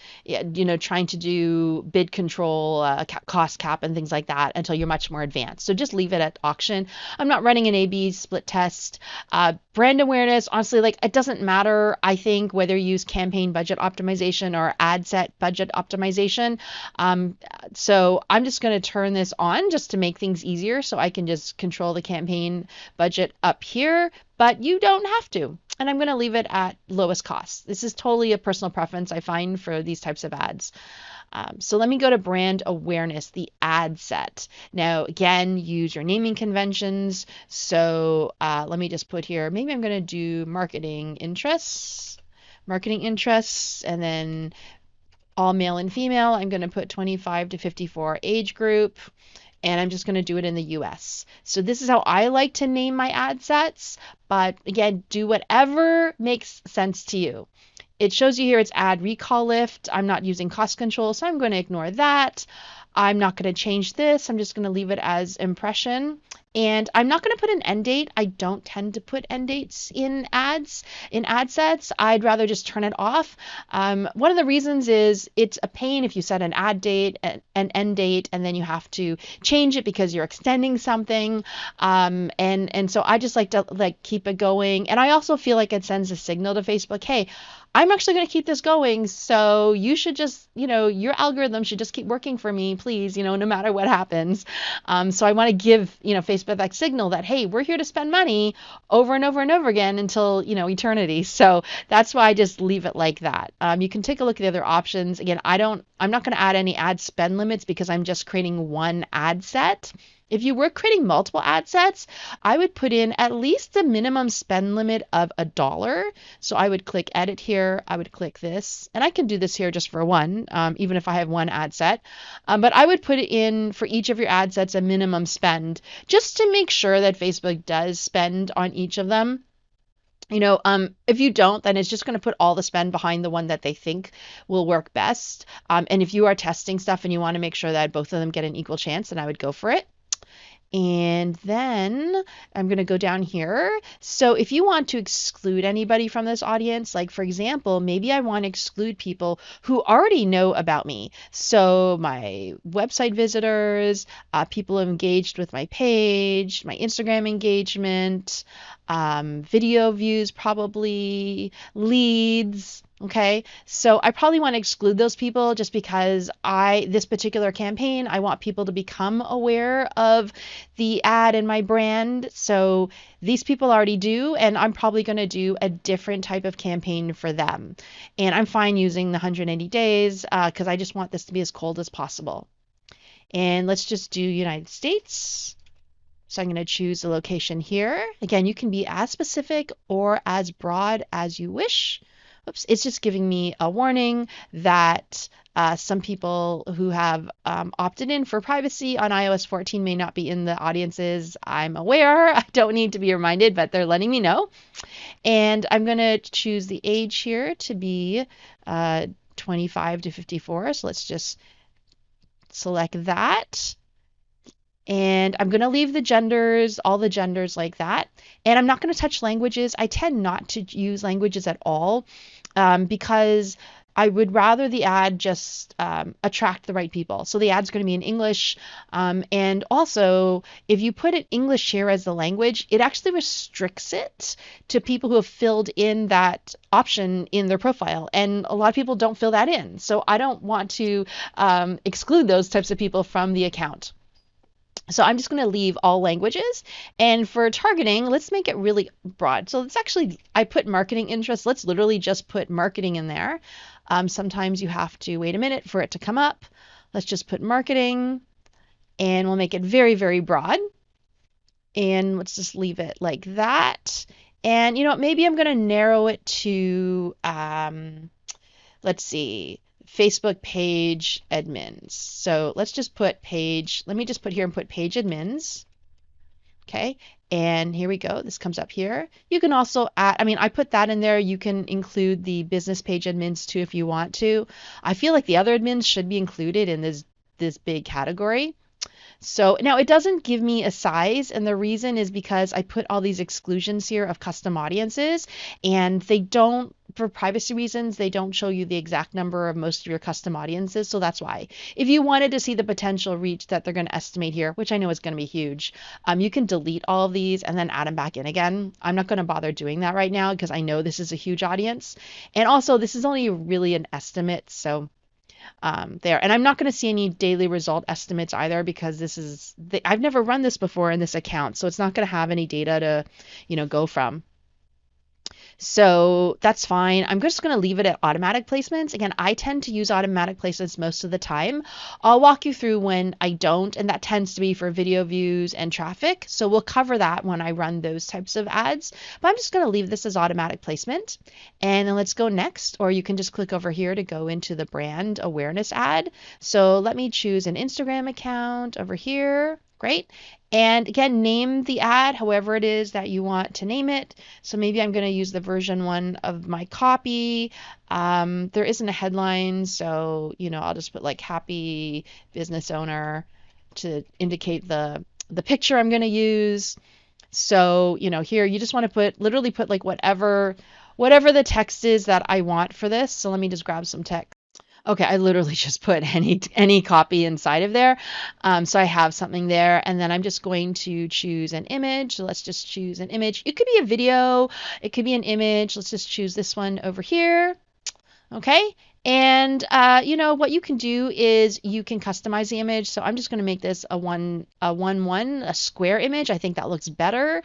trying to do bid control, cost cap and things like that until you're much more advanced. So just leave it at auction. I'm not running an A/B split test. Brand awareness, honestly, like it doesn't matter, I think, whether you use campaign budget optimization or ad set budget optimization. So I'm just going to turn this on just to make things easier, so I can just control the campaign budget up here, but you don't have to. And I'm going to leave it at lowest cost. This is totally a personal preference, I find, for these types of ads. So let me go to brand awareness, the ad set. Now, again, use your naming conventions. So let me just put here, maybe I'm going to do marketing interests, and then all male and female. I'm going to put 25 to 54 age group. And I'm just going to do it in the US. So this is how I like to name my ad sets. But again, do whatever makes sense to you. It shows you here it's ad recall lift. I'm not using cost control, so I'm going to ignore that. I'm not going to change this. I'm just going to leave it as impression. And I'm not going to put an end date. I don't tend to put end dates in ads, in ad sets. I'd rather just turn it off. One of the reasons is it's a pain if you set an ad date, an end date, and then you have to change it because you're extending something. And so I just like to keep it going. And I also feel like it sends a signal to Facebook, hey, I'm actually going to keep this going. So you should just, your algorithm should just keep working for me, please, no matter what happens. So I want to give, Facebook that signal that, hey, we're here to spend money over and over and over again until, eternity. So that's why I just leave it like that. You can take a look at the other options. Again, I'm not going to add any ad spend limits because I'm just creating one ad set. If you were creating multiple ad sets, I would put in at least a minimum spend limit of $1. So I would click edit here. I would click this, and I can do this here just for one, even if I have one ad set. But I would put it in for each of your ad sets a minimum spend just to make sure that Facebook does spend on each of them. If you don't, then it's just going to put all the spend behind the one that they think will work best. And if you are testing stuff and you want to make sure that both of them get an equal chance, then I would go for it. And then I'm going to go down here. So if you want to exclude anybody from this audience, like for example, maybe I want to exclude people who already know about me. So my website visitors, people who engaged with my page, my Instagram engagement, video views, probably leads. Okay, so I probably want to exclude those people just because this particular campaign, I want people to become aware of the ad and my brand. So these people already do, and I'm probably going to do a different type of campaign for them. And I'm fine using the 180 days because I just want this to be as cold as possible. And let's just do United States. So I'm going to choose the location here. Again, you can be as specific or as broad as you wish. Oops, it's just giving me a warning that some people who have opted in for privacy on iOS 14 may not be in the audiences. I'm aware. I don't need to be reminded, but they're letting me know. And I'm going to choose the age here to be 25 to 54. So let's just select that. And I'm going to leave the genders, all the genders like that. And I'm not going to touch languages. I tend not to use languages at all because I would rather the ad just attract the right people. So the ad's going to be in English. And also, if you put it English here as the language, it actually restricts it to people who have filled in that option in their profile. And a lot of people don't fill that in. So I don't want to exclude those types of people from the account. So I'm just going to leave all languages. And for targeting, let's make it really broad. So let's actually, I put marketing interests. Let's literally just put marketing in there. Sometimes you have to wait a minute for it to come up. Let's just put marketing and we'll make it very, very broad. And let's just leave it like that. And, maybe I'm going to narrow it to, let's see, Facebook page admins. So let's just put page, let me just put here and put page admins. Okay, and here we go. This comes up here. You can also add, I put that in there. You can include the business page admins too if you want to. I feel like the other admins should be included in this big category. So now it doesn't give me a size, and the reason is because I put all these exclusions here of custom audiences, and they don't, for privacy reasons, they don't show you the exact number of most of your custom audiences. So that's why. If you wanted to see the potential reach that they're going to estimate here, which I know is going to be huge, you can delete all of these and then add them back in again. I'm not going to bother doing that right now because I know this is a huge audience. And also, this is only really an estimate. So there. And I'm not going to see any daily result estimates either because I've never run this before in this account. So it's not going to have any data to, go from. So that's fine. I'm just going to leave it at automatic placements. Again, I tend to use automatic placements most of the time. I'll walk you through when I don't, and that tends to be for video views and traffic. So we'll cover that when I run those types of ads. But I'm just going to leave this as automatic placement. And then let's go next, or you can just click over here to go into the brand awareness ad. So let me choose an Instagram account over here. Great. And again, name the ad however it is that you want to name it. So maybe I'm going to use the version 1 of my copy. There isn't a headline, so I'll just put like happy business owner to indicate the picture I'm going to use. So here you just want to literally put like whatever the text is that I want for this. So let me just grab some text. Okay, I literally just put any copy inside of there. So I have something there, and then I'm just going to choose an image. So let's just choose an image. It could be a video, it could be an image. Let's just choose this one over here. Okay, and what you can do is you can customize the image. So I'm just going to make this a square image. I think that looks better.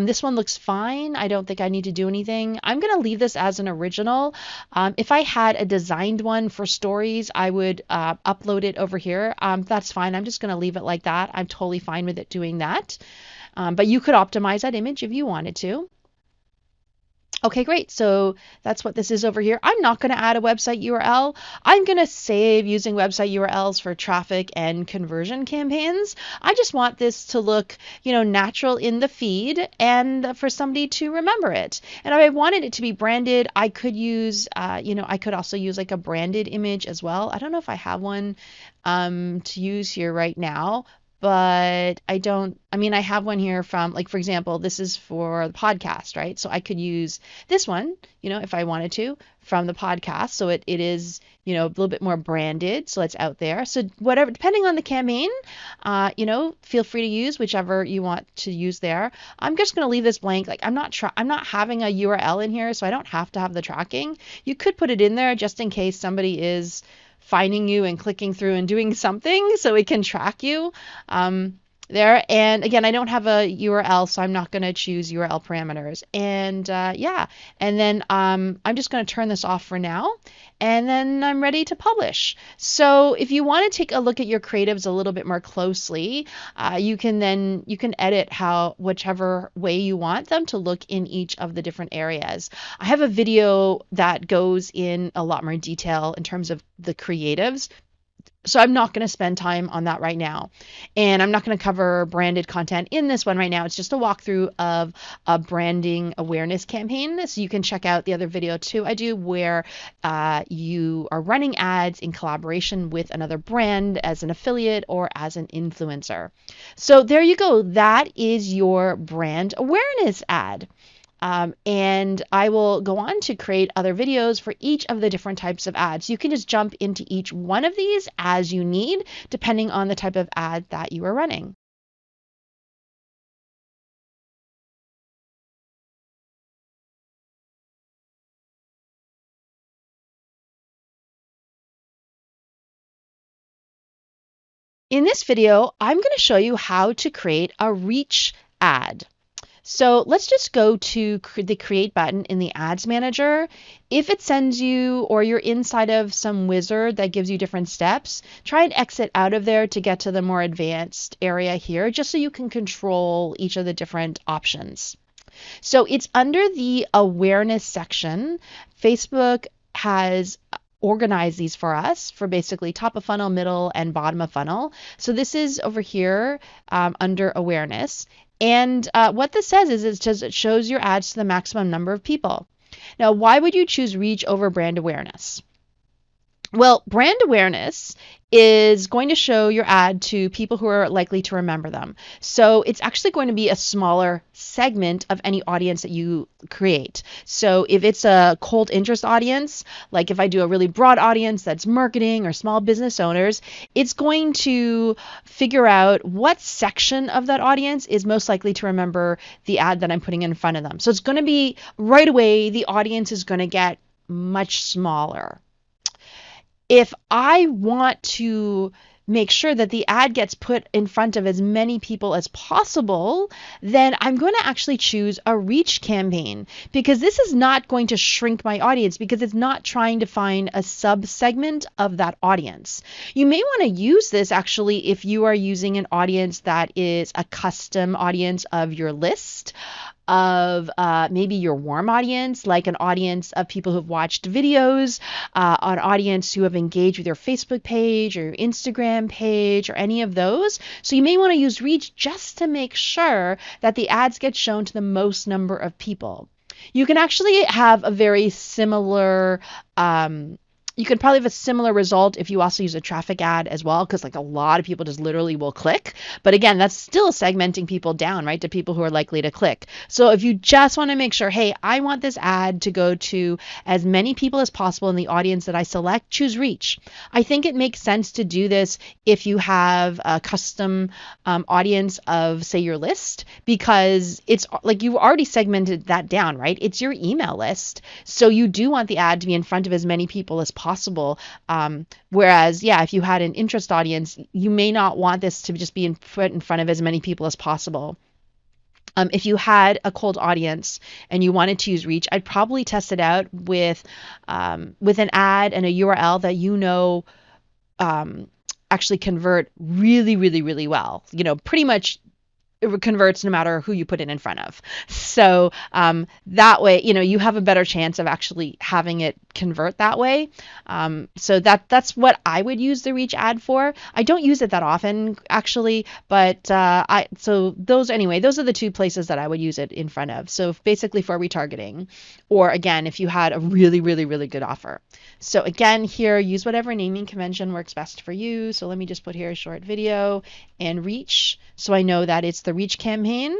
This one looks fine. I don't think I need to do anything. I'm going to leave this as an original. If I had a designed one for stories, I would upload it over here. That's fine. I'm just going to leave it like that. I'm totally fine with it doing that. But you could optimize that image if you wanted to. Okay, great. So that's what this is over here. I'm not going to add a website URL. I'm going to save using website URLs for traffic and conversion campaigns. I just want this to look, natural in the feed and for somebody to remember it. And if I wanted it to be branded, I could use, I could also use like a branded image as well. I don't know if I have one to use here right now, but I have one here from, like, for example, this is for the podcast, right? So I could use this one, if I wanted to, from the podcast. So it is, a little bit more branded. So it's out there. So whatever, depending on the campaign, feel free to use whichever you want to use there. I'm just going to leave this blank. Like, I'm not having a URL in here, so I don't have to have the tracking. You could put it in there just in case somebody is finding you and clicking through and doing something so it can track you there. And again, I don't have a URL, so I'm not going to choose URL parameters. And and then I'm just going to turn this off for now, and then I'm ready to publish. So if you want to take a look at your creatives a little bit more closely, you can edit whichever way you want them to look in each of the different areas. I have a video that goes in a lot more detail in terms of the creatives, so I'm not going to spend time on that right now. And I'm not going to cover branded content in this one right now. It's just a walkthrough of a branding awareness campaign. So you can check out the other video too I do where you are running ads in collaboration with another brand as an affiliate or as an influencer. So there you go. That is your brand awareness ad. And I will go on to create other videos for each of the different types of ads. You can just jump into each one of these as you need, depending on the type of ad that you are running. In this video, I'm going to show you how to create a reach ad. So let's just go to the create button in the ads manager. If it sends you or you're inside of some wizard that gives you different steps, try and exit out of there to get to the more advanced area here, just so you can control each of the different options. So it's under the awareness section. Facebook has organize these for us for basically top of funnel, middle, and bottom of funnel. So this is over here under awareness. And what this says is it shows your ads to the maximum number of people. Now, why would you choose reach over brand awareness? Well, brand awareness is going to show your ad to people who are likely to remember them. So it's actually going to be a smaller segment of any audience that you create. So if it's a cold interest audience, like if I do a really broad audience that's marketing or small business owners, it's going to figure out what section of that audience is most likely to remember the ad that I'm putting in front of them. So it's going to be right away, the audience is going to get much smaller. If I want to make sure that the ad gets put in front of as many people as possible, then I'm going to actually choose a reach campaign, because this is not going to shrink my audience, because it's not trying to find a sub-segment of that audience. You may want to use this actually if you are using an audience that is a custom audience of your list, of maybe your warm audience, like an audience of people who've watched videos, an audience who have engaged with your Facebook page or your Instagram page or any of those. So you may want to use reach just to make sure that the ads get shown to the most number of people. You can actually have a very similar you can probably have a similar result if you also use a traffic ad as well, because like a lot of people just literally will click. But again, that's still segmenting people down, right, to people who are likely to click. So if you just want to make sure, hey, I want this ad to go to as many people as possible in the audience that I select, choose reach. I think it makes sense to do this if you have a custom audience of, say, your list, because it's like you've already segmented that down, right? It's your email list. So you do want the ad to be in front of as many people as possible. Whereas, yeah, if you had an interest audience, you may not want this to just be put in front of as many people as possible. If you had a cold audience and you wanted to use reach, I'd probably test it out with an ad and a URL that actually convert really, really, really well. Pretty much it converts no matter who you put it in front of. So that way, you have a better chance of actually having it convert that way. So that's what I would use the reach ad for. I don't use it that often actually, but those are the two places that I would use it in front of. So basically for retargeting, or again, if you had a really, really, really good offer. So again, here, use whatever naming convention works best for you. So let me just put here a short video and reach, so I know that it's the reach campaign.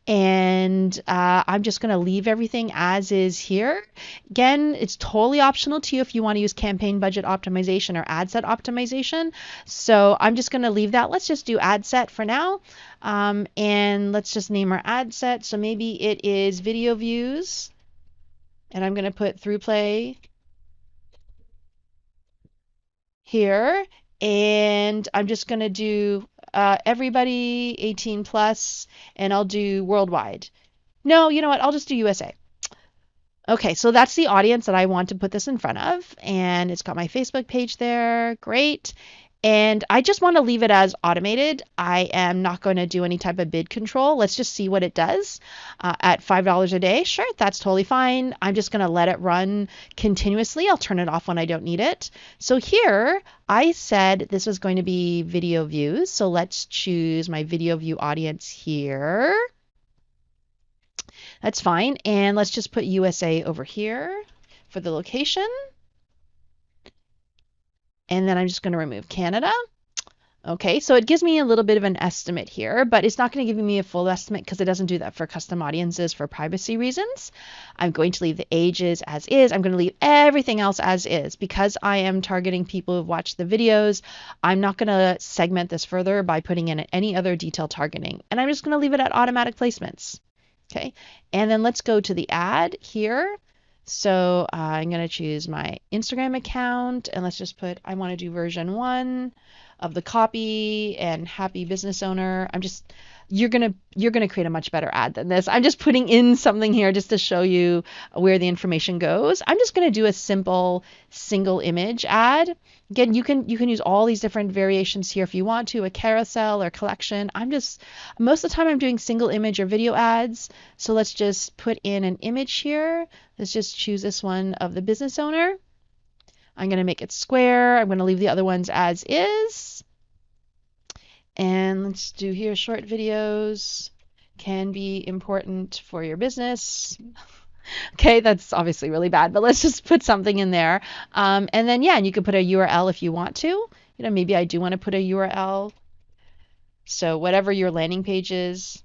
And I'm just going to leave everything as is here. Again, it's totally optional to you if you want to use campaign budget optimization or ad set optimization. So I'm just going to leave that. Let's just do ad set for now. And let's just name our ad set. So maybe it is video views. And I'm going to put through play here. And I'm just going to do everybody 18 plus, and I'll do worldwide. No, you know what? I'll just do USA. Okay, so that's the audience that I want to put this in front of, and it's got my Facebook page there. Great. And I just want to leave it as automated. I am not going to do any type of bid control. Let's just see what it does at $5 a day. Sure, that's totally fine. I'm just going to let it run continuously. I'll turn it off when I don't need it. So here I said this was going to be video views. So let's choose my video view audience here. That's fine. And let's just put USA over here for the location. And then I'm just going to remove Canada. Okay, so it gives me a little bit of an estimate here, but it's not going to give me a full estimate because it doesn't do that for custom audiences for privacy reasons. I'm going to leave the ages as is. I'm going to leave everything else as is because I am targeting people who've watched the videos. I'm not going to segment this further by putting in any other detailed targeting, and I'm just going to leave it at automatic placements. Okay, and then let's go to the ad here. So I'm going to choose my Instagram account, and let's just put, I want to do version 1 of the copy and happy business owner. You're going to create a much better ad than this. I'm just putting in something here just to show you where the information goes. I'm just going to do a simple single image ad. Again, you can use all these different variations here if you want to, a carousel or collection. Most of the time I'm doing single image or video ads. So let's just put in an image here. Let's just choose this one of the business owner. I'm going to make it square. I'm going to leave the other ones as is. And let's do here, short videos can be important for your business. Okay, that's obviously really bad, but let's just put something in there. And then, yeah, and you could put a URL if you want to. Maybe I do want to put a URL. So whatever your landing page is,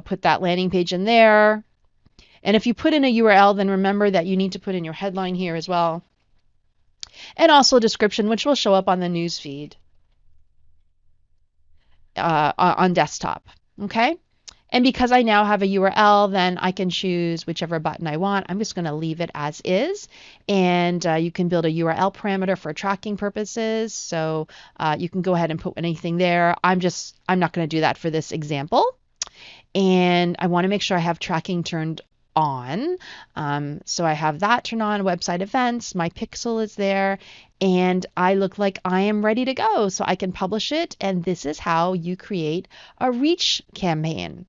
put that landing page in there. And if you put in a URL, then remember that you need to put in your headline here as well. And also a description, which will show up on the news feed on desktop. Okay? And because I now have a URL, then I can choose whichever button I want. I'm just going to leave it as is. And you can build a URL parameter for tracking purposes. So you can go ahead and put anything there. I'm not going to do that for this example. And I want to make sure I have tracking turned on. So I have that turned on, website events, my pixel is there, and I look like I am ready to go. So I can publish it. And this is how you create a reach campaign.